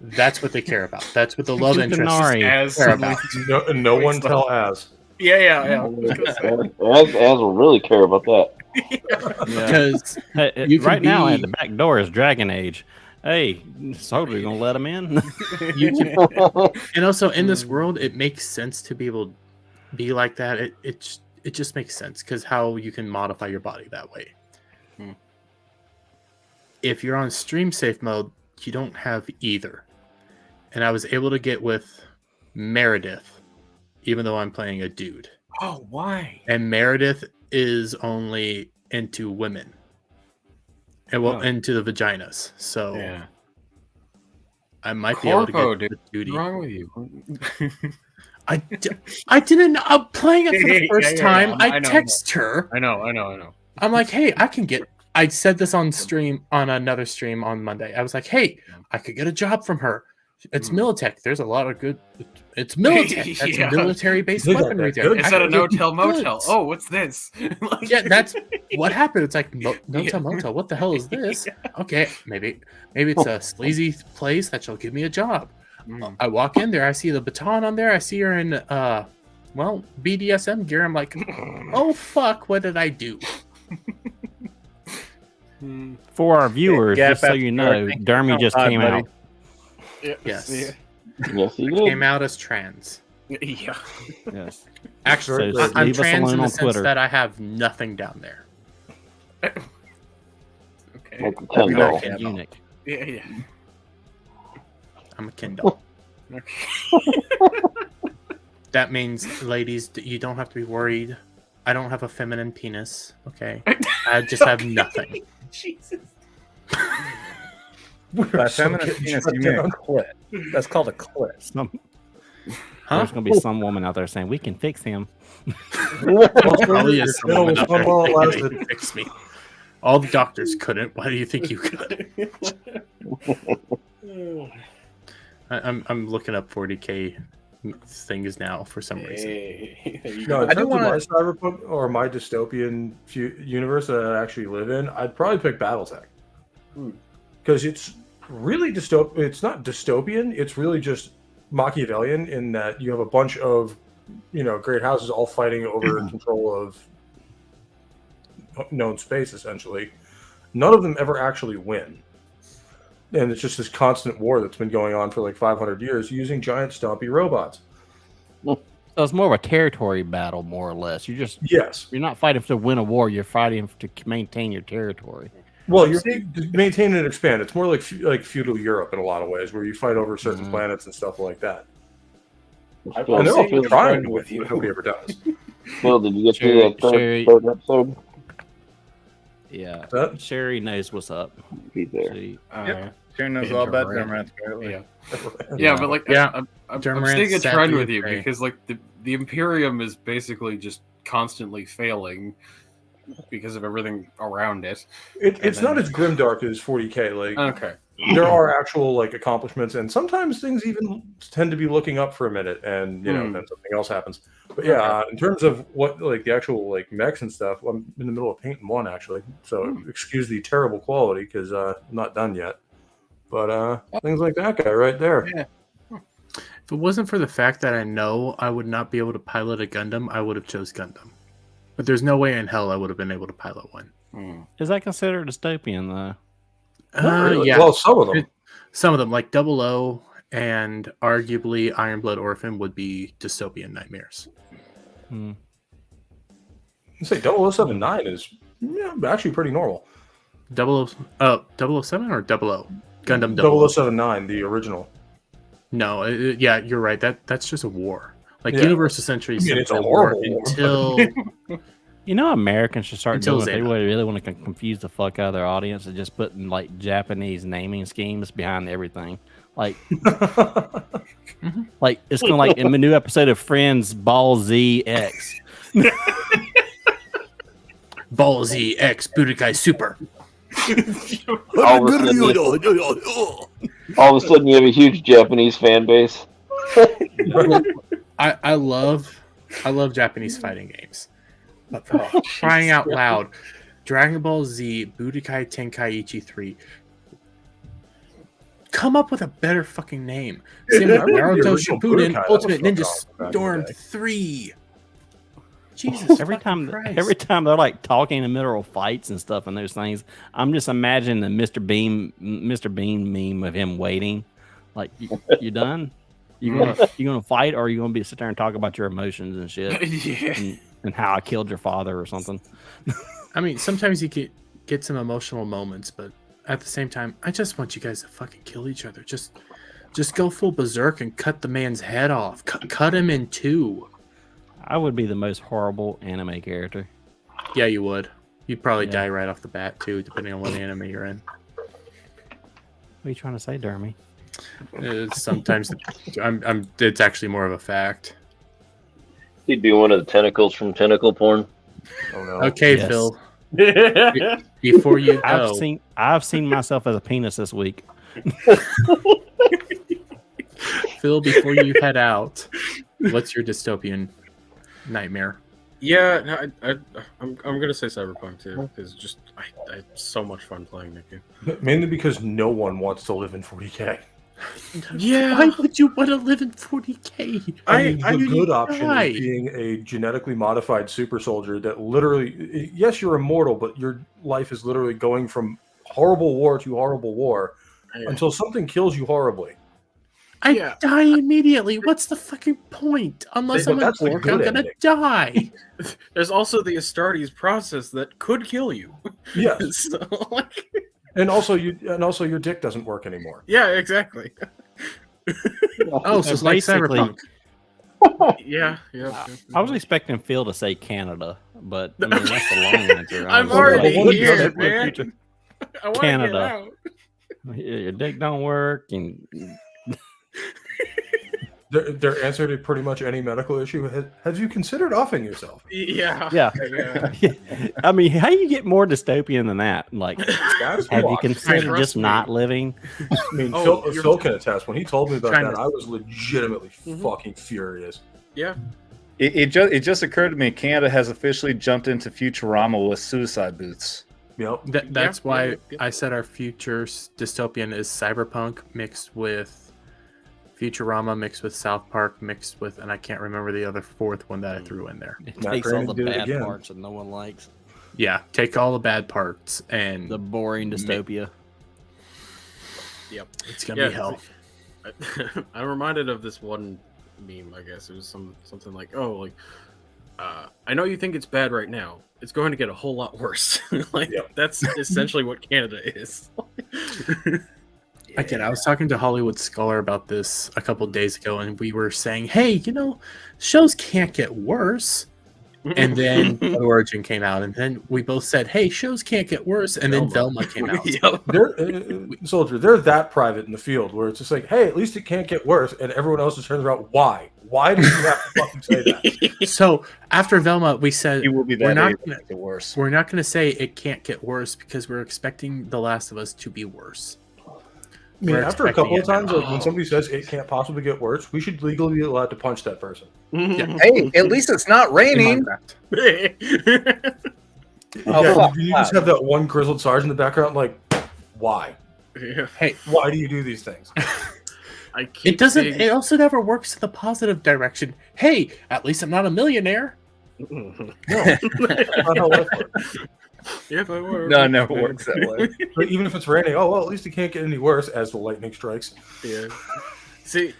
That's what they care about. That's what the love interest care about. No one tell Az. Yeah. As will really care about that. Because right now at the back door is Dragon Age. Hey, Soda, you gonna let him in? And also in this world, it makes sense to be able to be like that. It just makes sense because how you can modify your body that way. If you're on stream safe mode, you don't have either. And I was able to get with Meredith, even though I'm playing a dude. Oh, why? And Meredith is only into women. And into the vaginas. So Yeah. I might be able to get dude. the duty. What's wrong with you? I didn't. I'm playing it for the first time. I know. text her. I know. I'm like, hey, I said this on another stream on Monday. I was like, hey, I could get a job from her. It's Militech. There's a lot of good. It's Militech. That's military-based weaponry there. Instead of no-tell motel. Oh, what's this? Yeah, that's what happened. It's like no-tell motel. What the hell is this? Okay, maybe it's a sleazy place that she'll give me a job. I walk in there. I see the baton on there. I see her in BDSM gear. I'm like, oh fuck, what did I do? For our viewers, just so you know, Dermy just came out. Yes. Yes, he did. Came out as trans. Yeah. Yes. Actually, So I'm leave us trans alone in the on sense Twitter. that I have nothing down there. Okay. Like a Ken doll. Eunuch. Yeah. I'm a Kindle. That means, ladies, you don't have to be worried. I don't have a feminine penis. Okay. I just have nothing. Jesus. By feminine penis, you mean a clit. That's called a clit. There's going to be some woman out there saying, we can fix him. Probably is someone out there that can fix me. All the doctors couldn't. Why do you think you could? I'm looking up 40K things now for some reason. No, I do want my cyberpunk or my dystopian universe that I actually live in. I'd probably pick BattleTech because it's really dystopian. It's not dystopian. It's really just Machiavellian in that you have a bunch of great houses all fighting over control of known space. Essentially, none of them ever actually win. And it's just this constant war that's been going on for like 500 years using giant stompy robots. So it's more of a territory battle, more or less. You're not fighting to win a war. You're fighting to maintain your territory. Well, you're maintain and expand. It's more like feudal Europe in a lot of ways, where you fight over certain planets and stuff like that. And they're all trying with you. Nobody ever does. Phil, did you get to that third episode? Yeah, Sherry knows what's up. He's there. Sherry knows all about Dermrants. Yeah, but like, I'm staying a trend with you prey. because like the Imperium is basically just constantly failing because of everything around it. It's not as grimdark as 40K. Like, okay, there are actual like accomplishments, and sometimes things even tend to be looking up for a minute, and then something else happens. But yeah, in terms of what like the actual like mechs and stuff, I'm in the middle of painting one actually, so excuse the terrible quality because I'm not done yet. But things like that guy right there. Yeah. If it wasn't for the fact that I know I would not be able to pilot a Gundam, I would have chose Gundam. But there's no way in hell I would have been able to pilot one. Is that considered dystopian, though? Really? Yeah. Well, some of them. Some of them, like 00 and arguably Iron Blood Orphan, would be dystopian nightmares. You say 0079 is actually pretty normal. 007 or 00? Gundam 0079, the original. No, yeah, you're right. That's just a war. Like Yeah. Universe essentially I mean, said it's a a war horrible war. until You know, Americans should start Until doing if they Zeta. really want to confuse the fuck out of their audience and just putting like Japanese naming schemes behind everything. Like, like it's gonna like in the new episode of Friends, Ball Z X. Ball Z X Budokai Super. All of a sudden, you have a huge Japanese fan base. I love Japanese fighting games. But for crying out loud, Dragon Ball Z Budokai Tenkaichi 3. Come up with a better fucking name. Same with Naruto Shippuden Budokai, Ultimate that was Ninja fucked off back in the Storm day. 3. Jesus, Every fucking time, Christ. every time they're like talking in the middle of fights and stuff and those things, I'm just imagining the Mr. Bean meme of him waiting. Like, you done? You gonna fight, or are you gonna be sit there and talk about your emotions and shit, and how I killed your father or something? I mean, sometimes you get some emotional moments, but at the same time, I just want you guys to fucking kill each other. Just go full berserk and cut the man's head off. Cut him in two. I would be the most horrible anime character. Yeah, you would. You'd probably die right off the bat too, depending on what anime you're in. What are you trying to say, Dermy? Sometimes it's actually more of a fact. He'd be one of the tentacles from tentacle porn. Oh no. Okay, Yes. Phil. Before you go, I've seen myself as a penis this week. Phil, before you head out, what's your dystopian nightmare? Yeah, no, I'm gonna say Cyberpunk too, because just I had so much fun playing that game. Mainly because no one wants to live in 40K. Yeah, Why would you want to live in 40K? I mean, the you good option die. is being a genetically modified super soldier that literally, yes, you're immortal, but your life is literally going from horrible war to horrible war until something kills you horribly. I die immediately. What's the fucking point? Unless But I'm a that's the dork, good I'm gonna ending. die. There's also the Astartes process that could kill you. Yes, So, like, and also your dick doesn't work anymore. yeah, exactly. Oh, so it's like Basically- Cyberpunk. Yeah. I was expecting Phil to say Canada, but I mean, that's the long answer. I'm honestly. already Well, what here, does it man. I want to get Canada. out. Your dick don't work, and Their answer to pretty much any medical issue. Have you considered offing yourself? Yeah. yeah. I mean, how do you get more dystopian than that? Like, That's have you what- considered Trust just me. not living? I mean, Oh, Phil can attest. When he told me about Trying that, to- I was legitimately Mhm. fucking furious. Yeah. It just occurred to me Canada has officially jumped into Futurama with suicide booths. Yep. That's why yeah. I said our future dystopian is Cyberpunk mixed with Futurama, mixed with South Park, mixed with, and I can't remember the other fourth one that I threw in there. It Matt takes all Groening the did it bad again. parts that no one likes. Yeah, take all the bad parts and The boring dystopia. Yep. it's gonna be hell. I'm reminded of this one meme. I guess it was something like, "Oh, like, I know you think it's bad right now. It's going to get a whole lot worse." Like, Yep. that's essentially what Canada is. Again, I was talking to Hollywood Scholar about this a couple days ago, and we were saying, "Hey, shows can't get worse." And then Origin came out, and then we both said, "Hey, shows can't get worse." And then Velma came out. Yep. They're that private in the field where it's just like, hey, at least it can't get worse, and everyone else is turning around. Why? Why do you have to fucking say that? So after Velma, we said It will be we're that not age gonna, to get worse. we're not going to say it can't get worse because we're expecting The Last of Us to be worse. I mean, We're after a couple of expecting times, when somebody says it can't possibly get worse, we should legally be allowed to punch that person. Hey, at least it's not In raining. Minecraft. Oh, Yeah, fuck you that. just have that one grizzled sergeant in the background, like, why? Yeah. Hey, Why do you do these things? I keep it doesn't. seeing- It also never works in the positive direction. Hey, at least I'm not a millionaire. No, that's not how life works. If I were, No, it never works that way. But even if it's raining, oh well, at least it can't get any worse as the lightning strikes. Yeah. See,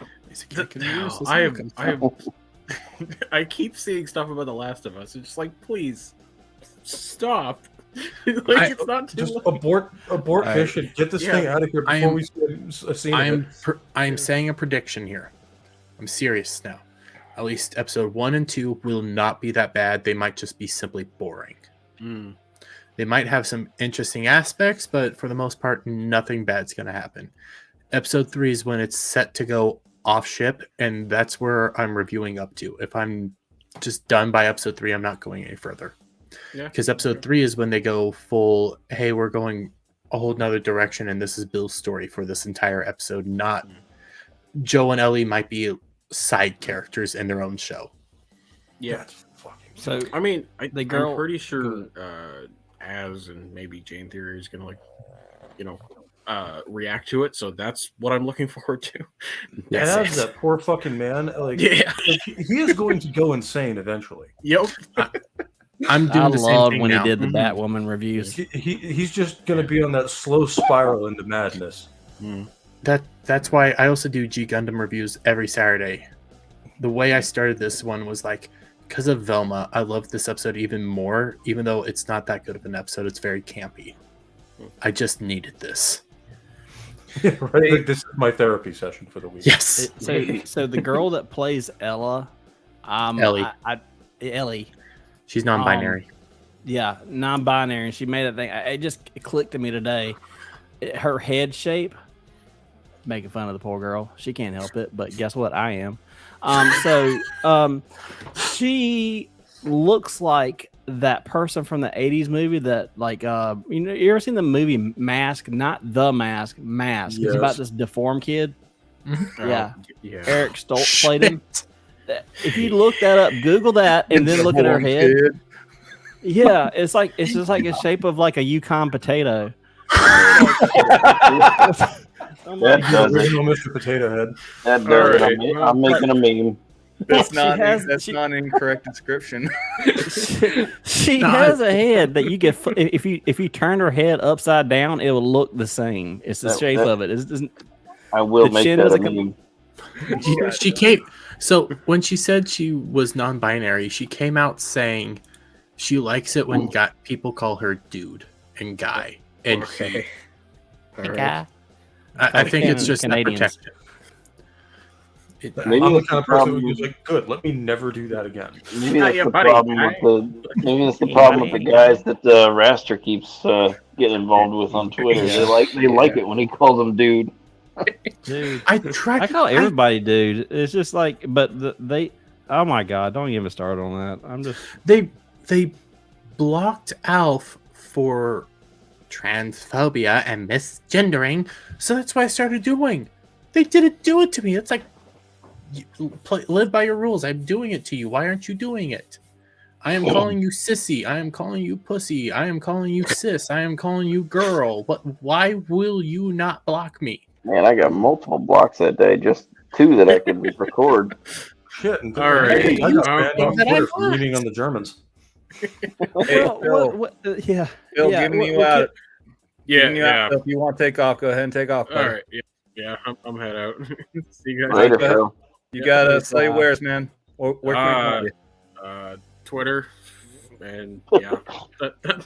I I keep seeing stuff about The Last of Us. It's just like, please stop. Like, it's not too Just late. abort I- mission. Get this Yeah. thing out of here I before am- we see a scene of it. I am saying a prediction here. I'm serious now. at least episode 1 and 2 will not be that bad. They might just be simply boring. They might have some interesting aspects, but for the most part, nothing bad's going to happen. Episode 3 is when it's set to go off ship, and that's where I'm reviewing up to. If I'm just done by episode 3, I'm not going any further. Because episode 3 is when they go full, hey, we're going a whole nother direction, and this is Bill's story for this entire episode. Not Joe and Ellie might be side characters in their own show. Yeah. So I mean, I'm pretty go sure Az and maybe Jane Theory is gonna react to it. So that's what I'm looking forward to. Az, that poor fucking man. Like, he is going to go insane eventually. Yep. I'm doing the same thing when now. he did the Batwoman reviews. He's just going to be on that slow spiral into madness. That's why I also do G Gundam reviews every Saturday. The way I started this one was like, because of Velma, I love this episode even more, even though it's not that good of an episode. It's very campy. I just needed this. Yeah, right. Like, this is my therapy session for the week. Yes. So the girl that plays Ella, Ellie. Ellie. She's non-binary. Yeah, non-binary, and she made that thing. It clicked to me today. Her head shape, making fun of the poor girl. She can't help it, but guess what? I am. She looks like that person from the 80s movie that, like, you ever seen the movie Mask? Not The Mask, Mask. Yes. It's about this deformed kid. Yeah. Eric Stoltz played him. If you look that up, Google that, and then look at her head. Yeah, it's just like a shape of like a Yukon potato. Original Mr. Potato Head. That does it. I'm making a meme. That's not an incorrect description. She has a head that you get if you turn her head upside down, it will look the same. It's the shape of it. I will make that a meme. She came. So when she said she was non-binary, she came out saying she likes it when people call her dude and guy and he. Guy. I think it's just Canadians. I'm the kind of person who's like, good, let me never do that again. Maybe that's the problem with the guys that Raster keeps getting involved with on Twitter. They like it when he calls them dude. Dude, I call everybody dude. It's just like, but they. Oh my god! Don't even start on that. I'm just. They blocked Alf for transphobia and misgendering, so that's what I started doing. They didn't do it to me. It's like, live by your rules. I'm doing it to you. Why aren't you doing it? I am calling you sissy. I am calling you pussy. I am calling you sis. I am calling you girl. Why will you not block me? Man, I got multiple blocks that day. Just 2 that I could record. Shit. All right. I got banned on Twitter for reading on the Germans. Bill, giving you out. Yeah. If you want to take off, go ahead and take off. All right. Yeah. I'm head out. See you guys Later, Phil. You gotta say where's, man. Where can we find you? Twitter, and yeah,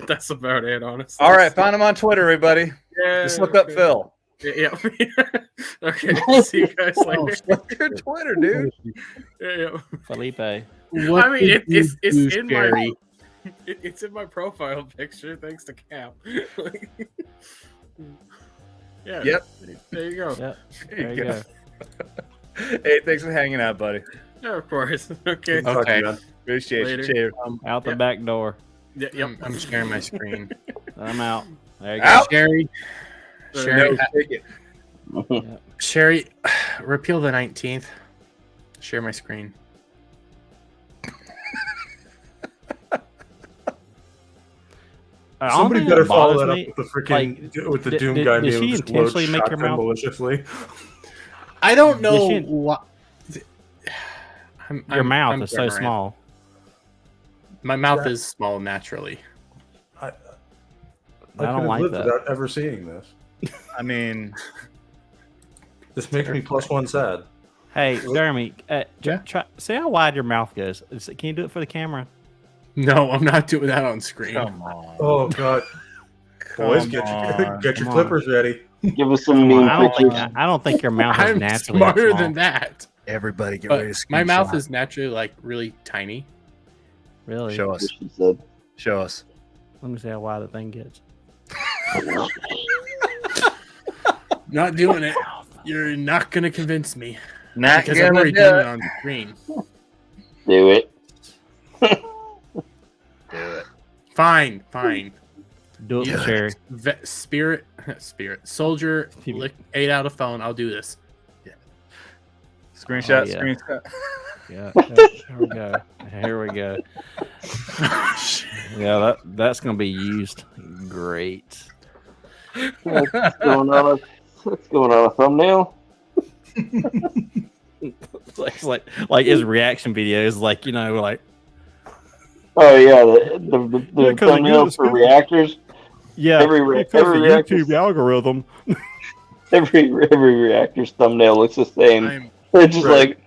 that's about it, honestly. All right, find him on Twitter, everybody. Yeah, just look up Phil. Yeah. Okay. See you guys later. What's your Twitter, dude? Yeah. Felipe. I mean, it's in my it's in my profile picture, thanks to Cap. Yeah. Yep. There you go. Yep. There you go. Hey, thanks for hanging out, buddy. Yeah, of course. Okay. Appreciate you. Cheers. Out the back door. Yeah, yep. I'm sharing my screen. I'm out. There you out. go. Sherry. Yep. Sherry, repeal the 19th. Share my screen. Somebody better follow that up with the freaking with the Doom guy. Did she intentionally make your mouth maliciously? I don't know what. Your mouth is so small. My mouth is small naturally. I don't like that. Without ever seeing this. I mean, this makes me +1 sad. Hey, Jeremy, try, see how wide your mouth goes. Can you do it for the camera? No, I'm not doing that on screen. Come on. Oh god, boys, get your clippers ready. Give us some mean pictures. I don't think your mouth is I'm naturally smarter small. than that. Everybody get But ready to my mouth screenshot. is naturally like really tiny. Really? Show us. She said. Show us. Let me see how wide the thing gets. Not doing it. You're not gonna convince me. Not Because I've gonna already do done it it. on screen. Do it. Do it. Fine, fine. Do it, Yeah. Sherry. Spirit, soldier, 8 out of phone. I'll do this. Screenshot. Oh, yeah. Screenshot. Yeah. Here we go. Here we go. Yeah, that's gonna be used great. What's going on? What's going on? A thumbnail? like his reaction videos, like like Oh yeah, the thumbnails for reactors. yeah, Every reactor's, algorithm. every reactor's thumbnail looks the same. They're just right.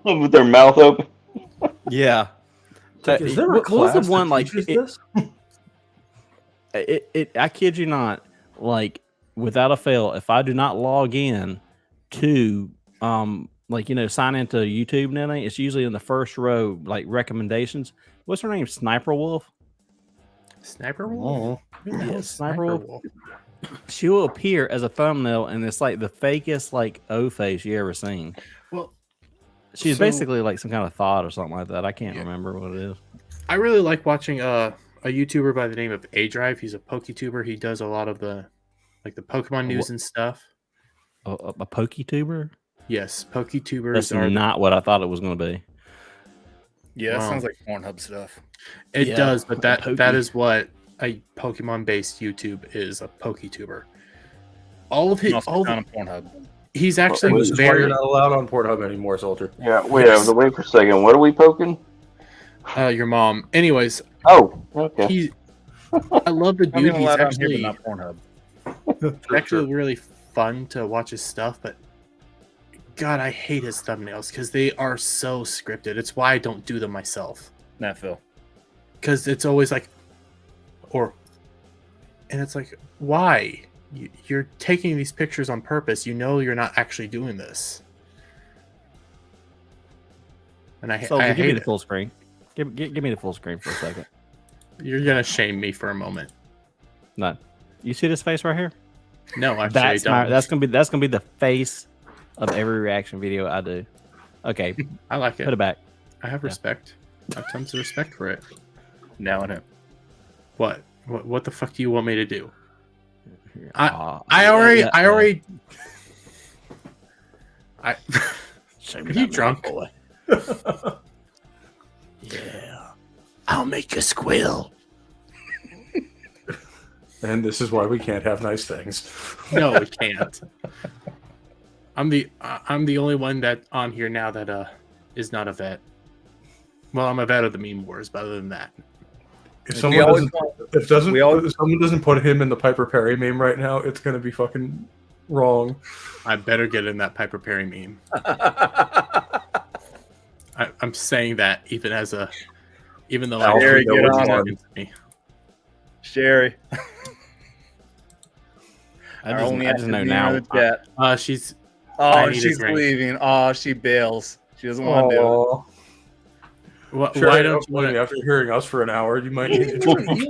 like with their mouth open. Yeah. Is there a What was class the one that like teaches this? I kid you not, like without a fail, if I do not log in to sign into YouTube and everything, it's usually in the first row, like recommendations. What's her name? Sniper Wolf? Sniper Wolf? Who the hell Yeah, is Sniper Wolf. She will appear as a thumbnail, and it's like the fakest like O face you ever seen. Well, she's so- basically like some kind of thought or something like that. I can't remember what it is. I really like watching a YouTuber by the name of A Drive. He's a PokeTuber. He does a lot of the Pokemon news and stuff. A PokeTuber? Yes, PokeTubers That's are not what I thought it was going to be. Yeah, that Wow. sounds like Pornhub stuff. It Yeah, does, but that Poke. is what a Pokemon-based YouTube is, a PokeTuber. All of his, Also all found the, on Pornhub. he's actually This was is why you're very. not allowed on Pornhub anymore, Soldier. Yeah, wait for a second. What are we poking? Your mom. Anyways, Oh, okay. he. I love the I'm dude. even He's allowed on here, actually but not Pornhub. actually really fun to watch his stuff, but God, I hate his thumbnails because they are so scripted. It's why I don't do them myself. Not Phil. Because it's always like, and it's like, why? You're taking these pictures on purpose. You know you're not actually doing this. And I So give me hate the it. full screen. Give me the full screen for a second. You're gonna shame me for a moment. No, you see this face right here? No, actually, That's I don't. that's gonna be the face of every reaction video I do. Okay, I like put it. it back. I have respect. I have tons of respect for it. Now I know. What the fuck do you want me to do? Aw, I yeah, already. yeah, Are you drunk? Yeah. I'll make you squeal. And this is why we can't have nice things. No, we can't. I'm the only one that on here now that is not a vet. Well, I'm a vet of the meme wars, but other than that, If We someone always if someone doesn't put him in the Piper Perry meme right now, it's gonna be fucking wrong. I better get in that Piper Perry meme. I'm saying that even though I Sherry, know get what's on it. happening to me. Sherry. I just know active now. member in the chat. She's Oh, I need a she's drink. leaving. Oh, she bails. She doesn't want to do it. Aw. Sure, why don't you want to? after hearing us for an hour, you might need to drink.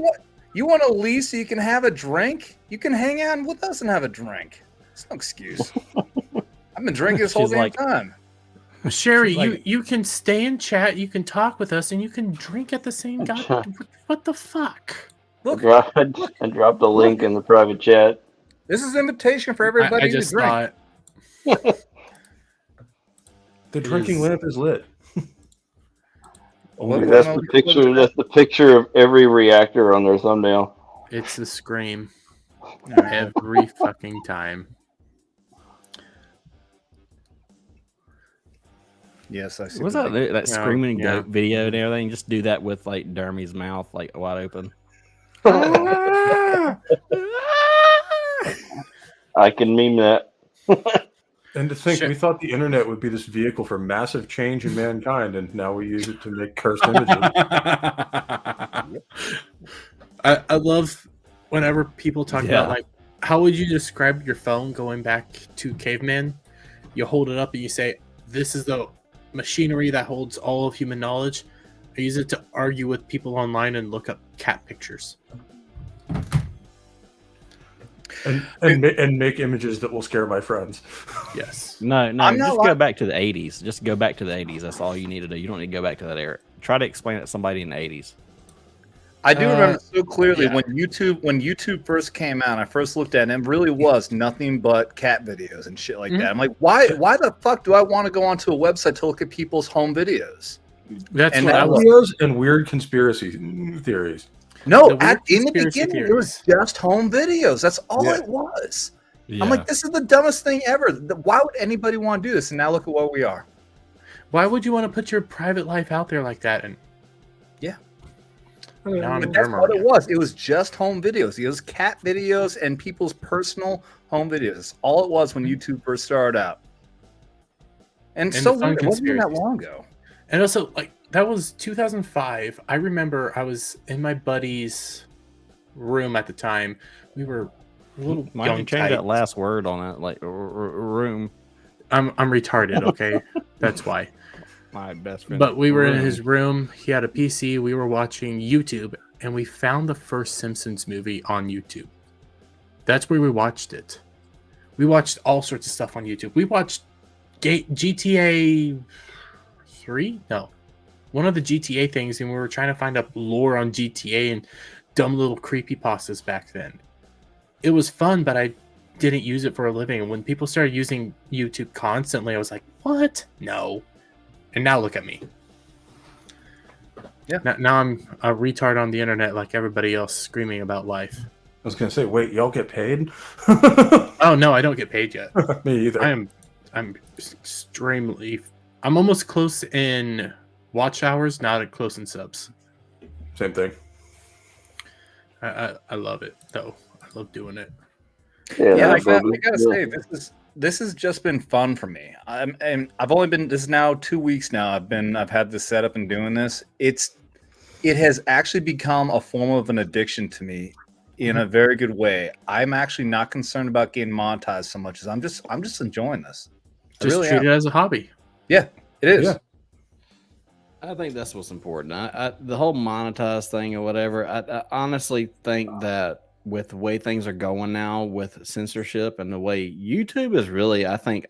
You want to leave so you can have a drink? You can hang out with us and have a drink. It's no excuse. I've been drinking this whole She's damn like- time. Sherry, She's like- you can stay in chat, you can talk with us, and you can drink at the same time. What the fuck? Look, I dropped a link in the private chat. this is an invitation for everybody I just to drink. thought The drinking lamp is lit. What- That's what- the picture. That's the picture of every reactor on their thumbnail. it's the scream every fucking time. Yes, I see. What's the that? That Yeah, screaming yeah. goat video and everything. Just do that with like Dermy's mouth like wide open. I can meme that. And to think, Shit. we thought the internet would be this vehicle for massive change in mankind, and now we use it to make cursed images. I love whenever people talk Yeah. about like how would you describe your phone going back to caveman? You hold it up and you say, this is the machinery that holds all of human knowledge. I use it to argue with people online and look up cat pictures. And make images that will scare my friends. Yes. No, I'm just not go like- back to the 80s. Just go back to the 80s. That's all you need to do. You don't need to go back to that era. Try to explain it to somebody in the 80s. I do remember so clearly yeah. when YouTube first came out. I first looked at it, and it really was nothing but cat videos and shit like that. I'm like, why the fuck do I want to go onto a website to look at people's home videos? That's And what I that was. Videos and weird conspiracy theories. No, The weird in the conspiracy beginning, it was just home videos. That's all Yeah. it was. I'm like, this is the dumbest thing ever. Why would anybody want to do this? And now look at where we are. Why would you want to put your private life out there like that? And Yeah. now I'm a But that's dermer what it again. was. It was just home videos. It was cat videos and people's personal home videos. That's all it was when YouTube first started out. And so the fun weird. It wasn't even that conspiracies. long ago. And also, like, that was 2005. I remember I was in my buddy's room at the time. We were little Why young don't you change that tykes. last word on that, like room? I'm retarded, okay? That's why. My best friend. But we were in his room. He had a PC. We were watching YouTube, and we found the first Simpsons movie on YouTube. That's where we watched it. We watched all sorts of stuff on YouTube. We watched GTA 3? No. One of the GTA things, and we were trying to find out lore on GTA and dumb little creepypastas back then. It was fun, but I didn't use it for a living. And when people started using YouTube constantly, I was like, what? No. And now look at me. Yeah. Now I'm a retard on the internet like everybody else screaming about life. I was gonna say, wait, y'all get paid? Oh no, I don't get paid yet. Me either. I'm extremely. I'm almost close in watch hours, not close in subs. Same thing. I love it though. I love doing it. Yeah, I that's gotta what- say, this has just been fun for me. And I've only been, this is now 2 weeks now. I've had this set up and doing this. It has actually become a form of an addiction to me in a very good way. I'm actually not concerned about getting monetized so much as I'm just enjoying this. I Just really treat am. it as a hobby. Yeah, it is. Yeah. I think that's what's important. The whole monetized thing or whatever, I honestly think that with the way things are going now with censorship and the way YouTube is really, I think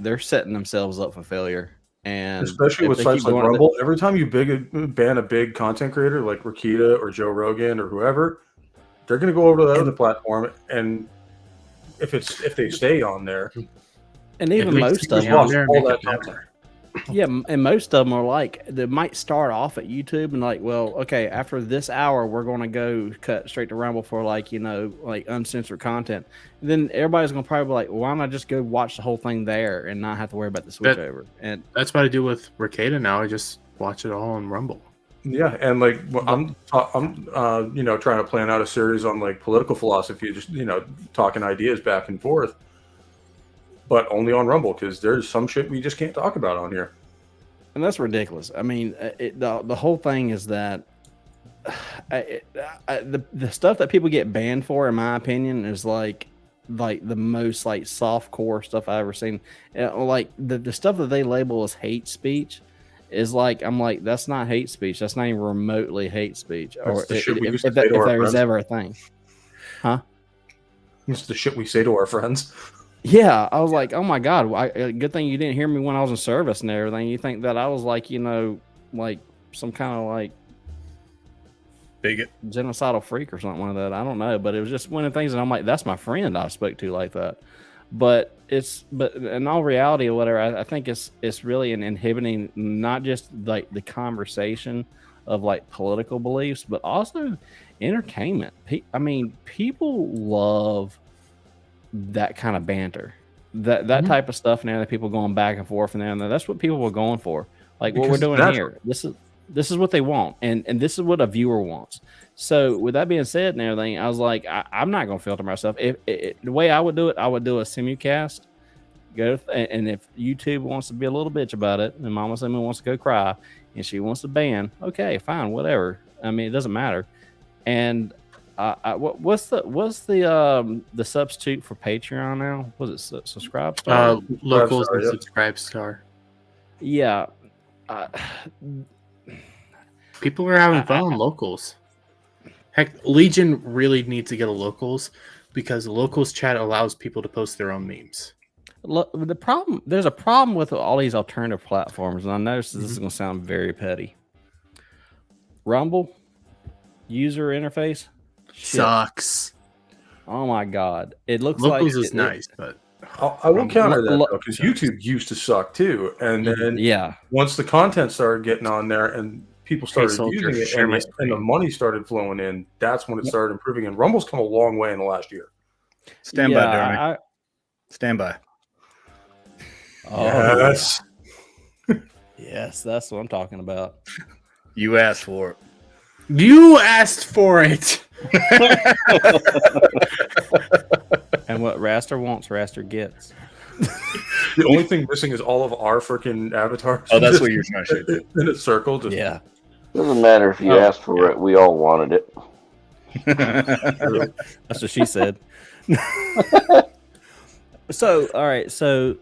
they're setting themselves up for failure. And Especially if with they sites keep like going- Rumble, every time you ban a big content creator like Rakita or Joe Rogan or whoever, they're going to go over to that other platform, and if they stay on there, and even If they most keep of it them, on there, all make that it content. better. yeah, and most of them are like, they might start off at YouTube and like, well, okay, after this hour, we're going to go cut straight to Rumble for like, like uncensored content. And then everybody's going to probably be like, well, why don't I just go watch the whole thing there and not have to worry about the switch over? And That's what I do with Rakita now. I just watch it all on Rumble. Yeah, and like I'm trying to plan out a series on like political philosophy, just talking ideas back and forth, but only on Rumble because there's some shit we just can't talk about on here. And that's ridiculous. I mean, the whole thing is that the stuff that people get banned for, in my opinion, is like the most like soft core stuff I've ever seen. Like the stuff that they label as hate speech is like, I'm like, that's not hate speech. That's not even remotely hate speech. That's the shit we used If to say to our there was friends. ever a thing. It's the shit we say to our friends. Yeah, I was like, oh my God, good thing you didn't hear me when I was in service and everything. You think that I was like, like some kind of like Bigot. genocidal freak or something like that. I don't know, but it was just one of the things that I'm like, that's my friend I spoke to like that. But in all reality or whatever, I think it's really an inhibiting not just like the conversation of like political beliefs, but also entertainment. I mean, people love that kind of banter, that type of stuff now, that people going back and forth, and that's what people were going for. Like what we're doing here. This is what they want, and this is what a viewer wants. So with that being said and everything, I was like, I'm not going to filter myself. If the way I would do it, I would do a simulcast. And if YouTube wants to be a little bitch about it, and Mama Simi wants to go cry, and she wants to ban, okay, fine, whatever. I mean, it doesn't matter. And what's the substitute for Patreon now? Was it subscribe star? Locals Star, and yeah. Subscribe Star. Yeah. People are having fun on locals. Heck, Legion really needs to get a locals because locals chat allows people to post their own memes. Look, there's a problem with all these alternative platforms, and I notice this is going to sound very petty. Rumble user interface sucks. Oh my god, it looks locals like is nice, but I will counter that because YouTube used to suck too, and then once the content started getting on there and people started using it and the money started flowing in, that's when it started improving. And Rumble's come a long way in the last year. Stand by, Jeremy. Stand by. Oh, yes. Yes, that's what I'm talking about. You asked for it. You asked for it. And what Raster wants, Raster gets. The only thing missing is all of our freaking avatars. Oh, that's what you're trying to say. In a circle. Just... Yeah. Doesn't matter if you asked for it. We all wanted it. That's what she said. So, all right. So,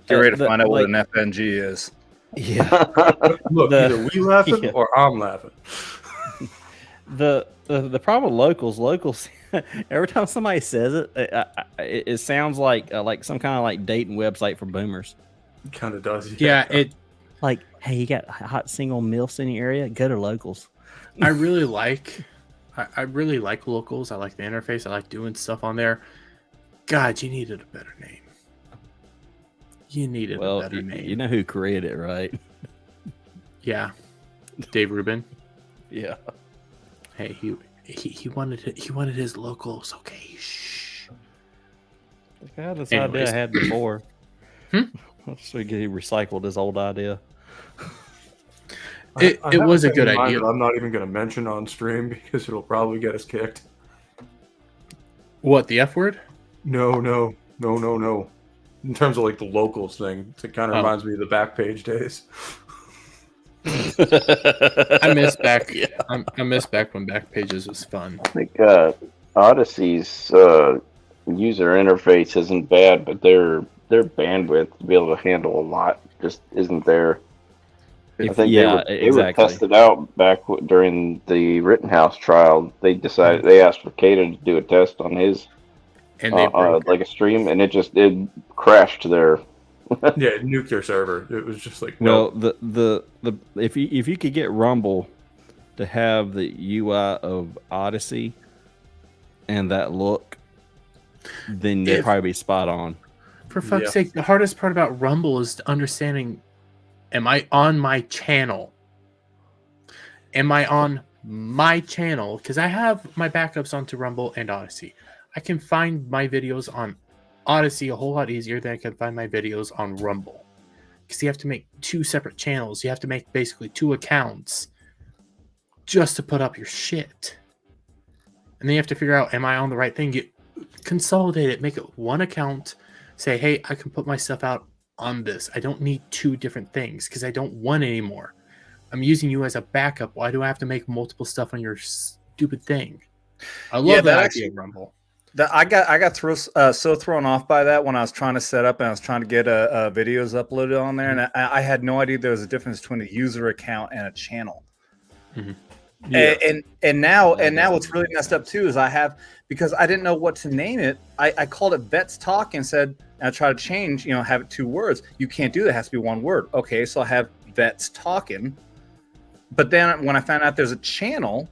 get ready to find out what an FNG is. Yeah. Look, either we laughing or I'm laughing. The problem with locals. Every time somebody says it, it sounds like some kind of like dating website for boomers. It kind of does. Yeah, it like, hey, you got hot single milfs in your area? Go to locals. I really like locals. I like the interface. I like doing stuff on there. God, you needed a better name. You needed a better name. You know who created it, right? Yeah, Dave Rubin. Yeah. Hey, he wanted his locals. Okay, shh. I had this idea I had before. So he recycled his old idea. It was a good idea. I'm not even going to mention on stream because it'll probably get us kicked. What, the F word? No. In terms of like the locals thing, it kind of reminds me of the Backpage days. I miss back. Yeah. I miss back when Backpages was fun. I think Odyssey's user interface isn't bad, but their bandwidth to be able to handle a lot just isn't there. I think they were tested out back during the Rittenhouse trial. They decided they asked for Cato to do a test on his and they like a stream, and it crashed there. Yeah, it nuked their server. It was just like well, the if you could get Rumble to have the UI of Odyssey and that look, then they'd probably be spot on. For fuck's sake, the hardest part about Rumble is understanding: am I on my channel? Am I on my channel? Because I have my backups onto Rumble and Odyssey. I can find my videos on Odyssey a whole lot easier than I can find my videos on Rumble. Because you have to make 2 separate channels. You have to make basically 2 accounts just to put up your shit. And then you have to figure out, am I on the right thing? You consolidate it, make it 1 account. Say, hey, I can put my stuff out on this. I don't need 2 different things because I don't want anymore. I'm using you as a backup. Why do I have to make multiple stuff on your stupid thing? I love that idea, Rumble. I got so thrown off by that when I was trying to set up and I was trying to get videos uploaded on there, and I had no idea there was a difference between a user account and a channel. Mm-hmm. Yeah. And now what's really messed up too is because I didn't know what to name it. I called it Vets Talk and said, and I tried to change, have it 2 words. You can't do that. It has to be 1 word. Okay, so I have Vets Talkin'. But then when I found out there's a channel,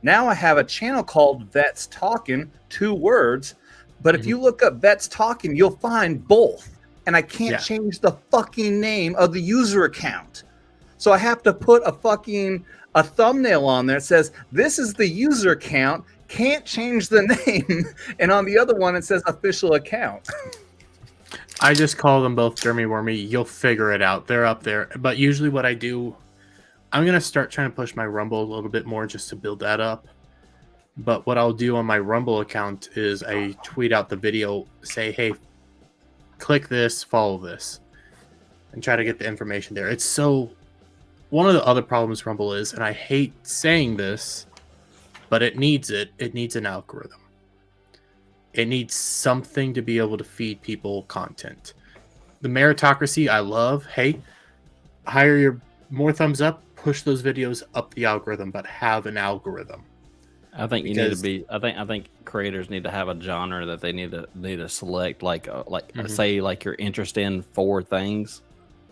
now I have a channel called Vets Talkin', 2 words. But if you look up Vets Talkin', you'll find both. And I can't change the fucking name of the user account. So I have to put a thumbnail on there that says, this is the user account, can't change the name. And on the other one, it says official account. I just call them both Jeremy Wormy. You'll figure it out. They're up there. But usually what I do, I'm going to start trying to push my Rumble a little bit more just to build that up. But what I'll do on my Rumble account is I tweet out the video, say, hey, click this, follow this, and try to get the information there. It's so... One of the other problems Rumble is, and I hate saying this, but it needs an algorithm. It needs something to be able to feed people content. The meritocracy I love. Hey, more thumbs up, push those videos up the algorithm, but have an algorithm. I think you need to be. I think creators need to have a genre that they need to select, say like you're interested in 4 things,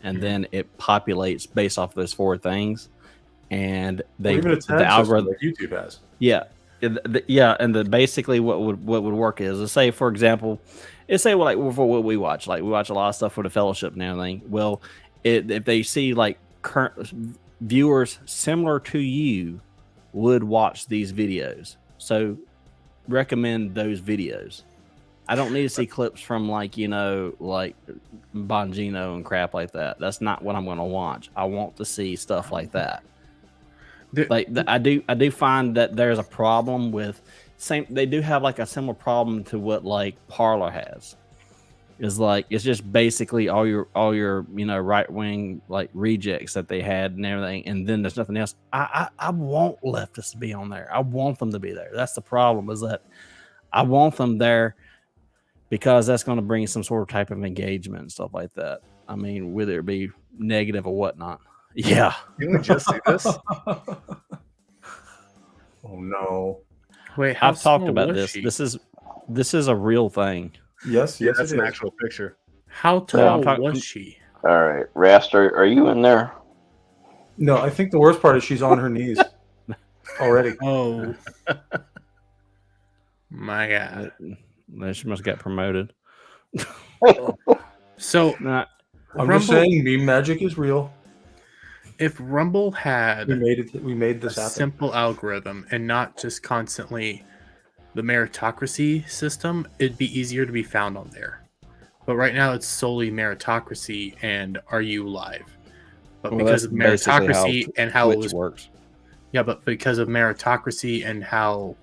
and then it populates based off those 4 things, and they even a the algorithm like YouTube has. Yeah, and basically what would work is, let's say for example, for what we watch, like we watch a lot of stuff for the Fellowship and everything. Well, if they see like current viewers similar to you would watch these videos, so recommend those videos. I don't need to see clips from like Bongino and crap like that. That's not what I'm going to watch. I want to see stuff like that. I do find that there's a problem with they do have like a similar problem to what like Parler has. Is like it's just basically all your right wing like rejects that they had and everything, and then there's nothing else. I want leftists to be on there. I want them to be there. That's the problem, is that I want them there because that's going to bring some sort of type of engagement and stuff like that. I mean, whether it be negative or whatnot. Yeah. Can we just see this? Oh no! Wait, I've talked about this. This is a real thing. Yes, that's an actual picture. How tall was she? All right, Raster, are you in there? No, I think the worst part is she's on her knees already. Oh my God! She must get promoted. So I'm just saying, meme magic is real. If Rumble had we made this happen. Simple algorithm and not just constantly the meritocracy system, it'd be easier to be found on there. But right now it's solely meritocracy and are you live? But because of meritocracy and how it works. Yeah, but because of meritocracy and how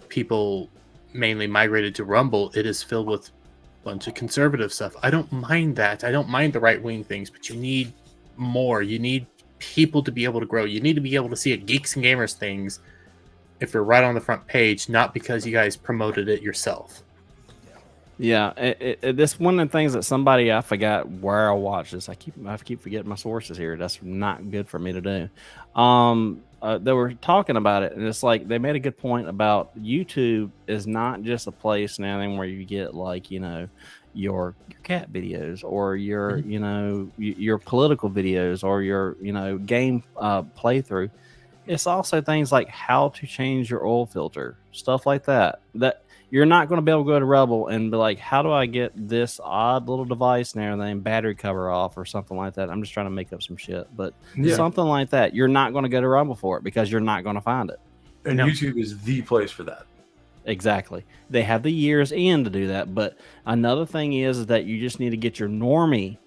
people mainly migrated to Rumble, it is filled with a bunch of conservative stuff. I don't mind that. I don't mind the right-wing things, but you need more. You need people to be able to grow. You need to be able to see a Geeks and Gamers things if you're right on the front page, not because you guys promoted it yourself. Yeah, this one of the things that somebody, I forgot where I watched this. I keep forgetting my sources here. That's not good for me to do. They were talking about it, and it's like they made a good point about YouTube is not just a place and everything where you get like your cat videos or your your political videos or your game playthrough. It's also things like how to change your oil filter, stuff like that. That you're not going to be able to go to Rebel and be like, how do I get this odd little device and everything, battery cover off or something like that. I'm just trying to make up some shit, but something like that. You're not going to go to Rebel for it because you're not going to find it. And YouTube is the place for that. Exactly. They have the years in to do that. But another thing is that you just need to get your normie,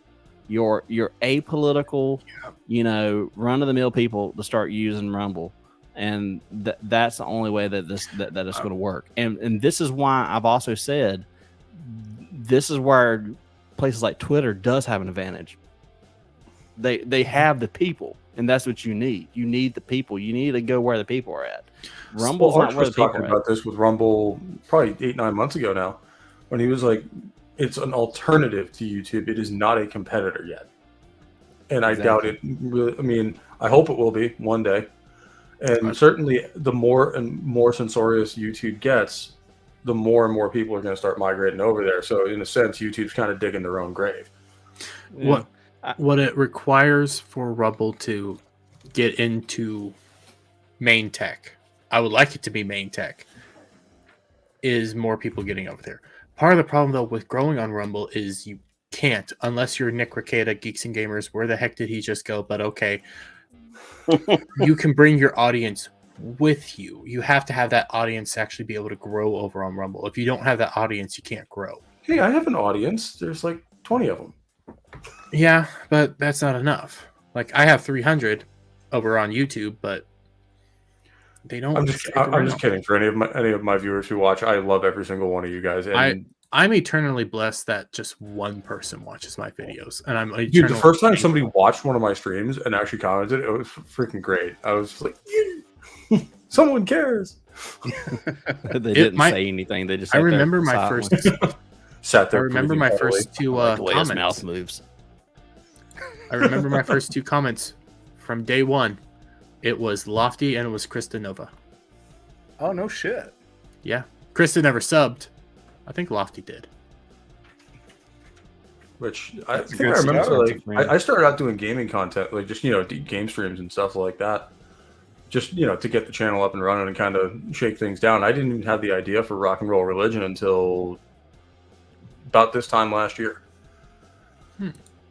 your apolitical, run of the mill people to start using Rumble. And that's the only way that it's going to work. And this is why I've also said this is where places like Twitter does have an advantage. They have the people, and that's what you need. You need the people. You need to go where the people are at. Rumble's not where the people are at. Talking about this with Rumble probably 8-9 months ago now, when he was like, it's an alternative to YouTube. It is not a competitor yet. And I doubt it really. I mean, I hope it will be one day. And certainly the more and more censorious YouTube gets, the more and more people are going to start migrating over there. So in a sense, YouTube's kind of digging their own grave. Yeah. What it requires for Rumble to get into main tech, I would like it to be main tech, is more people getting over there. Part of the problem, though, with growing on Rumble is you can't, unless you're Nick Ricada, Geeks and Gamers. Where the heck did he just go? But okay. You can bring your audience with you. You have to have that audience actually be able to grow over on Rumble. If you don't have that audience, you can't grow. Hey, I have an audience. There's like 20 of them. Yeah, but that's not enough. Like, I have 300 over on YouTube, but they don't. I'm just kidding. For any of my viewers who watch, I love every single one of you guys. And I'm eternally blessed that just one person watches my videos, and I'm dude. The first time somebody watched one of my streams and actually commented, it was freaking great. I was just like, someone cares. They didn't say anything. They just. I remember my first. Sat there. I remember my first two the way his comments. mouth moves. I remember my first 2 comments from day one. It was Lofty and it was Krista Nova. Oh, no shit. Yeah. Krista never subbed. I think Lofty did. Which I think I good remember. start. Like, I started out doing gaming content, like just game streams and stuff like that. Just to get the channel up and running and kind of shake things down. I didn't even have the idea for Rock and Roll Religion until about this time last year.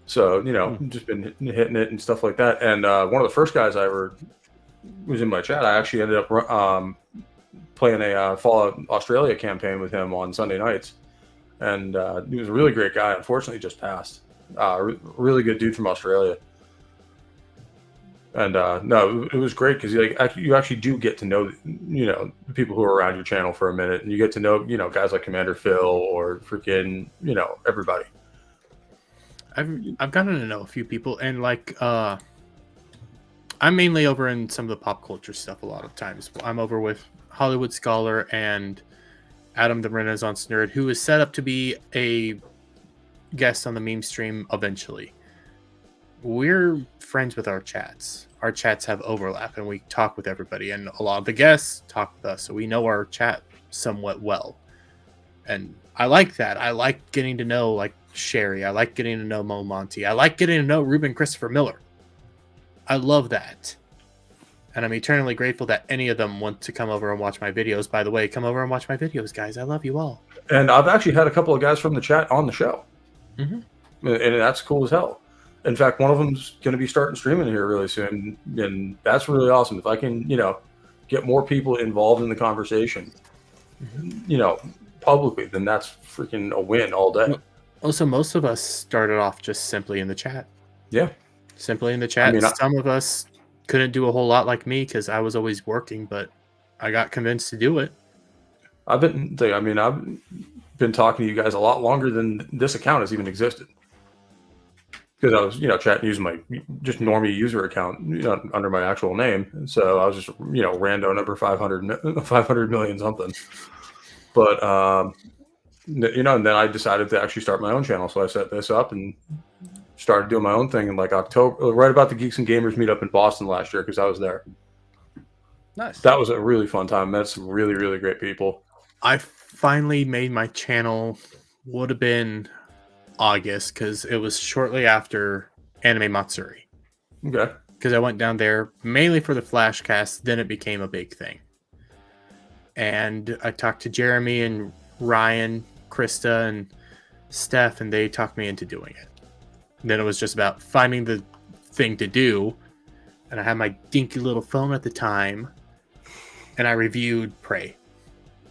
So just been hitting it and stuff like that. And one of the first guys I ever was in my chat, I actually ended up playing a Fallout Australia campaign with him on Sunday nights. And he was a really great guy. Unfortunately, he just passed. Really good dude from Australia. And no, it was great because you actually do get to know the people who are around your channel for a minute, and you get to know guys like Commander Phil or freaking everybody. I've gotten to know a few people, and I'm mainly over in some of the pop culture stuff a lot of times. I'm over with Hollywood Scholar and Adam the Renaissance Nerd, who is set up to be a guest on the meme stream eventually. We're friends with our chats. Our chats have overlap, and we talk with everybody, and a lot of the guests talk with us, so we know our chat somewhat well. And I like that. I like getting to know Sherry. I like getting to know Mo Monty. I like getting to know Ruben Christopher Miller. I love that. And I'm eternally grateful that any of them want to come over and watch my videos. By the way, come over and watch my videos, guys. I love you all. And I've actually had a couple of guys from the chat on the show. Mm-hmm. And that's cool as hell. In fact, one of them's going to be starting streaming here really soon. And that's really awesome. If I can, get more people involved in the conversation, publicly, then that's freaking a win all day. Also, most of us started off just simply in the chat. Yeah. Simply in the chat. Some of us couldn't do a whole lot like me because I was always working, but I got convinced to do it. I've been talking to you guys a lot longer than this account has even existed. Because I was, chatting using my just normie user account, under my actual name. And so I was just, rando number 500 million something. But, and then I decided to actually start my own channel. So I set this up and started doing my own thing in October, right about the Geeks and Gamers meetup in Boston last year, because I was there. Nice. That was a really fun time. Met some really, really great people. I finally made my channel, would have been August, because it was shortly after Anime Matsuri. Okay. Because I went down there mainly for the Flashcast, then it became a big thing. And I talked to Jeremy and Ryan, Krista, and Steph, and they talked me into doing it. And then it was just about finding the thing to do, and I had my dinky little phone at the time, and I reviewed Prey.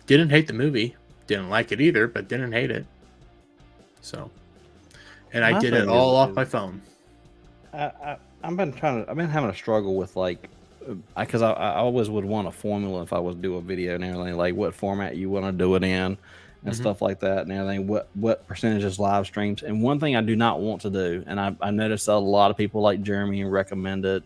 Didn't hate the movie, didn't like it either, but didn't hate it. So, and I did it all off my phone. I've been having a struggle with because I always would want a formula if I was do a video and everything, like what format you want to do it in and stuff like that and everything, what percentage is live streams. And one thing I do not want to do, and I noticed that a lot of people like Jeremy recommend it,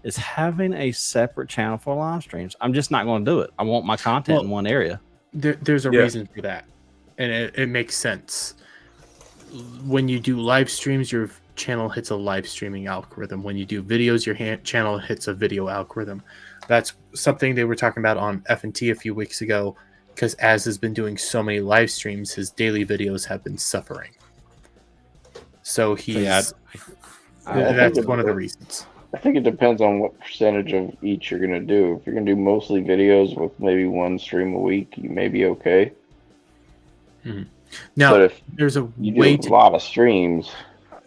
is having a separate channel for live streams. I'm just not going to do it. I want my content in one area. There's a reason for that, and it makes sense. When you do live streams, your channel hits a live streaming algorithm. When you do videos, your channel hits a video algorithm. That's something they were talking about on F&T a few weeks ago, because Az has been doing so many live streams, his daily videos have been suffering. So that's one of the reasons. I think it depends on what percentage of each you're going to do. If you're going to do mostly videos with maybe one stream a week, you may be okay. Mm-hmm. Now, but if there's a lot of streams,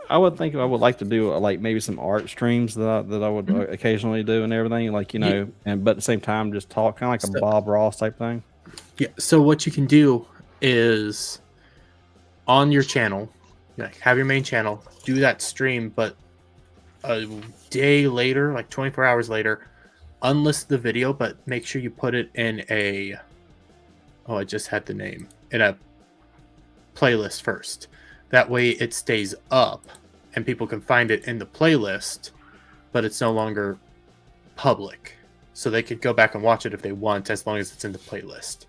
I would think I would like to do maybe some art streams that I would occasionally do and everything, but at the same time just talk, kind of like a Bob Ross type thing. Yeah. So what you can do is on your channel, have your main channel, do that stream, but a day later, 24 hours later, unlist the video, but make sure you put it in I just had the name, in a playlist first. That way it stays up and people can find it in the playlist, but it's no longer public. So they could go back and watch it if they want, as long as it's in the playlist.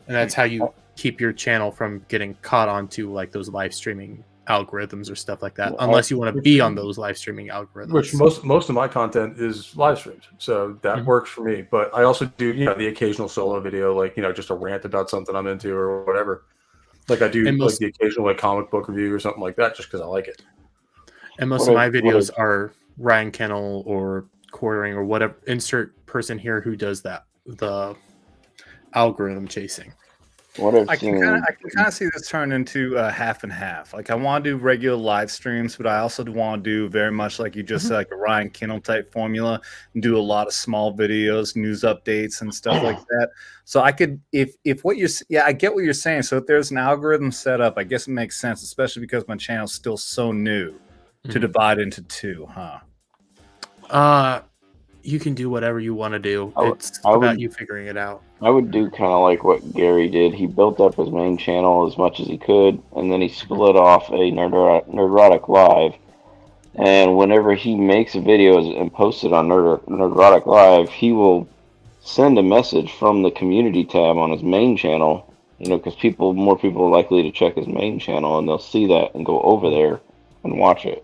And that's how you keep your channel from getting caught onto those live streaming algorithms or stuff like that, unless you want to be on those live streaming algorithms. Which most of my content is live streams, so that works for me. But I also do, the occasional solo video, like just a rant about something I'm into or whatever. Like I do, like the occasional comic book review or something like that, just because I like it. And most of my videos are Ryan Kennel or Quartering or whatever. Insert person here who does that, the algorithm chasing. I can kind of see this turn into half and half. Like I want to do regular live streams, but I also want to do very much like you just said, like a Ryan Kennel type formula, and do a lot of small videos, news updates, and stuff like that. So I could, if what you're, I get what you're saying. So if there's an algorithm set up, I guess it makes sense, especially because my channel's still so new to divide into two, huh? You can do whatever you want to do. It's about you figuring it out. I would do kind of like what Gary did. He built up his main channel as much as he could, and then he split off a Nerdrotic Live. And whenever he makes a video and posts it on Nerdrotic Live, he will send a message from the community tab on his main channel, because more people are likely to check his main channel, and they'll see that and go over there and watch it.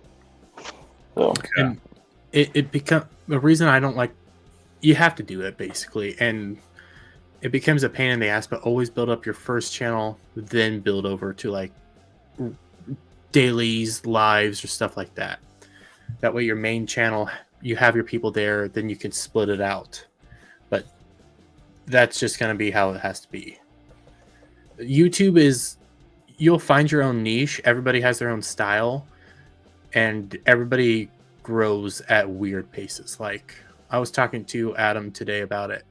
So. And it becomes the reason I don't like. You have to do it basically, and it becomes a pain in the ass. But always build up your first channel, then build over to like dailies, lives, or stuff like that. That way, your main channel, you have your people there, then you can split it out. But that's just going to be how it has to be. YouTube is, you'll find your own niche. Everybody has their own style, and everybody grows at weird paces. Like I was talking to Adam today about it.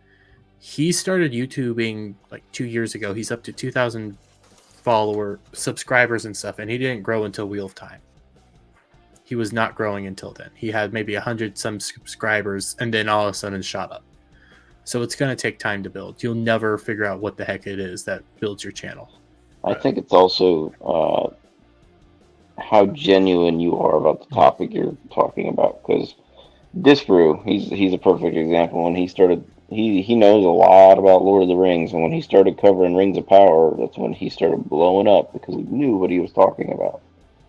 He started YouTubing like 2 years ago. He's up to 2,000 subscribers and stuff, and he didn't grow until Wheel of Time. He was not growing until then. He had maybe 100 some subscribers, and then all of a sudden shot up. So it's going to take time to build. You'll never figure out what the heck it is that builds your channel. I think it's also how genuine you are about the topic you're talking about. Because Disbrew, he's a perfect example. When he started, he knows a lot about Lord of the Rings, and when he started covering Rings of Power, that's when he started blowing up because he knew what he was talking about.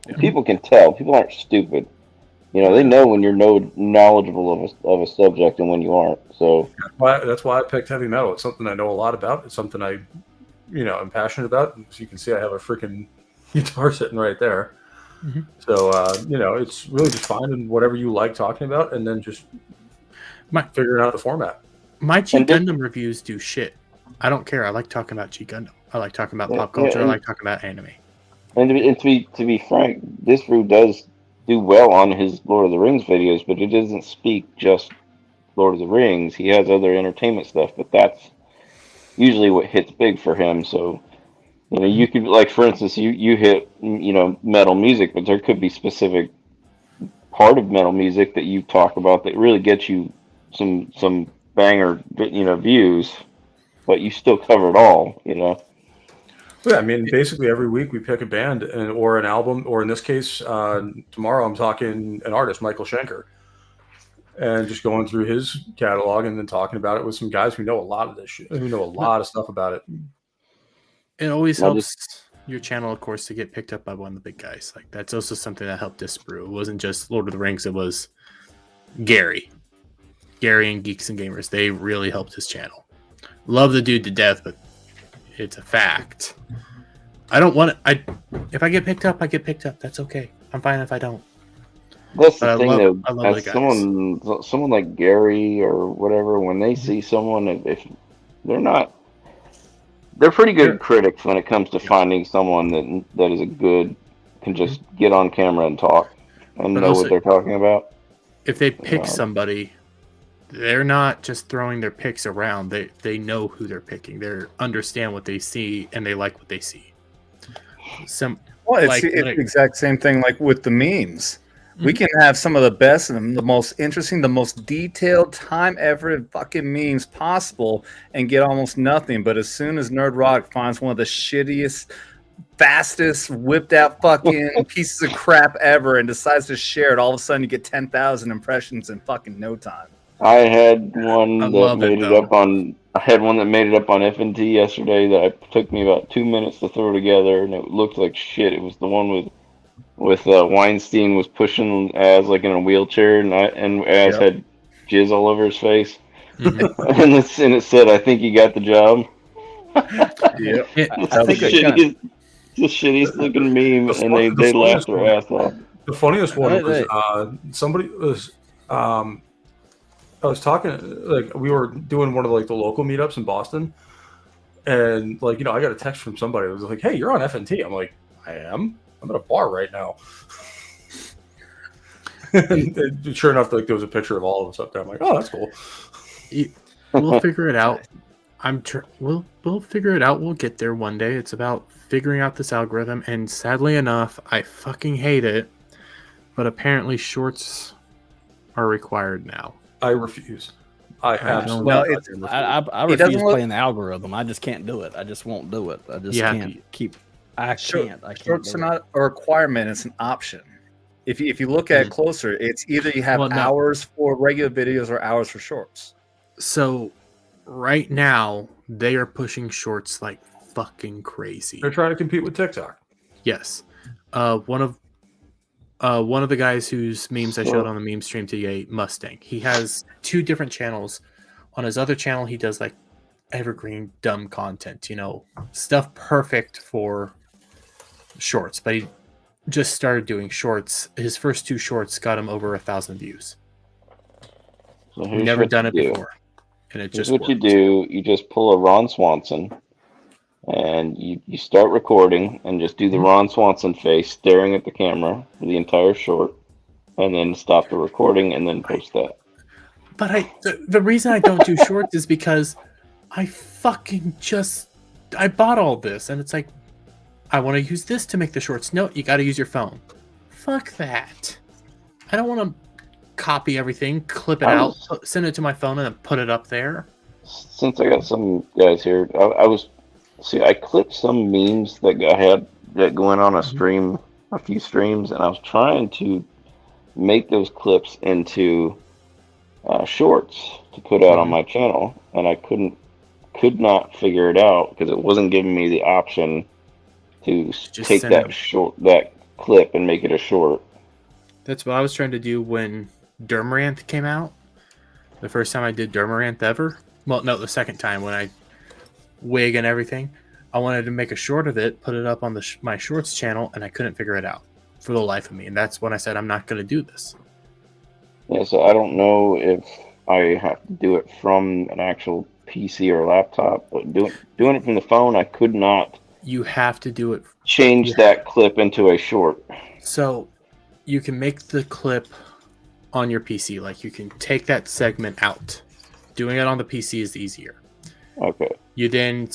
Yeah. People can tell. People aren't stupid. They know when you're knowledgeable of a subject and when you aren't. So that's why I picked heavy metal. It's something I know a lot about. It's something I'm passionate about. As you can see, I have a freaking guitar sitting right there. Mm-hmm. So, it's really just finding whatever you like talking about and then just figuring out the format. My G Gundam reviews do shit. I don't care. I like talking about G Gundam. I like talking about pop culture. I like talking about anime. And to be frank, Disbrew does do well on his Lord of the Rings videos, but it doesn't speak just Lord of the Rings. He has other entertainment stuff, but that's usually what hits big for him. So, you could, like, for instance, you hit, metal music, but there could be specific part of metal music that you talk about that really gets you some banger, views, but you still cover it all, Yeah, I mean, basically every week we pick a band or an album, or in this case, tomorrow I'm talking an artist, Michael Schenker, and just going through his catalog and then talking about it with some guys who know a lot of this shit, who know a lot of stuff about it. It always helps your channel, of course, to get picked up by one of the big guys. Like that's also something that helped Disbrew. It wasn't just Lord of the Rings; it was Gary and Geeks and Gamers. They really helped his channel. Love the dude to death, but it's a fact. I don't want it. If I get picked up, I get picked up. That's okay. I'm fine if I don't. That's the thing, though. As someone like Gary or whatever, when they see someone, if they're not. They're pretty good critics when it comes to finding someone that is can just get on camera and talk and know what they're talking about. If they pick somebody, they're not just throwing their picks around. They know who they're picking. They understand what they see and they like what they see. It's the exact same thing like with the memes. We can have some of the best and the most interesting, the most detailed, time-effort fucking memes possible and get almost nothing. But as soon as Nerdrotic finds one of the shittiest, fastest, whipped-out fucking pieces of crap ever and decides to share it, all of a sudden you get 10,000 impressions in fucking no time. I had one that made it up on FNT yesterday that took me about 2 minutes to throw together, and it looked like shit. It was the one with with Weinstein was pushing Az like in a wheelchair, and Az had jizz all over his face. Mm-hmm. and it said, "I think he got the job." Yep. It's the shittiest looking meme, and they laughed their ass off. The funniest one was somebody was I was talking, like, we were doing one of like the local meetups in Boston, and like, I got a text from somebody that was like, "Hey, you're on FNT." I'm like, "I am. I'm at a bar right now." And sure enough, like, there was a picture of all of us up there. I'm like, "Oh, that's cool." We'll figure it out. We'll figure it out. We'll get there one day. It's about figuring out this algorithm, and sadly enough, I fucking hate it. But apparently, shorts are required now. I refuse. I absolutely. I refuse playing the algorithm. I just can't do it. I just won't do it. I just can't keep. I can't. Shorts are not a requirement. It's an option. If you look at it closer, it's either you have hours for regular videos or hours for shorts. So right now they are pushing shorts like fucking crazy. They're trying to compete with TikTok. Yes. One of the guys whose memes I showed on the meme stream today, Mustang, he has 2 different channels. On his other channel, he does like evergreen dumb content, stuff perfect for shorts, but he just started doing shorts. His first 2 shorts got him over 1,000 views. So never done it before. And it just what you do, you just pull a Ron Swanson and you start recording and just do the Ron Swanson face staring at the camera for the entire short, and then stop the recording and then post that. But the reason I don't do shorts is because I bought all this, and it's like, I want to use this to make the shorts. No, you got to use your phone. Fuck that. I don't want to copy everything, clip it out, send it to my phone, and then put it up there. Since I got some guys here, I clipped some memes that I had that going on a stream, a few streams, and I was trying to make those clips into shorts to put out on my channel, and I could not figure it out because it wasn't giving me the option to take that clip and make it a short. That's what I was trying to do when Dermaranth came out. The first time I did Dermaranth ever. Well, no, the second time when I wig and everything. I wanted to make a short of it, put it up on my shorts channel, and I couldn't figure it out for the life of me. And that's when I said, I'm not going to do this. Yeah, so I don't know if I have to do it from an actual PC or laptop, but doing it from the phone, I could not. You have to do it. Change that clip into a short. So you can make the clip on your PC. Like, you can take that segment out. Doing it on the PC is easier. Okay. You then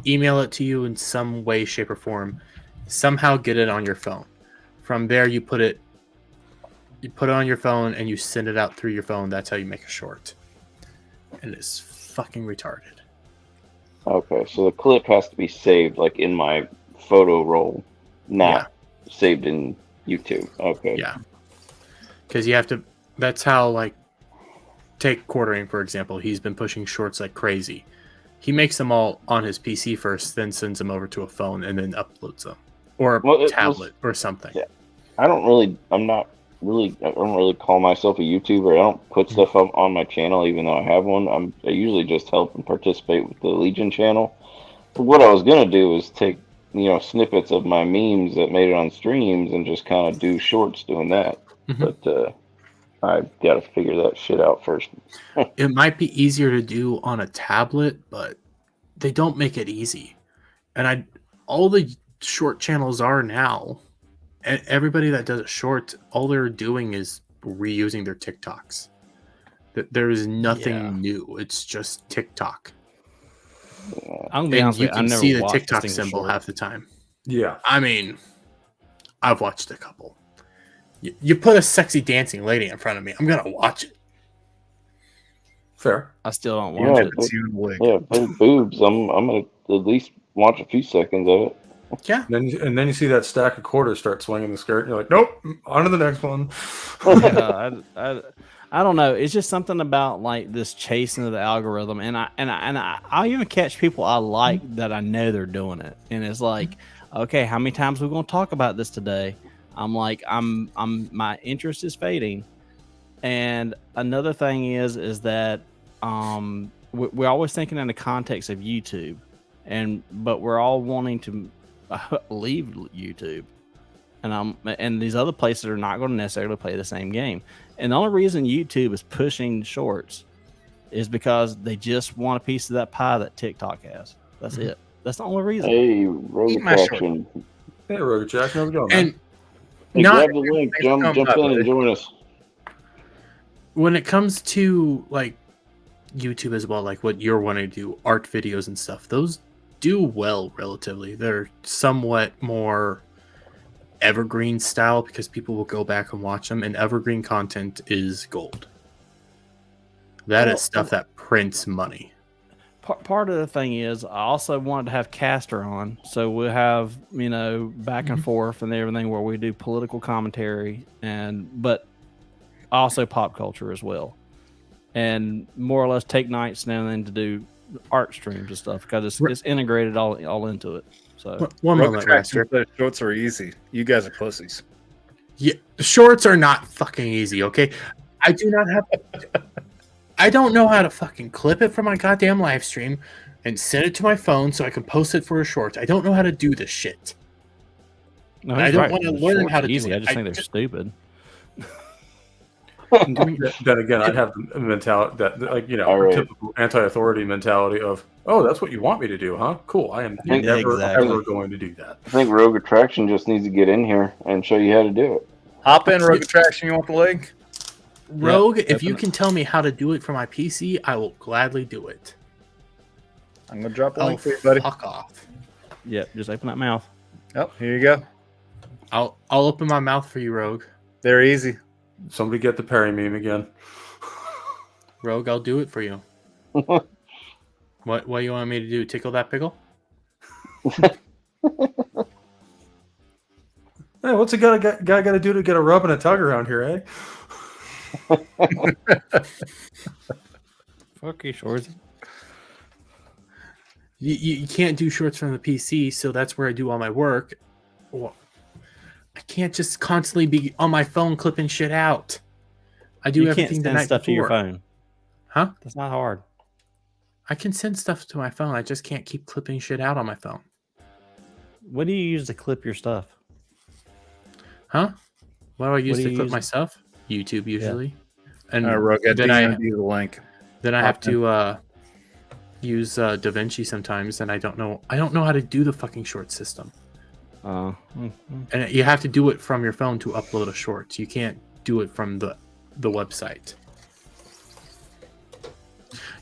email it to you in some way, shape, or form. Somehow get it on your phone. From there, you put it on your phone and you send it out through your phone. That's how you make a short. And it's fucking retarded. Okay, so the clip has to be saved like in my photo roll, not saved in YouTube. Okay. Yeah. Because you have to, that's how, like, take Quartering, for example. He's been pushing shorts like crazy. He makes them all on his PC first, then sends them over to a phone, and then uploads them. Or a tablet or something. Yeah. I don't really call myself a YouTuber. I don't put stuff up on my channel, even though I have one. I usually just help and participate with the Legion channel. But what I was going to do is take, snippets of my memes that made it on streams and just kind of do shorts doing that. But I've got to figure that shit out first. It might be easier to do on a tablet, but they don't make it easy. And all the short channels are now, everybody that does a short, all they're doing is reusing their TikToks. There is nothing new. It's just TikTok. I'm gonna be honest with you, can see the TikTok symbol half the time. Yeah. I mean, I've watched a couple. You put a sexy dancing lady in front of me, I'm gonna watch it. Fair. I still don't watch it. Yeah, those boobs. I'm gonna at least watch a few seconds of it. Yeah. And then you see that stack of quarters start swinging the skirt, and you're like, nope, on to the next one. I don't know. It's just something about like this chasing of the algorithm, and I even catch people I like that I know they're doing it, and it's like, okay, how many times are we going to talk about this today? I'm like, my interest is fading. And another thing is that we're always thinking in the context of YouTube, but we're all wanting to leave YouTube, and these other places are not going to necessarily play the same game. And the only reason YouTube is pushing shorts is because they just want a piece of that pie that TikTok has. That's it. That's the only reason. Hey, Rogue Attraction. Hey, Rogue Attraction, how's it going, man? And Hey, not grab the link, jump in and join us. when it comes to like YouTube as well, like what you're wanting to do, art videos and stuff, those do well relatively. They're somewhat more evergreen style because people will go back and watch them, and evergreen content is gold. That is stuff that prints money. Part of the thing is I also wanted to have Caster on, so we'll have, you know, back and forth and everything where we do political commentary but also pop culture as well, and more or less take nights now and then to do art streams and stuff because it's integrated all into it. So one moment, Raster. The shorts are easy. You guys are pussies. Yeah, shorts are not fucking easy. Okay, I do not have. I don't know how to fucking clip it from my goddamn live stream and send it to my phone so I can post it for a short. I don't know how to do this shit. no, I don't want to learn how to easy. do it. I just think they're stupid. Then again, I'd have the mentality that, like, you know, All right. typical anti-authority mentality of, oh, that's what you want me to do, huh? Cool. I am never, ever going to do that. I think Rogue Attraction just needs to get in here and show you how to do it. Hop in, Rogue Attraction. You want the link? Rogue, if you can tell me how to do it for my PC, I will gladly do it. I'm gonna drop a link for you, buddy. Fuck off. Yep, just open that mouth. Oh, here you go. I'll open my mouth for you, Rogue. They're easy. Somebody get the Perry meme again. Rogue, I'll do it for you. What do you want me to do? Tickle that pickle? Hey, what's a guy got to do to get a rub and a tug around here, eh? Fuck you, Shorzy. You can't do shorts from the PC, so that's where I do all my work. Well, I can't just constantly be on my phone clipping shit out. I do everything the night stuff to your before. phone. Huh? That's not hard. I can send stuff to my phone. I just can't keep clipping shit out on my phone. What do you use to clip your stuff? Huh? What do I use do to you clip use? my stuff? YouTube usually. And Rogue, then I the link. then I have to use DaVinci sometimes, and I don't know how to do the fucking short system. And you have to do it from your phone to upload a short. You can't do it from the website.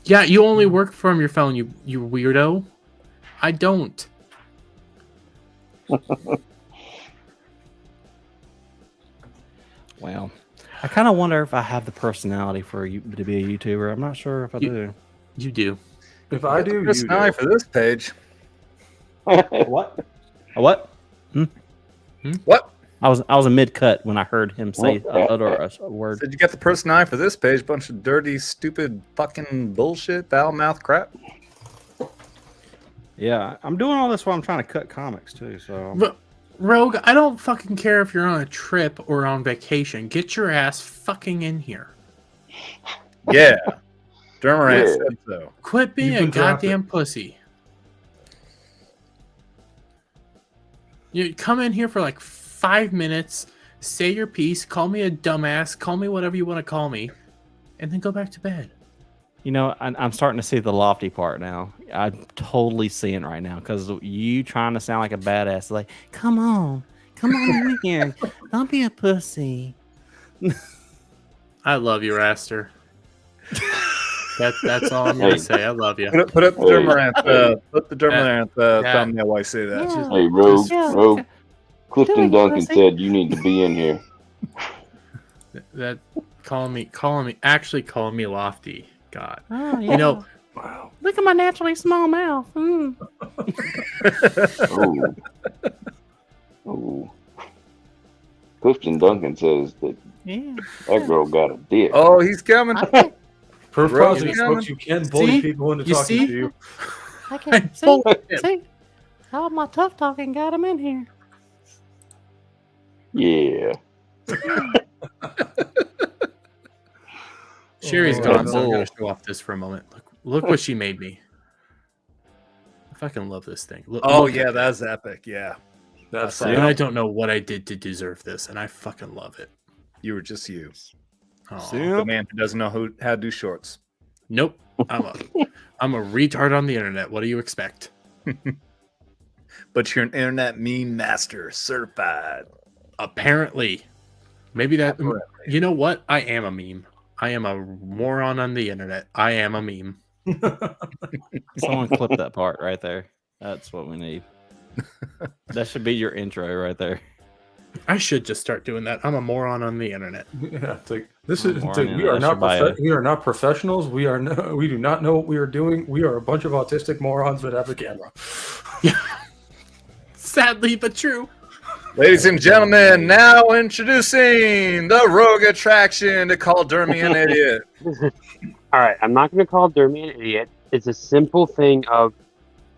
Yeah, you only work from your phone, you weirdo. I don't. Well, I kind of wonder if I have the personality for you to be a YouTuber. I'm not sure if I do. You do. If I do, you Personality do. for this page. What? A what? What? I was a mid cut when I heard him say utter a word. Said you got the personality for this page? Bunch of dirty, stupid, fucking bullshit, foul mouth crap. Yeah, I'm doing all this while I'm trying to cut comics too. So, But, Rogue, I don't fucking care if you're on a trip or on vacation. Get your ass fucking in here. Yeah. Dermarant said so. Quit being You've a been drafted. goddamn pussy. You come in here for like 5 minutes, say your piece, call me a dumbass, call me whatever you want to call me, and then go back to bed. you know, I'm starting to see the lofty part now. I'm totally seeing it right now because you trying to sound like a badass. Like, come on in here. Don't be a pussy. I love you, Raster. That's all I'm gonna say. I love you. Put up the Hey. Dermarant. Put the Dermarant Yeah. thumbnail while I say that. Yeah. Hey, Rogue, Yeah. Rogue. Clifton Do it, Duncan pussy. said you need to be in here. That calling me lofty. God, Oh, yeah. you know, Wow. Look at my naturally small mouth. Mm. Oh. Oh. Clifton Duncan says that Yeah. that girl got a dick. Oh, he's coming. Per Rose Project is folks, you can bully See? people into You talking see? to you. I I can see. told him. See. All my tough talking got him in here. Yeah. Sherry's Oh, gone, so I'm bull. gonna show off this for a moment. Look what she made me. I fucking love this thing. Oh Look yeah, at that's epic. Yeah, That's and I don't know what I did to deserve this, and I fucking love it. you were just you, Aw. the man who doesn't know how to do shorts. Nope. I'm a retard on the internet. What do you expect? But you're an internet meme master, certified. Apparently. Maybe that you know what? I am a meme. I am a moron on the internet. I am a meme. Someone clip that part right there. That's what we need. That should be your intro right there. I should just start doing that. I'm a moron on the internet. Yeah, it's like this Oh, is. It's Warren, like, we yeah, are that not. should buy We are not professionals. We are. No, we do not know what we are doing. We are a bunch of autistic morons that have a camera. Sadly, but true. Ladies and gentlemen, now introducing the rogue attraction to call Dermy an idiot. All right, I'm not going to call Dermy an idiot. It's a simple thing of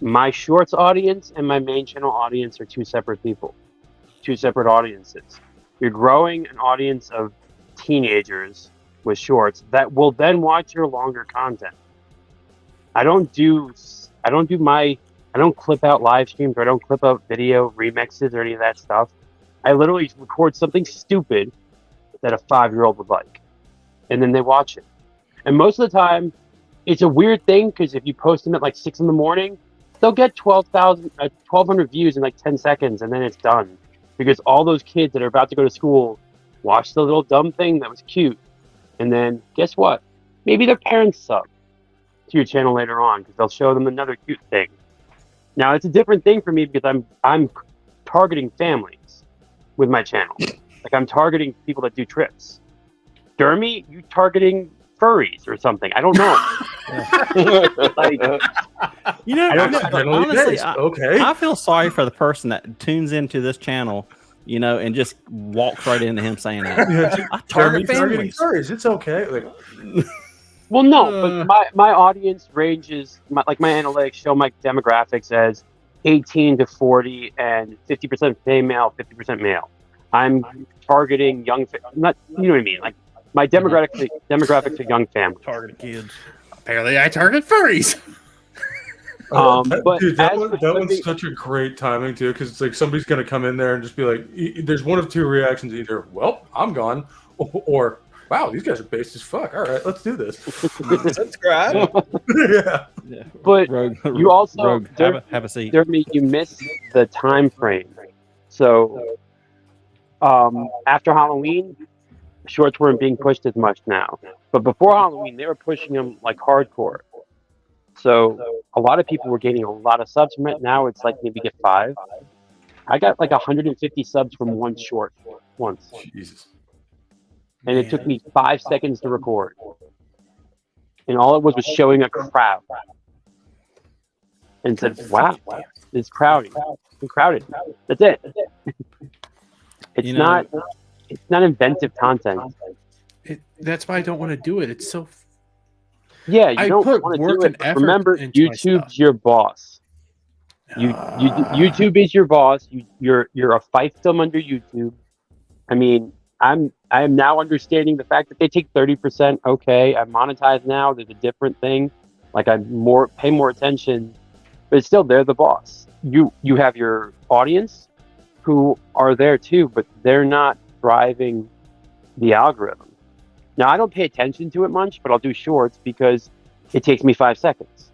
my shorts audience and my main channel audience are two separate people, two separate audiences. You're growing an audience of teenagers with shorts that will then watch your longer content. I don't clip out live streams or I don't clip out video remixes or any of that stuff. I literally record something stupid that a 5-year-old would like, and then they watch it. And most of the time, it's a weird thing because if you post them at like 6 in the morning, they'll get 1,200 views in like 10 seconds, and then it's done. Because all those kids that are about to go to school watch the little dumb thing that was cute, and then guess what? Maybe their parents sub to your channel later on because they'll show them another cute thing. Now it's a different thing for me because I'm targeting families with my channel. Like I'm targeting people that do trips. Dermy, you targeting furries or something? I don't know. Like, You know, honestly, okay. I feel sorry for the person that tunes into this channel, you know, and just walks right into him saying that. Yeah, I target targeting families. furries. It's okay. Like, well, no, but my audience ranges, like my analytics show my demographics as 18 to 40 and 50% female, 50% male. I'm targeting young, not, you know what I mean? Like my demographics are young families. Target kids. Apparently, I target furries. But dude, that as one's such a great timing too, because it's like somebody's gonna come in there and just be like, "There's one of two reactions: either, well, I'm gone, or wow, these guys are based as fuck. All right, let's do this." Subscribe. Yeah. But you also have a seat. Dermy, you missed the time frame. So after Halloween, shorts weren't being pushed as much now. But before Halloween, they were pushing them like hardcore. So a lot of people were getting a lot of subs from it. Now it's like maybe get 5. I got like 150 subs from one short once. Jesus. And it took me 5 seconds to record. And all it was showing a crowd. And said, wow, it's crowded. It's crowded. That's it. It's not inventive content. That's why I don't want to do it. It's so. Yeah, you I don't put want to work do and it. effort Remember, into my stuff. YouTube's your boss. YouTube is your boss. You're a fiefdom under YouTube. I mean, I am now understanding the fact that they take 30%. Okay, I'm monetized now. There's a different thing. Like I pay more attention, but it's still they're the boss. You have your audience who are there too, but they're not driving the algorithm. Now I don't pay attention to it much, but I'll do shorts because it takes me 5 seconds,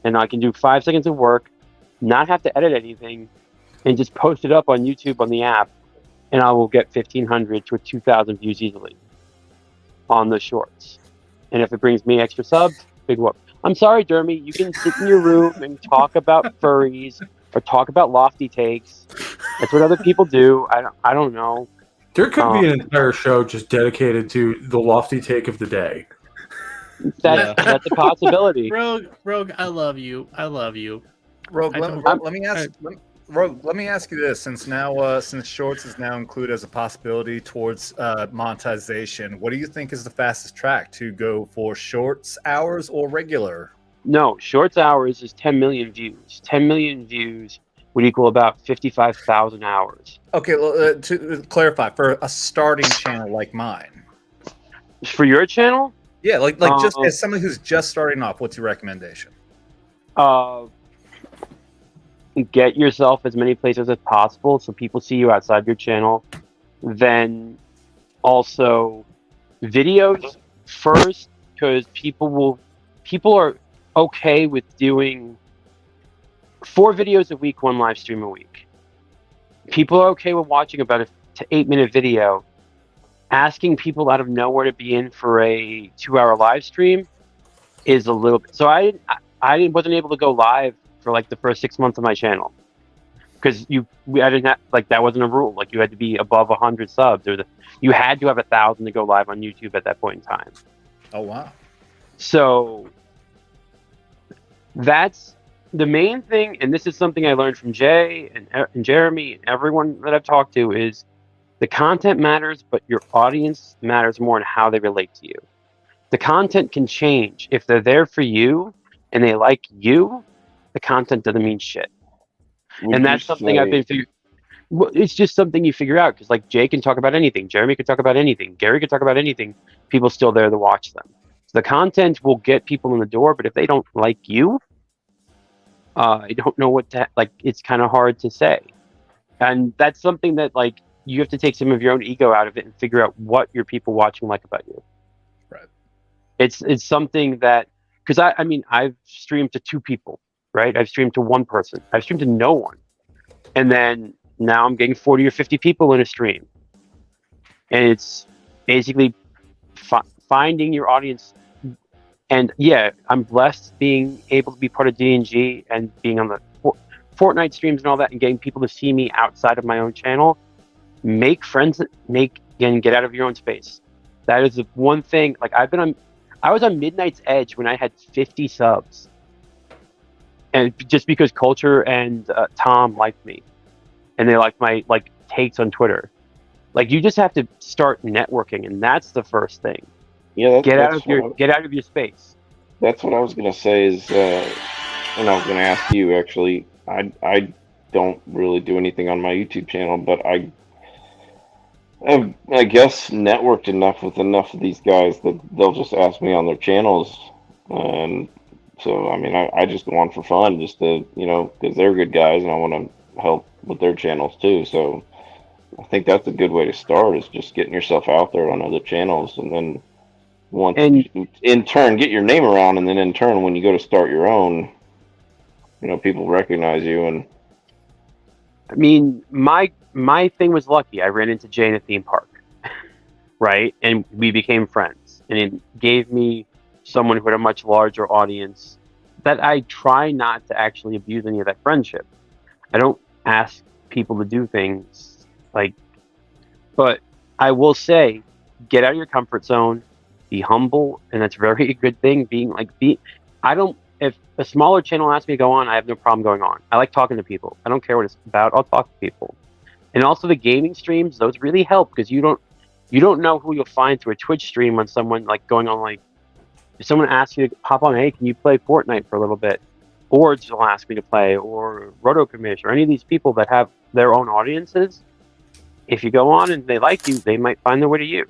and I can do 5 seconds of work, not have to edit anything, and just post it up on YouTube on the app, and I will get 1,500 to 2,000 views easily on the shorts. And if it brings me extra subs, big whoop. I'm sorry, Dermy, you can sit in your room and talk about furries or talk about lofty takes. That's what other people do. I don't know. There could be an entire show just dedicated to the lofty take of the day. That's a possibility. Rogue, I love you. Rogue, let me ask you this: since shorts is now included as a possibility towards monetization, what do you think is the fastest track to go for shorts hours or regular? No, shorts hours is 10 million views. 10 million views would equal about 55,000 hours. Okay, well, to clarify, for a starting channel like mine. For your channel? Yeah, like just as somebody who's just starting off, what's your recommendation? Get yourself as many places as possible so people see you outside your channel. Then also videos first, because people are okay with doing 4 videos a week, 1 live stream a week. People are okay with watching about a to 8-minute video. Asking people out of nowhere to be in for a 2-hour live stream is a little bit. So I wasn't able to go live for like the first 6 months of my channel because I didn't have, like, that wasn't a rule. Like, you had to be above 100 subs, or you had to have 1,000 to go live on YouTube at that point in time. Oh wow! So that's the main thing, and this is something I learned from Jay and Jeremy and everyone that I've talked to is the content matters, but your audience matters more in how they relate to you. The content can change. If they're there for you and they like you, the content doesn't mean shit. And that's something I've been figuring. Well, it's just something you figure out, because like Jay can talk about anything, Jeremy can talk about anything, Gary can talk about anything. People still there to watch them. So the content will get people in the door, but if they don't like you, I don't know what to like. It's kind of hard to say, and that's something that like you have to take some of your own ego out of it and figure out what your people watching like about you. Right. It's something that, because I mean I've streamed to 2 people, right? I've streamed to 1 person. I've streamed to no one, and then now I'm getting 40 or 50 people in a stream, and it's basically finding your audience. And yeah, I'm blessed being able to be part of DNG and being on the Fortnite streams and all that, and getting people to see me outside of my own channel. Make friends, and get out of your own space. That is the one thing. Like I was on Midnight's Edge when I had 50 subs, and just because Culture and Tom liked me, and they liked my takes on Twitter. Like, you just have to start networking, and that's the first thing. Yeah, get out of your space. That's what I was gonna say. And I was gonna ask you actually. I don't really do anything on my YouTube channel, but I guess networked enough with enough of these guys that they'll just ask me on their channels, and so I mean I just go on for fun, just to because they're good guys and I want to help with their channels too. So I think that's a good way to start, is just getting yourself out there on other channels, and then once you, in turn, get your name around, and then in turn, when you go to start your own, people recognize you. And I mean, my thing was lucky. I ran into Jay in a theme park, right? And we became friends, and it gave me someone who had a much larger audience that I try not to actually abuse any of that friendship. I don't ask people to do things but I will say, get out of your comfort zone. Be humble, and that's very a good thing. If a smaller channel asks me to go on, I have no problem going on. I like talking to people. I don't care what it's about. I'll talk to people. And also the gaming streams, those really help, because you don't know who you'll find through a Twitch stream on someone going on, if someone asks you to hop on, hey, can you play Fortnite for a little bit? Or will ask me to play, or Roto Commish, or any of these people that have their own audiences. If you go on and they like you, they might find their way to you.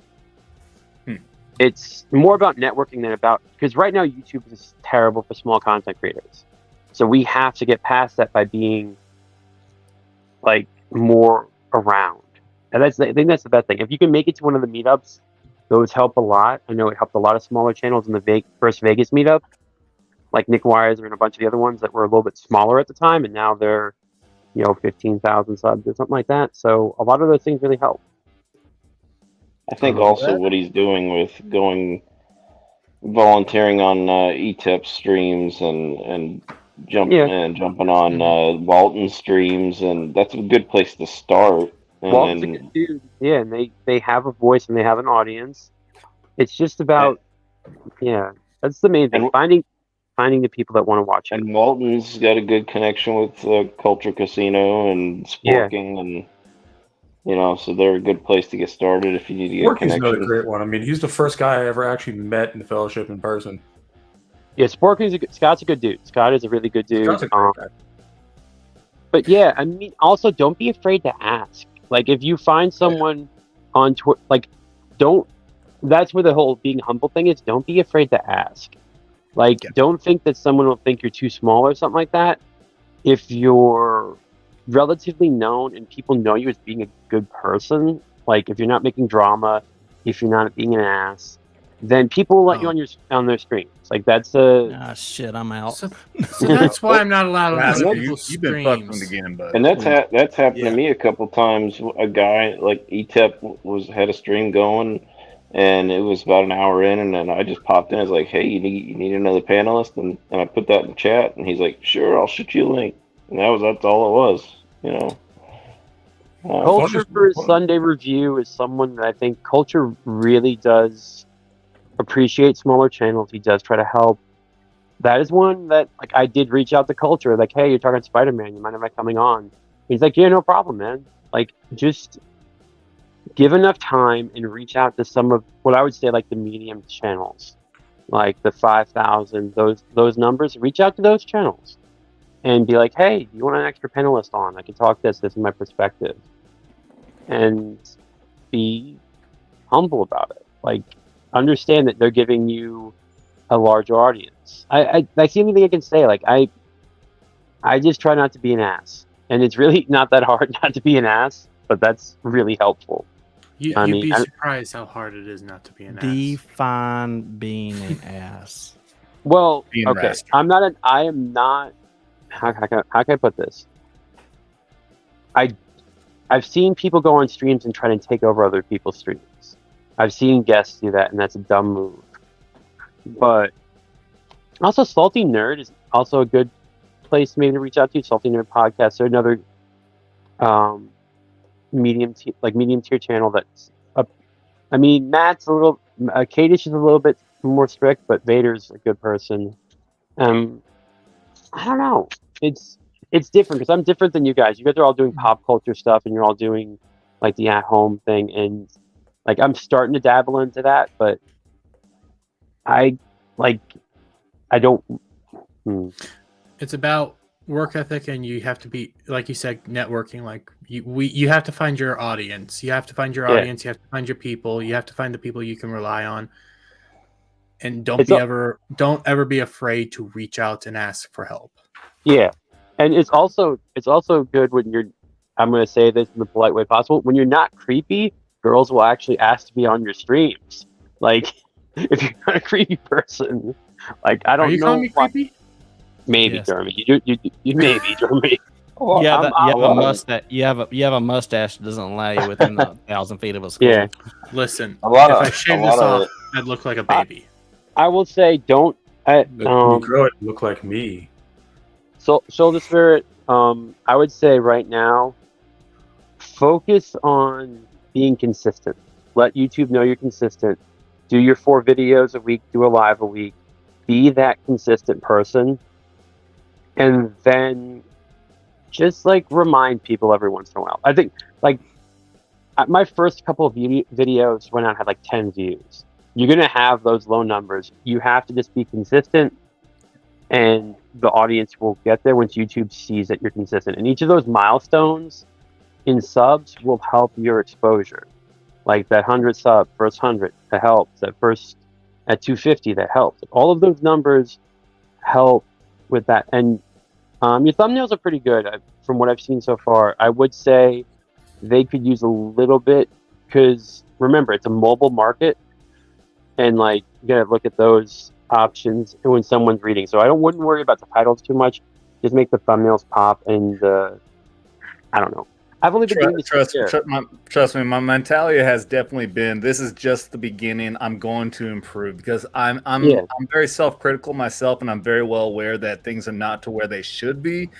It's more about networking than about, because right now YouTube is terrible for small content creators. So we have to get past that by being more around. And I think that's the best thing. If you can make it to one of the meetups, those help a lot. I know it helped a lot of smaller channels in the first Vegas meetup, like Nick Wires and a bunch of the other ones that were a little bit smaller at the time, and now they're 15,000 subs or something like that. So a lot of those things really help. I think also what he's doing with volunteering on ETIP streams and jumping on Walton streams, and that's a good place to start. Walton's a good dude. Yeah, and they have a voice and they have an audience. It's just about that's the main thing. Finding the people that want to watch it. And Walton's got a good connection with Culture Casino and Sporking, and so they're a good place to get started if you need to get Sporking's another great one. I mean, he's the first guy I ever actually met in the fellowship in person. Yeah, Scott's a good dude. Scott is a really good dude. But yeah, I mean, also don't be afraid to ask. Like, if you find someone on Twitter, like, don't. That's where the whole being humble thing is. Don't be afraid to ask. Like, don't think that someone will think you're too small or something like that. If you're relatively known and people know you as being a good person, like if you're not making drama, if you're not being an ass, then people will let you on their streams. Like that's a shit. I'm out. So that's why I'm not allowed on Raster, other people's you've been fucked from streams. the beginning, bud. And that's happened to me a couple times. A guy like ETEP had a stream going, and it was about an hour in, and then I just popped in. I was like, "Hey, you need another panelist?" And I put that in the chat, and he's like, "Sure, I'll shoot you a link." And that's all it was, you know. Culture for Sunday Review is someone that I think Culture really does appreciate smaller channels. He does try to help. That is one that like I did reach out to Culture, like, "Hey, you're talking Spider-Man, you mind if I coming on?" He's like, "Yeah, no problem, man." Like, just give enough time and reach out to some of what I would say like the medium channels, like the 5,000, those numbers. Reach out to those channels and be like, "Hey, you want an extra panelist on? I can talk this is my perspective," and be humble about it. Like, understand that they're giving you a larger audience. That's the only thing I can say. Like, I just try not to be an ass, and it's really not that hard not to be an ass, but that's really helpful. You'd be surprised how hard it is not to be an ass. Define being an ass. Well, Being okay, Raster. I am not. How can I put this? I've seen people go on streams and try to take over other people's streams. I've seen guests do that, and that's a dumb move. But also, Salty Nerd is also a good place maybe to reach out to. Salty Nerd Podcast, or another medium tier channel that's up. I mean, Matt's a little, Kadish is a little bit more strict, but Vader's a good person. I don't know. It's different because I'm different than you guys. You guys are all doing pop culture stuff, and you're all doing like the at home thing, and like I'm starting to dabble into that, but I don't. It's about work ethic, and you have to be, like you said, networking. Like you have to find your audience. You have to find your audience. You have to find your people. You have to find the people you can rely on. And don't ever be afraid to reach out and ask for help. Yeah, and it's also good when you're. I'm going to say this in the polite way possible. When you're not creepy, girls will actually ask to be on your streams. Like, if you're not a creepy person, like I don't know. Are you calling me creepy? Maybe, yes. Jeremy. You maybe, Jeremy. You have a mustache. You have a mustache that doesn't allow you within 1,000 feet of a skull. Yeah. Listen, if I shave this off, I'd look like a baby. I will say, don't. Grow it, look like me. Shoulder Spirit. I would say right now, focus on being consistent. Let YouTube know you're consistent. Do your 4 videos a week. Do a live a week. Be that consistent person. And then just like remind people every once in a while. I think like my first couple of videos went out had like 10 views. You're going to have those low numbers. You have to just be consistent, and the audience will get there once YouTube sees that you're consistent. And each of those milestones in subs will help your exposure. Like that 100 sub, first 100, that helps. That first at 250, that helps. All of those numbers help with that. And your thumbnails are pretty good from what I've seen so far. I would say they could use a little bit because remember, it's a mobile market. And like, you gotta look at those options when someone's reading. So wouldn't worry about the titles too much. Just make the thumbnails pop, and I don't know. I've only been doing this. Trust me, my mentality has definitely been, this is just the beginning. I'm going to improve because I'm very self-critical myself, and I'm very well aware that things are not to where they should be.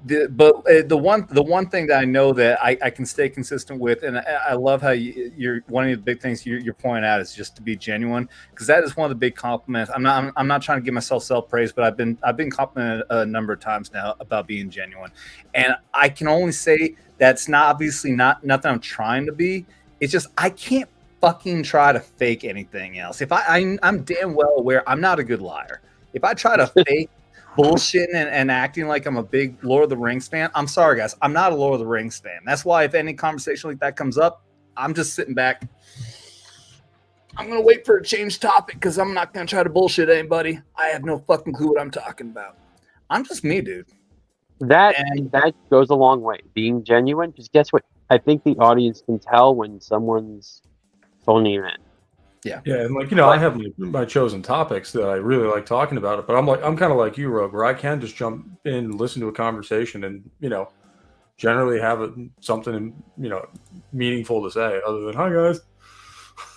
But the one thing that I know that I can stay consistent with, and I love how you're one of the big things you're pointing out is just to be genuine, because that is one of the big compliments. I'm not trying to give myself self-praise, but I've been complimented a number of times now about being genuine, and I can only say that's not obviously not nothing I'm trying to be. It's just I can't fucking try to fake anything else. If I'm damn well aware I'm not a good liar. If I try to fake bullshitting and acting like I'm a big Lord of the Rings fan. I'm sorry, guys. I'm not a Lord of the Rings fan. That's why if any conversation like that comes up, I'm just sitting back. I'm going to wait for a change topic because I'm not going to try to bullshit anybody. I have no fucking clue what I'm talking about. I'm just me, dude. That goes a long way. Being genuine, because guess what? I think the audience can tell when someone's phoning you in. Yeah. Yeah, and like, I have my chosen topics that I really like talking about it, but I'm kind of like you, Rogue, where I can just jump in and listen to a conversation and, generally have something, meaningful to say other than, hi, guys.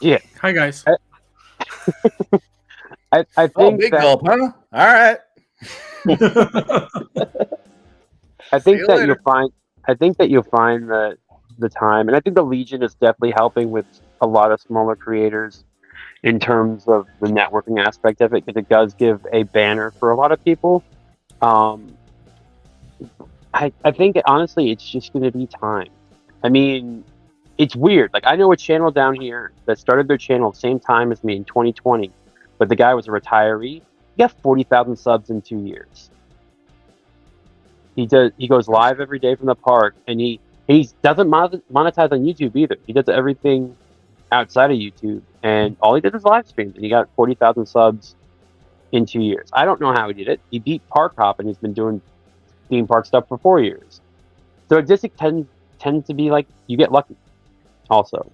Yeah. Hi, guys. I think big gulp, huh? All right. I think that you'll find that the time, and I think the Legion is definitely helping with a lot of smaller creators in terms of the networking aspect of it, because it does give a banner for a lot of people. I think honestly, it's just going to be time. I mean, it's weird. Like, I know a channel down here that started their channel at the same time as me in 2020, but the guy was a retiree. He got 40,000 subs in 2 years. He goes live every day from the park, and he doesn't monetize on YouTube either. He does everything outside of YouTube, and all he did was live streams, and he got 40,000 subs in 2 years. I don't know how he did it. He beat Park Hop, and he's been doing theme park stuff for 4 years. So it just tends to be like you get lucky. Also,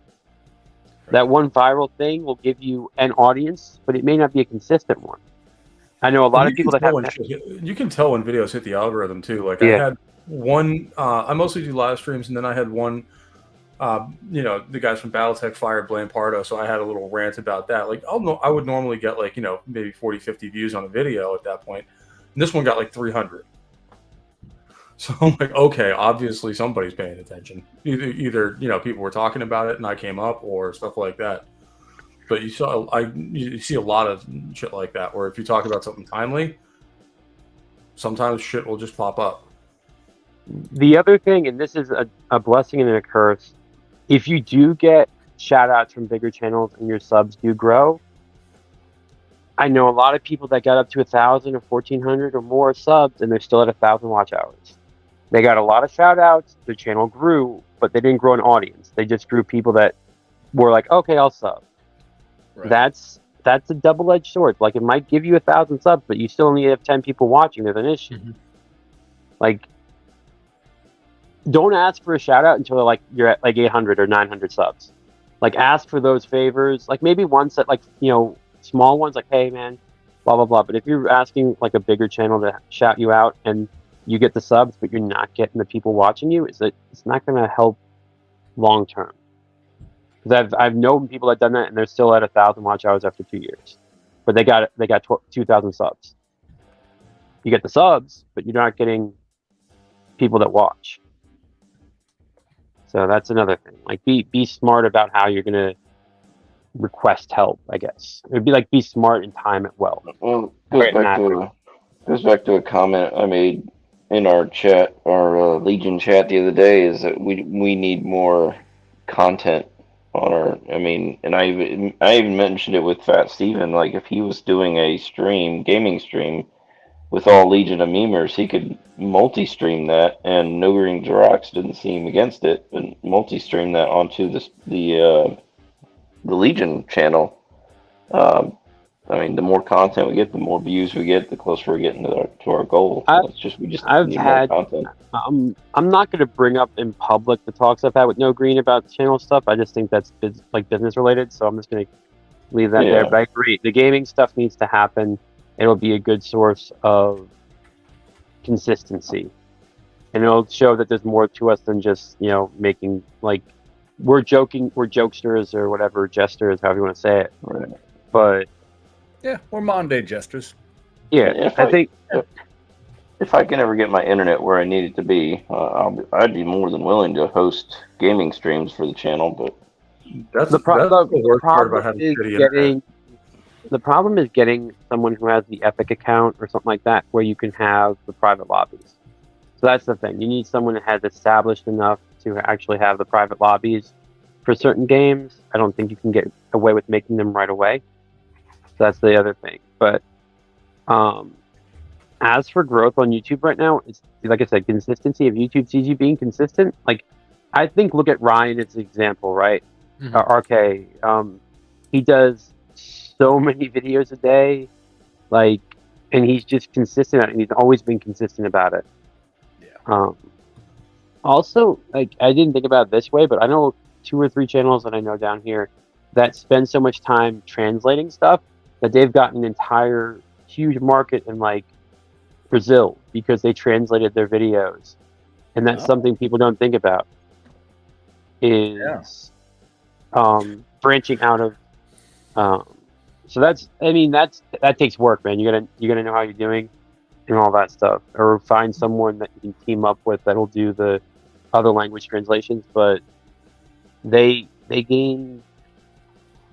that one viral thing will give you an audience, but it may not be a consistent one. I know a lot of people that have you can tell when videos hit the algorithm too. Like, Yeah. I had one. I mostly do live streams, and then I had one. The guys from BattleTech fired Blame Pardo, so I had a little rant about that. Like, I would normally get like maybe 40, 50 views on a video at that point, and this one got like 300. So I'm like, okay, obviously somebody's paying attention. Either people were talking about it and I came up, or stuff like that. But you see a lot of shit like that, where if you talk about something timely, sometimes shit will just pop up. The other thing, and this is a blessing and a curse, if you do get shout outs from bigger channels and your subs do grow, I know a lot of people that got up to 1,000 or 1,400 or more subs, and they're still at 1,000 watch hours. They got a lot of shout outs, their channel grew, but they didn't grow an audience. They just grew people that were like, okay, I'll sub. Right. That's a double-edged sword. Like, it might give you 1,000 subs, but you still only have 10 people watching. There's an issue. Mm-hmm. Like, don't ask for a shout out until like you're at like 800 or 900 subs. Like, ask for those favors. Like, maybe once at like small ones, like, hey man, blah blah blah. But if you're asking like a bigger channel to shout you out and you get the subs, but you're not getting the people watching you, it's not going to help long term. Because I've known people that done that and they're still at 1,000 watch hours after 2 years, but they got 2,000 subs. You get the subs, but you're not getting people that watch. So that's another thing. Like, be smart about how you're gonna request help. I guess it would be like, be smart and time it well. Well, goes back to a comment I made in our chat, our Legion chat the other day, is that we need more content on our. I mean, and I even mentioned it with Fat Steven. Like, if he was doing a gaming stream with all Legion of memers, he could multi-stream that, and No Green Jirax didn't seem against it, but multi-stream that onto the Legion channel. I mean, the more content we get, the more views we get, the closer we're getting to our goal. We just need more content. I'm not going to bring up in public the talks I've had with No Green about channel stuff. I just think that's business related, so I'm just going to leave that there. But I agree, the gaming stuff needs to happen. It'll be a good source of consistency, and it'll show that there's more to us than just making, like, we're jokesters or whatever, jesters, however you want to say it. Right. But yeah, we're modern day jesters. Yeah, I think if I can ever get my internet where I need it to be, I'd be more than willing to host gaming streams for the channel. But that's the problem about having shitty internet. The problem is getting someone who has the Epic account or something like that, where you can have the private lobbies. So that's the thing. You need someone that has established enough to actually have the private lobbies for certain games. I don't think you can get away with making them right away. So that's the other thing. But as for growth on YouTube right now, it's like I said, consistency. If YouTube sees you being consistent, like I think, look at Ryan as an example, right? RK, he does so many videos a day, like, and he's just consistent at it, and he's always been consistent about it. Yeah. Also, like, I didn't think about it this way, but I know 2 or 3 channels that I know down here that spend so much time translating stuff that they've got an entire huge market in like Brazil because they translated their videos, and that's something people don't think about is branching out of. So that's, I mean, that takes work, man. You gotta know how you're doing and all that stuff, or find someone that you can team up with that'll do the other language translations. But they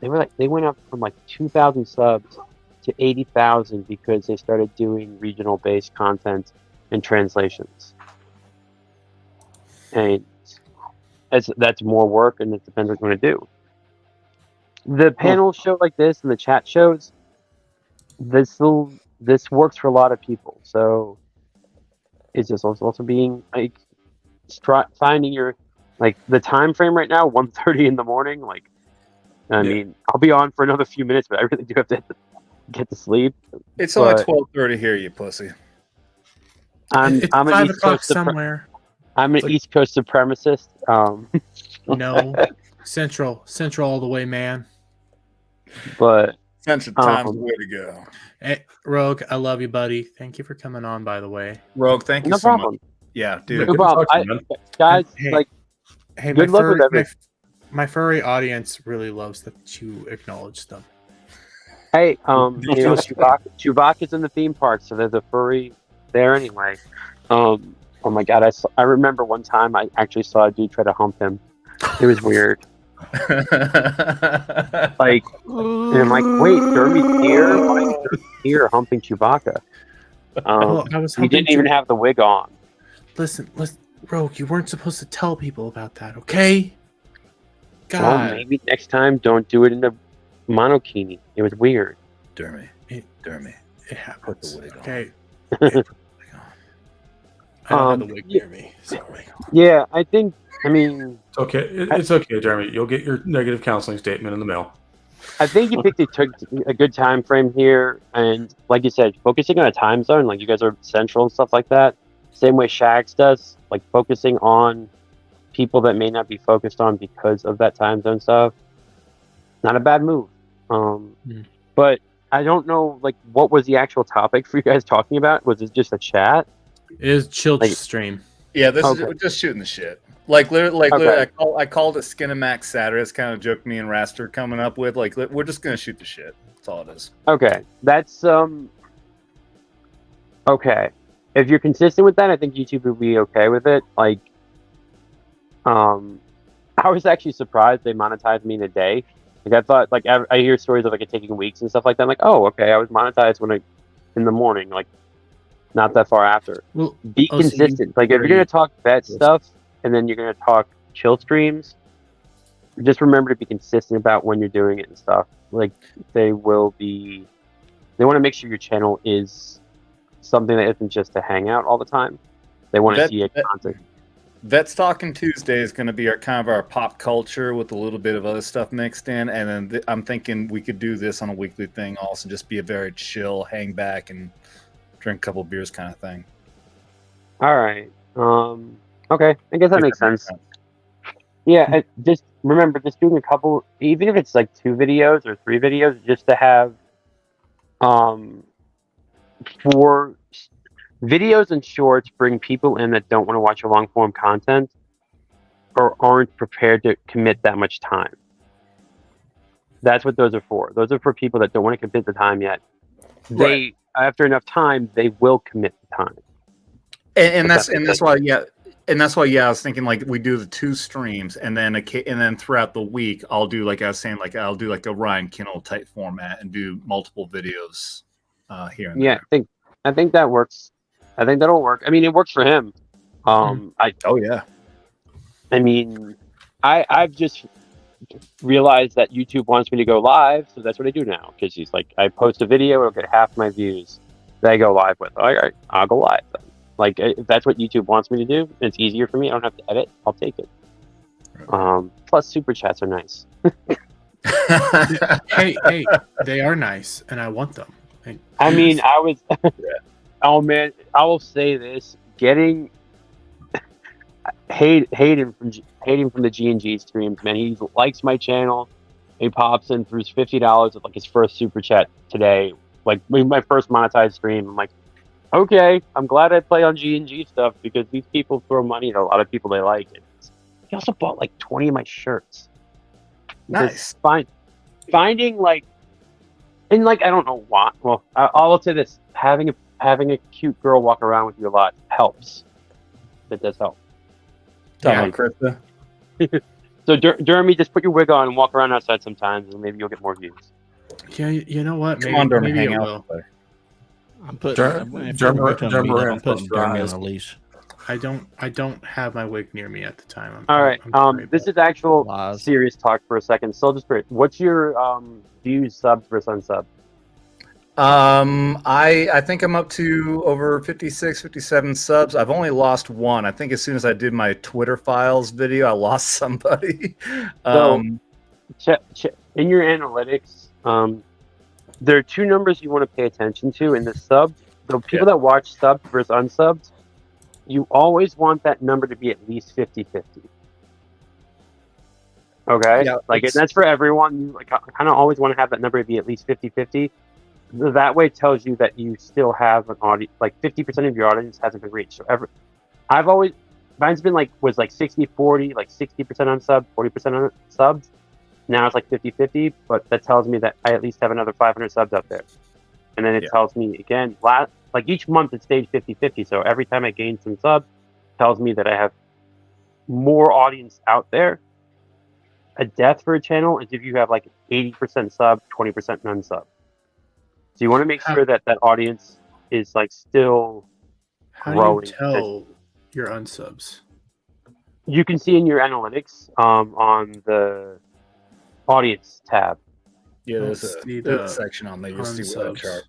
went up from like 2,000 subs to 80,000 because they started doing regional based content and translations. And that's more work, and it depends what you want to do. The panel show like this and the chat shows, this works for a lot of people. So it's just also being like finding your, like, the time frame right now, 1:30 in the morning. Like, I mean, I'll be on for another few minutes, but I really do have to get to sleep. It's only 12:30 here, you pussy. It's 5 o'clock somewhere. I'm an East Coast supremacist. No, Central all the way, man. But Central time's the way to go. Hey, Rogue, I love you, buddy. Thank you for coming on, by the way. Rogue, thank you so much. Yeah, dude. No problem. Guys, hey, good luck with everything. My furry audience really loves that you acknowledge them. Hey, Chewbacca's in the theme park, so there's a furry there anyway. Oh my god, I remember one time I actually saw a dude try to hump him. It was weird. Like, and I'm like, wait, Dermy's here? Why is Dermy here humping Chewbacca? He didn't even have the wig on. Listen, Rogue, you weren't supposed to tell people about that, okay? God. Well, maybe next time don't do it in a monokini. It was weird. Dermy. It happens. Put the wig on. Okay. I don't have the wig near me. Sorry. Yeah, I think, I mean... It's okay. It's okay, Jeremy. You'll get your negative counseling statement in the mail. I think you picked a good time frame here, and like you said, focusing on a time zone, like you guys are central and stuff like that, same way Shags does, like focusing on people that may not be focused on because of that time zone stuff. Not a bad move. But I don't know, like, what was the actual topic for you guys talking about? Was it just a chat? It is chill stream. Yeah, this is just shooting the shit. Like literally, I called it Skinamax Saturday. It's kind of a joke me and Raster coming up with. Like, we're just gonna shoot the shit. That's all it is. Okay, that's okay. If you're consistent with that, I think YouTube would be okay with it. Like, I was actually surprised they monetized me in a day. Like, I thought, like, I hear stories of like it taking weeks and stuff like that. I'm like, oh, okay, I was monetized in the morning, like, not that far after. Well, be consistent. Like, if you're gonna talk vet stuff and then you're gonna talk chill streams, just remember to be consistent about when you're doing it and stuff. Like, they want to make sure your channel is something that isn't just a hangout all the time. They want to see a content. Vets Talking Tuesday is going to be our pop culture with a little bit of other stuff mixed in, and then I'm thinking we could do this on a weekly thing. Also, just be a very chill, hang back and drink a couple beers kind of thing. All right. Okay. I guess that makes sense. Yeah. Just remember, just doing a couple, even if it's like 2 videos or 3 videos, just to have, for videos and shorts, bring people in that don't want to watch your long form content or aren't prepared to commit that much time. That's what those are for. Those are for people that don't want to commit the time yet. Right. After enough time, they will commit the time. And that's why I was thinking, like, we do the 2 streams, and then throughout the week I'll do, like I was saying, like I'll do like a Ryan Kinnell type format and do multiple videos here and there. I think that works. I think that'll work. I mean, it works for him. I mean, I've just realized that YouTube wants me to go live, so that's what I do now. Because he's like, I post a video, it'll get half my views. they go live with. All right, I'll go live then. Like if that's what YouTube wants me to do, it's easier for me. I don't have to edit. I'll take it. Plus, super chats are nice. hey, they are nice, and I want them. I mean, I was. Oh man, I will say this: getting hating from the G&G streams, man. He likes my channel. He pops in through $50 of like his first super chat today, like my first monetized stream. I'm like, okay, I'm glad I play on G&G stuff because these people throw money at a lot of people they like it. He also bought like 20 of my shirts. Nice. Finding like, and like I don't know why. Well, I'll say this: having a cute girl walk around with you a lot helps. It does help. Yeah, Krista. So, Jeremy, just put your wig on and walk around outside sometimes, and maybe you'll get more views. Yeah, you know what? Come on, Jeremy, maybe hang it out. will. I'm putting Jeremy on a leash. I don't have my wig near me at the time. All right. This is actual serious talk for a second. Soldier Spirit, what's your views, subs versus unsubs? I think I'm up to over 56, 57 subs. I've only lost one. I think as soon as I did my Twitter files video, I lost somebody. So, in your analytics, there are two numbers you want to pay attention to in the subs. The people that watch subs versus unsubs, you always want that number to be at least 50-50. Okay? Yeah, and that's for everyone. You kind of always want to have that number to be at least 50-50. That way it tells you that you still have an audience, like 50% of your audience hasn't been reached. So mine's been was 60-40, like 60% on subs, 40% on subs. Now it's like 50-50, but that tells me that I at least have another 500 subs up there. And then it tells me again, each month it stayed 50-50. So every time I gain some subs, it tells me that I have more audience out there. A death for a channel is if you have 80% sub, 20% non-sub. So you want to make sure that audience is still growing. How do you tell your unsubs? You can see in your analytics on the audience tab. Yeah, there's a section on there. You'll see what chart.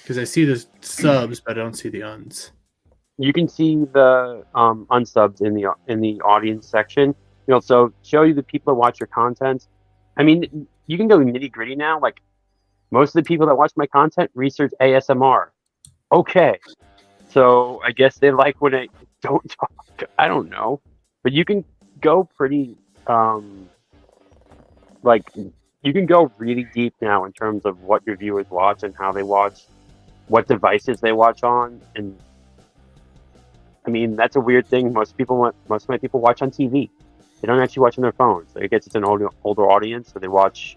Because I see the subs, but I don't see the uns. You can see the unsubs in the audience section. So show you the people that watch your content. I mean, you can go nitty gritty now. Most of the people that watch my content research ASMR. Okay. So I guess they like when I don't talk. I don't know. But you can go pretty, you can go really deep now in terms of what your viewers watch and how they watch, what devices they watch on. And I mean, that's a weird thing. Most of my people watch on TV. They don't actually watch on their phones. So I guess it's an older audience, so they watch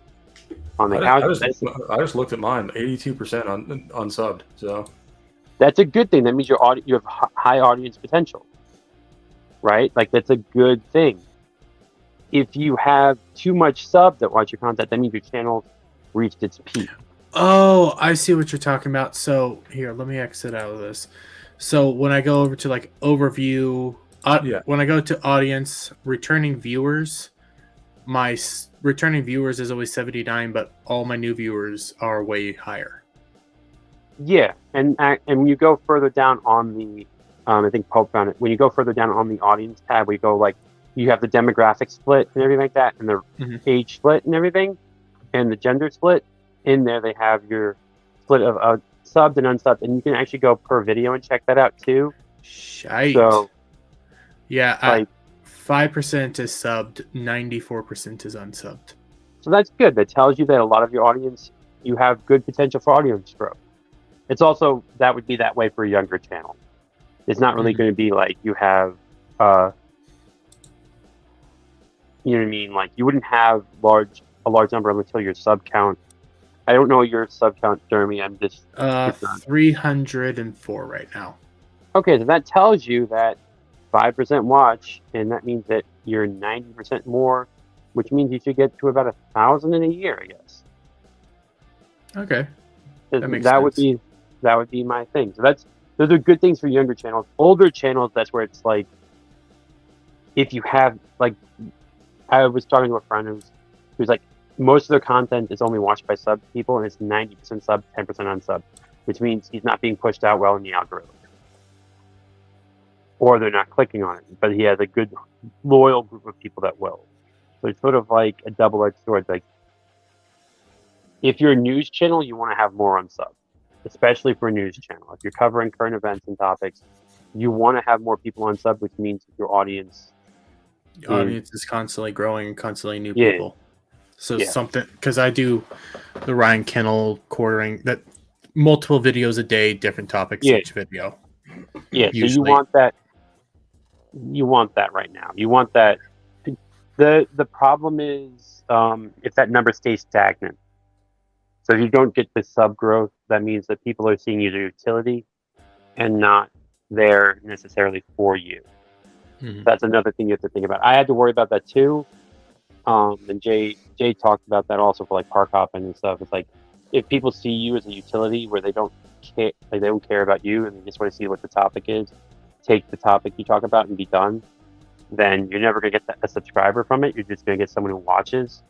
on the couch. I just looked at mine, 82% unsubbed. So that's a good thing. That means you have high audience potential, right? That's a good thing. If you have too much subs that watch your content, that means your channel reached its peak. Oh, I see what you're talking about. So here, let me exit out of this. So when I go over to overview, when I go to audience, returning viewers, my returning viewers is always 79, but all my new viewers are way higher. Yeah, and when you go further down on the, I think Pope found it. When you go further down on the audience tab, we go you have the demographic split and everything like that, and the age split and everything, and the gender split. In there, they have your split of subbed and unsubbed, and you can actually go per video and check that out too. Shite. So, yeah, 5% is subbed, 94% is unsubbed. So that's good. That tells you that a lot of your audience, you have good potential for audience growth. It's also, that would be that way for a younger channel. It's not really going to be you have, you know what I mean? You wouldn't have a large number until your sub count. I don't know your sub count, Jeremy. I'm just 304 right now. Okay, so that tells you that 5% watch, and that means that you're 90% more, which means you should get to about 1,000 in a year, I guess. Okay, that makes sense. That would be my thing. So those are good things for younger channels. Older channels, that's where it's if you have I was talking to a friend who's most of their content is only watched by sub people, and it's 90% sub, 10% unsub. which means he's not being pushed out well in the algorithm. Or they're not clicking on it, but he has a good, loyal group of people that will. So it's sort of like a double-edged sword. Like, if you're a news channel, you want to have more on sub, especially for a news channel. If you're covering current events and topics, you want to have more people on sub, which means your audience is constantly growing and constantly new people. So Yeah. something, because I do the Ryan Kennel quartering, that multiple videos a day, different topics Yeah. each video. Yeah, so you Usually. want that. You want that right now. You want that. The problem is if that number stays stagnant. So if you don't get the sub growth, that means that people are seeing your utility and not there necessarily for you. Mhm. That's another thing you have to think about. I had to worry about that too. And Jay talked about that also for like park hopping and stuff. It's like if people see you as a utility where they don't care, like they don't care about you and they just want to see what the topic is, take the topic you talk about and be done, then you're never gonna get a subscriber from it. You're just gonna get someone who watches,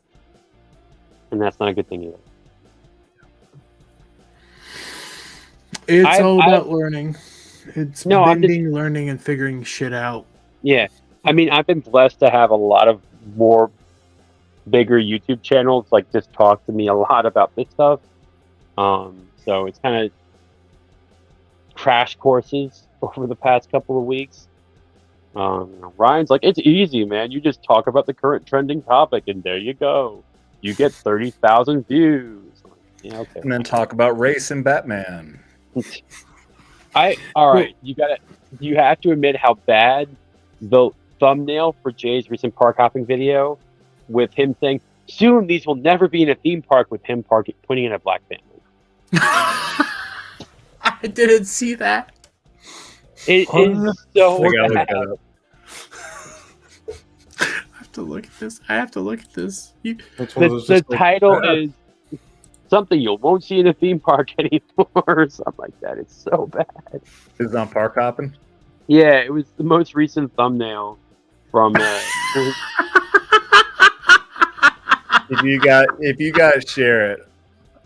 and that's not a good thing either. It's all about learning. It's bending, just learning, and figuring shit out. Yeah, I mean, I've been blessed to have a lot of more bigger YouTube channels like just talk to me a lot about this stuff. So it's kind of crash courses over the past couple of weeks. Ryan's like, it's easy, man. You just talk about the current trending topic, and there you go. You get 30,000 views. Yeah, okay. And then talk about race and Batman. All right. You have to admit how bad the thumbnail for Jay's recent park hopping video, with him saying, "Soon these will never be in a theme park," with him putting in a black family. I didn't see that. It is so bad. I have to look at this. I have to look at this. The title is something you won't see in a theme park anymore, or something like that. It's so bad. Is it on park hopping? Yeah, it was the most recent thumbnail from. If you guys share it,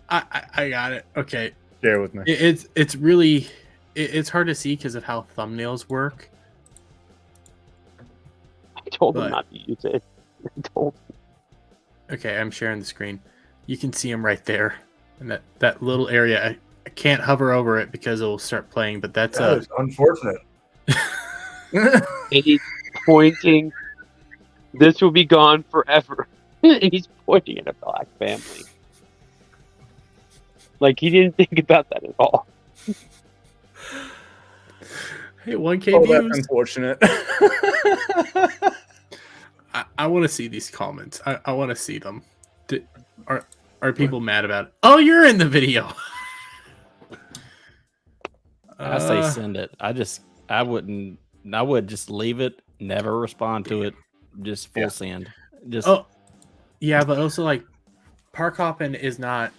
I got it. Okay, share with me. It's really it's hard to see because of how thumbnails work. I told him not to use it. I told him. Okay, I'm sharing the screen. You can see him right there, and that little area. I can't hover over it because it will start playing. But that's unfortunate. And he's pointing. This will be gone forever. And he's pointing at a black family. Like he didn't think about that at all. Hey, 1K views. That's unfortunate. I want to see these comments. I want to see them. Are people mad about it? Oh, you're in the video. I say send it. I would just leave it, never respond to it, just full send. Yeah, but also like park hopping is not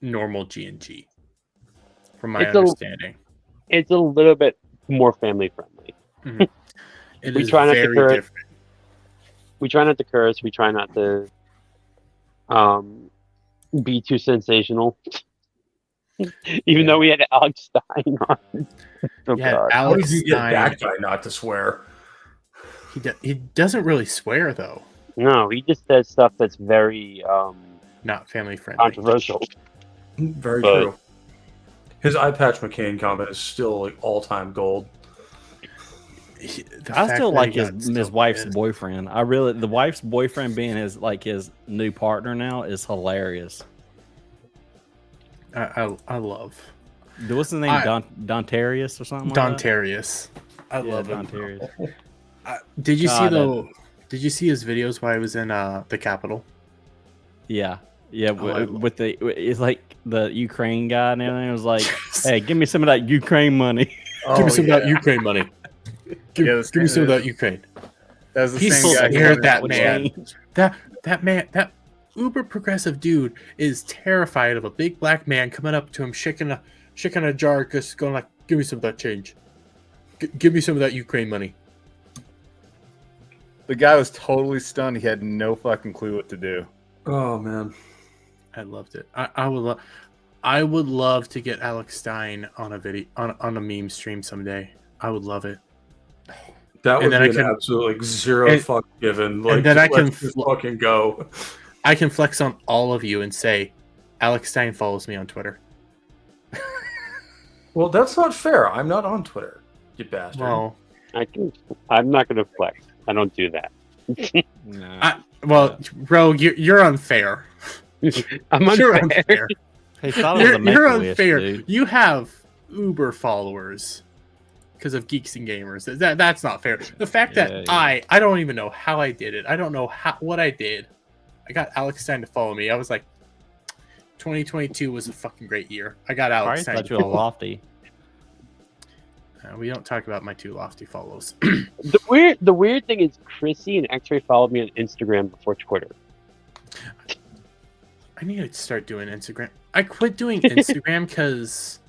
normal G&G, from my understanding. It's a little bit more family friendly. Mm-hmm. We try not to curse. We try not to curse. We try not to be too sensational. Even though we had Alex Stein on. God. How did you get that guy not to swear? He doesn't really swear though. No, he just says stuff that's very not family friendly, controversial. Very true. His eye patch McCain comment is still like all-time gold. I still like his wife's boyfriend. The wife's boyfriend being his new partner now is hilarious. I love. What's his name? Dontarius or something? Dontarius. I love Dontarius. Did you see Did you see his videos while I was in the Capitol? Yeah. With it's like the Ukraine guy and everything. It was like, hey, give me some of that Ukraine money. Give me some of that Ukraine money. Give me some of that Ukraine. That was the People same guy. scared that man. That man, that uber progressive dude is terrified of a big black man coming up to him, shaking a jar, just going like, "Give me some of that change. Give me some of that Ukraine money." The guy was totally stunned. He had no fucking clue what to do. Oh man, I loved it. I would love. I would love to get Alex Stein on a video on a meme stream someday. I would love it. That would be an absolute like zero fuck given. Like, and then I can just fucking go. I can flex on all of you and say, Alex Stein follows me on Twitter. Well, that's not fair. I'm not on Twitter, you bastard. Well, I'm not going to flex. I don't do that. Rogue, you're unfair. I'm unfair. You're unfair. Hey, thought it was a You're Make-A-Wish, unfair. dude. You have Uber followers because of Geeks and Gamers. That's not fair. The fact that I don't even know how I did it. I don't know what I did. I got Alex Stein to follow me. I was like, 2022 was a fucking great year. I got Alex Stein. Thought you were lofty. We don't talk about my 2 lofty follows. The weird thing is Chrissy and X-Ray followed me on Instagram before Twitter. I need to start doing Instagram. I quit doing Instagram because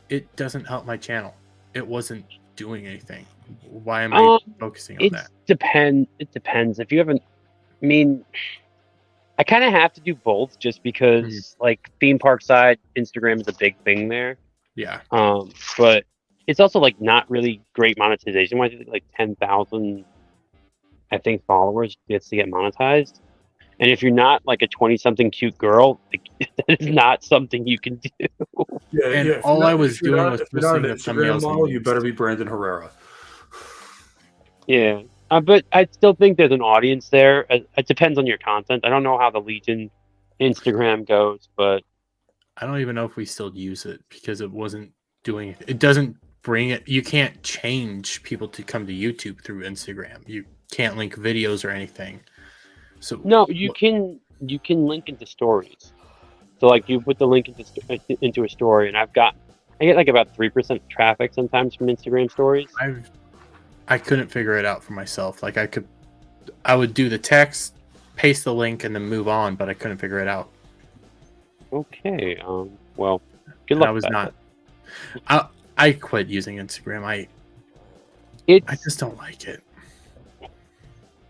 it doesn't help my channel. It wasn't doing anything. Why am I focusing on that? It depends. If you haven't, I mean, I kind of have to do both just because, like, theme park side, Instagram is a big thing there. Yeah. But it's also like not really great monetization. I think like 10,000, I think, followers gets to get monetized. And if you're not like a 20-something cute girl, like, that is not something you can do. Yeah, and yeah. all I was doing was if you're not an posting Instagram thumbnails. model, you better be Brandon Herrera. Yeah. But I still think there's an audience there. It depends on your content. I don't know how the Legion Instagram goes, but I don't even know if we still use it because it wasn't doing it. It doesn't bring it. You can't change people to come to YouTube through Instagram. You can't link videos or anything. So no, you can link into stories. So like you put the link into a story, and I get like about 3% traffic sometimes from Instagram stories. I couldn't figure it out for myself. Like I would do the text, paste the link, and then move on, but I couldn't figure it out. Okay. Well, good luck. I was not. I quit using Instagram. I just don't like it.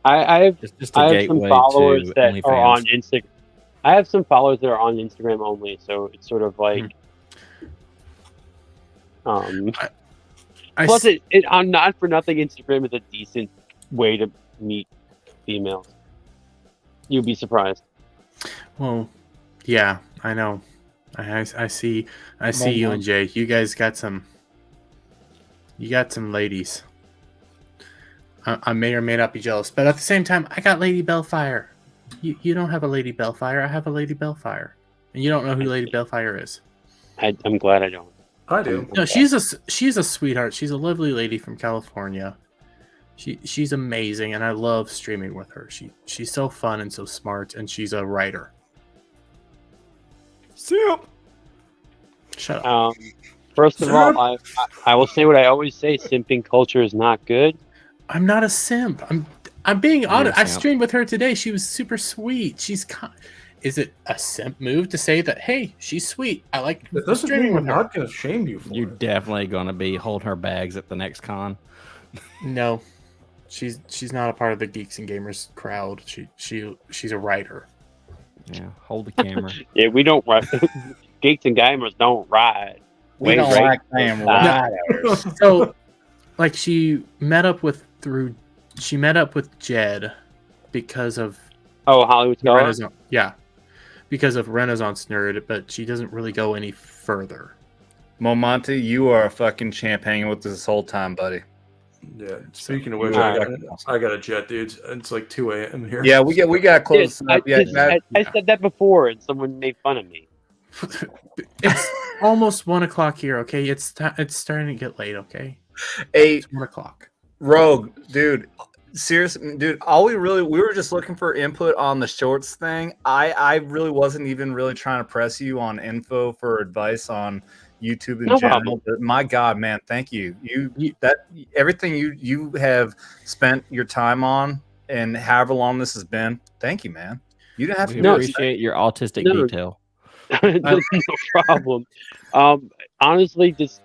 I have some followers that OnlyFans. are on Instagram. I have some followers that are on Instagram only, so it's sort of like. Plus, I'm not for nothing. Instagram is a decent way to meet females. You'd be surprised. Well, yeah, I know. I see you and Jay. You guys got some. You got some ladies. I may or may not be jealous, but at the same time, I got Lady Bellfire. You don't have a Lady Bellfire. I have a Lady Bellfire, and you don't know who Lady Bellfire is. I'm glad I don't. I do. No, she's a sweetheart. She's a lovely lady from California. She's amazing, and I love streaming with her. She's so fun and so smart, and she's a writer. Simp. Shut up. First of all, I will say what I always say: simping culture is not good. I'm not a simp. I'm being honest. I streamed with her today. She was super sweet. Is it a simp move to say that? Hey, she's sweet. I like streaming with her. I'm not going to shame you for You're it. definitely going to be holding her bags at the next con. No, she's not a part of the Geeks and Gamers crowd. She's a writer. Yeah, hold the camera. Yeah, we don't ride. Geeks and Gamers don't ride. We don't like them riders. So, like, she met up with Jed because of Hollywood Star. Renaissance. Yeah, because of Renaissance Nerd, but she doesn't really go any further. Momonte, you are a fucking champ hanging with us this whole time, buddy. Yeah. Speaking of which, I got a jet, dude. It's like 2 a.m. here. Yeah, we got close. I said that before, and someone made fun of me. It's almost 1 o'clock here. Okay, it's starting to get late. Okay, it's 1 o'clock. Rogue, dude. Seriously, dude. We were just looking for input on the shorts thing. I really wasn't even really trying to press you on info for advice on YouTube in general. But my God, man, thank you. Everything you have spent your time on, and however long this has been. Thank you, man. You didn't have to. Appreciate your autistic detail. No problem. Honestly, just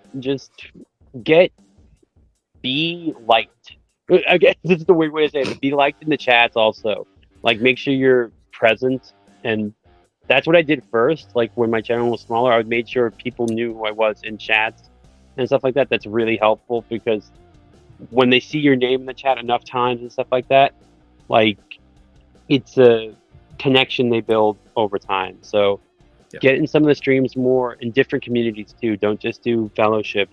be liked. I guess this is the weird way to say it. Be liked in the chats also. Like, make sure you're present and that's what I did first. Like when my channel was smaller, I made sure people knew who I was in chats and stuff like that. That's really helpful because when they see your name in the chat enough times and stuff like that, like it's a connection they build over time. So get in some of the streams more in different communities too. Don't just do Fellowship.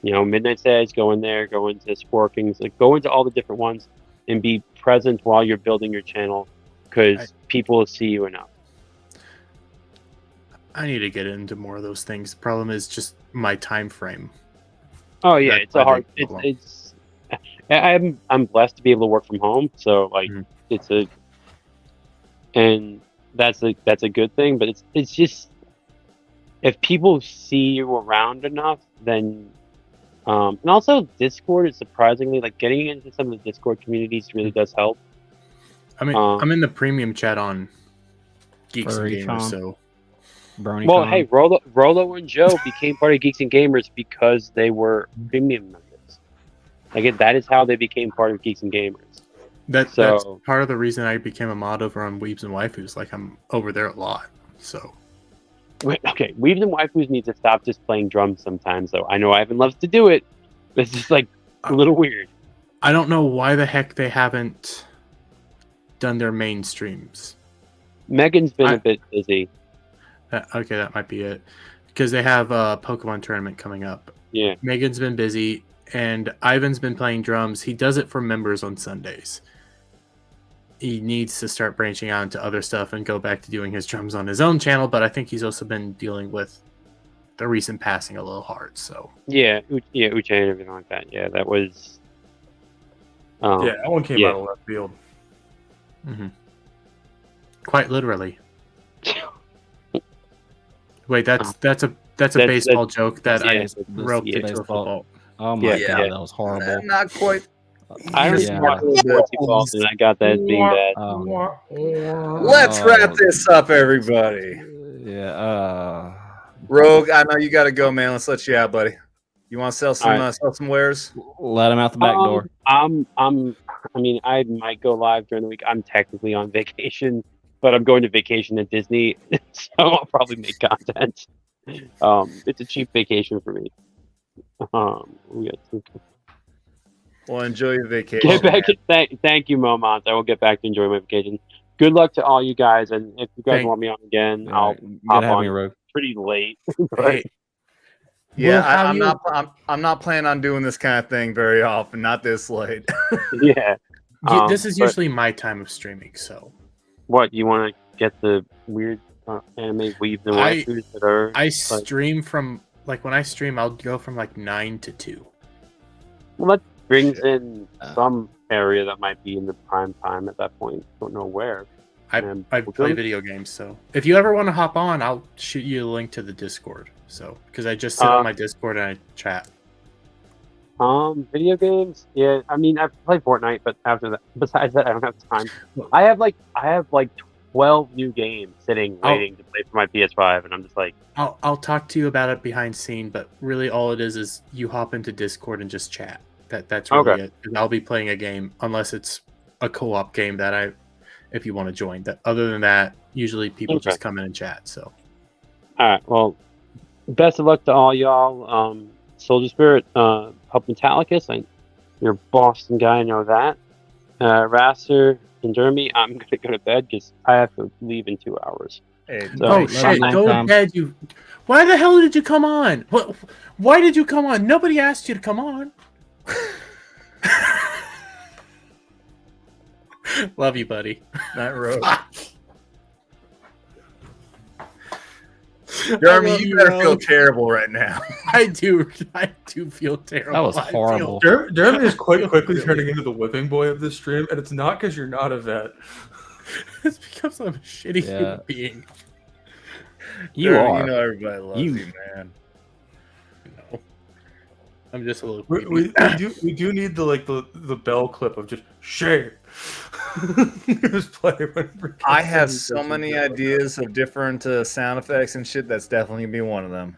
Midnight Says, go in there, go into Sporkings, like go into all the different ones and be present while you're building your channel because people will see you enough. I need to get into more of those things. The problem is just my time frame. Oh yeah, it's a hard. It's. I'm blessed to be able to work from home, so like and that's a good thing. But it's just if people see you around enough, then and also Discord is surprisingly like getting into some of the Discord communities really does help. I mean, I'm in the premium chat on Geeks and Gamers, so. Well, hey, Rolo and Joe became part of Geeks and Gamers because they were premium members. Like that is how they became part of Geeks and Gamers. That's part of the reason I became a mod over on Weebs and Waifus. Like I'm over there a lot. So. Okay, Weebs and Waifus need to stop just playing drums sometimes, though. I know Ivan loves to do it, but it's just like a little weird. I don't know why the heck they haven't done their main streams. Megan's been a bit busy. Okay, that might be it. Because they have a Pokemon tournament coming up. Yeah. Megan's been busy, and Ivan's been playing drums. He does it for members on Sundays. He needs to start branching out into other stuff and go back to doing his drums on his own channel, but I think he's also been dealing with the recent passing a little hard, so... Yeah, Uche and everything like that. Yeah, that was... that one came out of left field. Mm-hmm. Quite literally. Wait, that's a baseball joke that I roped into a football. Oh my god, that was horrible. Not quite. I and I got that being bad. Let's wrap this up, everybody. Yeah. Rogue, I know you got to go, man. Let's let you out, buddy. You want to sell some wares? Let him out the back door. I mean, I might go live during the week. I'm technically on vacation, but I'm going to vacation at Disney, so I'll probably make content. It's a cheap vacation for me. Well, enjoy your vacation. Get back. Thank you, Momont. I will get back to enjoy my vacation. Good luck to all you guys, and if you guys want me on again, I'll hop on pretty late. Hey. Yeah, I'm not planning on doing this kind of thing very often. Not this late. Yeah. This is usually my time of streaming. So, what you want to get the weird anime weave the waifus that are? I stream from when I stream, I'll go from 9 to 2. Well, that brings in some area that might be in the prime time at that point. Don't know where. I play video games, so if you ever want to hop on, I'll shoot you a link to the Discord. So because I just sit on my Discord and I chat. Video games, yeah. I mean, I play Fortnite, but besides that, I don't have time. I have 12 new games sitting waiting to play for my PS5, and I'm just like, I'll talk to you about it behind scene, but really all it is you hop into Discord and just chat. That's really it. And I'll be playing a game unless it's a co-op game that if you want to join. Other than that, usually people just come in and chat. So, all right. Well, best of luck to all y'all. Soldier Spirit, help Metallicus. You're a Boston guy. I know that. Rasser and Jeremy, I'm gonna go to bed because I have to leave in 2 hours. Hey, shit! Go to bed. Why the hell did you come on? What? Why did you come on? Nobody asked you to come on. Love you, buddy. Night Road. Jeremy, you better feel terrible right now. I do feel terrible. That was horrible. Jeremy is quickly turning into the whipping boy of this stream, and it's not because you're not a vet. It's because I'm a shitty human being. You Jeremy, are. You know everybody loves you, man. No. I'm just a little. We do need the bell clip of just shame. Just play I have so many ideas of different sound effects and shit. That's definitely gonna be one of them.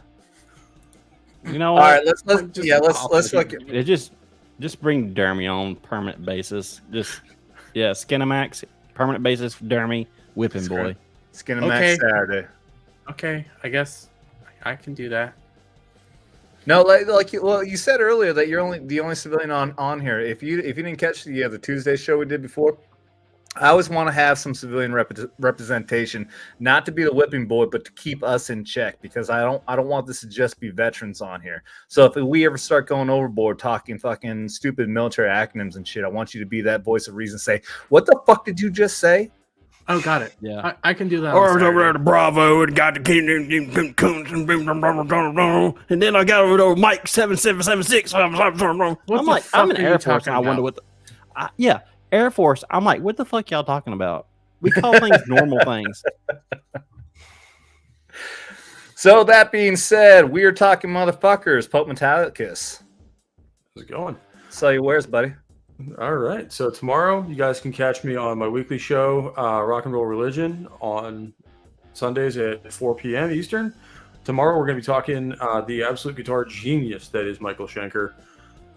You know what? All right, let's look at it. Just bring Dermy on permanent basis. Skinamax permanent basis. Dermy whipping boy. Skinamax Saturday. Okay, I guess I can do that. No, you said earlier that you're the only civilian on here. If you didn't catch the Tuesday show we did before, I always want to have some civilian representation, not to be the whipping boy, but to keep us in check, because I don't want this to just be veterans on here. So if we ever start going overboard talking fucking stupid military acronyms and shit, I want you to be that voice of reason. Say, what the fuck did you just say? Oh, got it. Yeah, I can do that. Or I was over there to Bravo and got the and then I got over to Mike 7776. I'm like, I'm in Air Force. And I wonder what. Air Force. I'm like, what the fuck y'all talking about? We call things normal things. So that being said, we are talking motherfuckers. Pope Metallicus. How's it going? So you where's, buddy? All right. So tomorrow, you guys can catch me on my weekly show, Rock and Roll Religion, on Sundays at 4 p.m. Eastern. Tomorrow, we're going to be talking the absolute guitar genius that is Michael Schenker.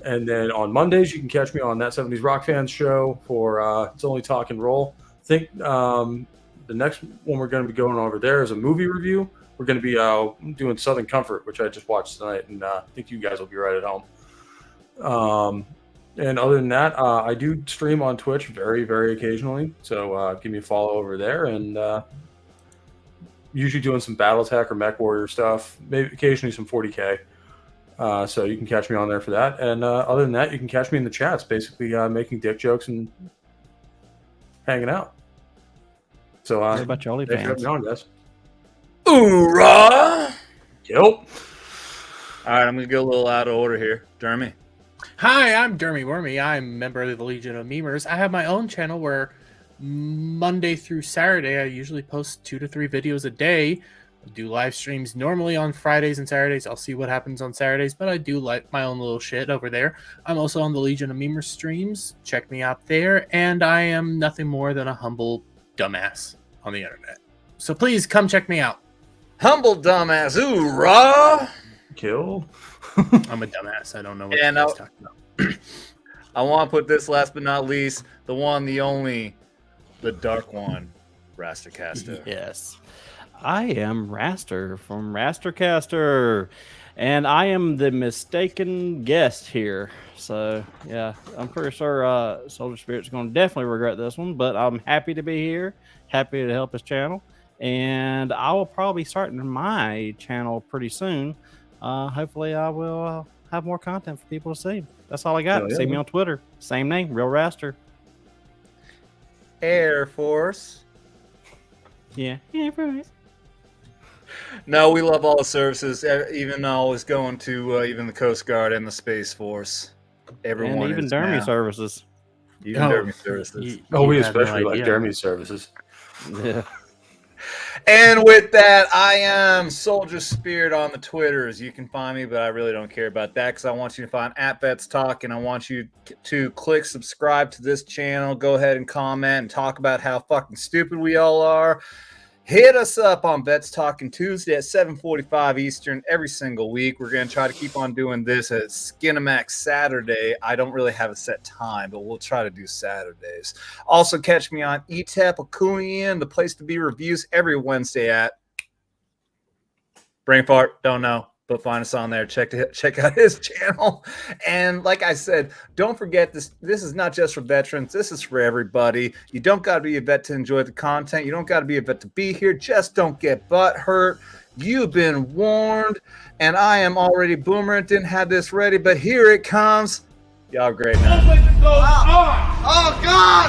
And then on Mondays, you can catch me on That 70s Rock Fans show for It's Only Talk and Roll. I think the next one we're going to be going over there is a movie review. We're going to be doing Southern Comfort, which I just watched tonight, and I think you guys will be right at home. And other than that, I do stream on Twitch very, very occasionally. So give me a follow over there. And usually doing some Battletech or Mech Warrior stuff. Maybe occasionally some 40K. So you can catch me on there for that. And other than that, you can catch me in the chats, basically making dick jokes and hanging out. So what about your thanks for having me on, guys. Hoorah! Yep. All right, I'm going to go a little out of order here. Jeremy. Hi, I'm Dermy Wormy. I'm a member of the Legion of Memers. I have my own channel where Monday through Saturday, I usually post 2 to 3 videos a day. I do live streams normally on Fridays and Saturdays. I'll see what happens on Saturdays, but I do like my own little shit over there. I'm also on the Legion of Memers streams. Check me out there. And I am nothing more than a humble dumbass on the internet. So please come check me out. Humble dumbass. Hoorah! Kill. I'm a dumbass. I don't know what you're talking about. I want to put this last but not least, the one, the only, the dark one, Rastercaster. Yes. I am Raster from Rastercaster, and I am the mistaken guest here. So, yeah, I'm pretty sure Soldier Spirit's going to definitely regret this one, but I'm happy to be here, happy to help his channel, and I will probably be starting my channel pretty soon. Hopefully I will have more content for people to see. That's all I got. See me on Twitter. Same name, Real Raster. Air Force. Yeah, Air Force. No, we love all the services. Even always going to even the Coast Guard and the Space Force. Everyone, and even Dermy services. Even Dermy services. We especially like Dermy services. Yeah. And with that, I am Soldier Spirit on the Twitters. You can find me, but I really don't care about that because I want you to find @VetsTalk, and I want you to click subscribe to this channel. Go ahead and comment and talk about how fucking stupid we all are. Hit us up on Vets Talking Tuesday at 7:45 Eastern every single week. We're going to try to keep on doing this at Skinamax Saturday. I don't really have a set time, but we'll try to do Saturdays. Also, catch me on ETEP Akuian, the place to be reviews every Wednesday at Brain Fart, don't know. But find us on there. Check out his channel. And like I said, don't forget this is not just for veterans. This is for everybody. You don't got to be a vet to enjoy the content. You don't got to be a vet to be here. Just don't get butt hurt. You've been warned. And I am already Boomer. Didn't have this ready, but here it comes. Y'all great now. Oh, God!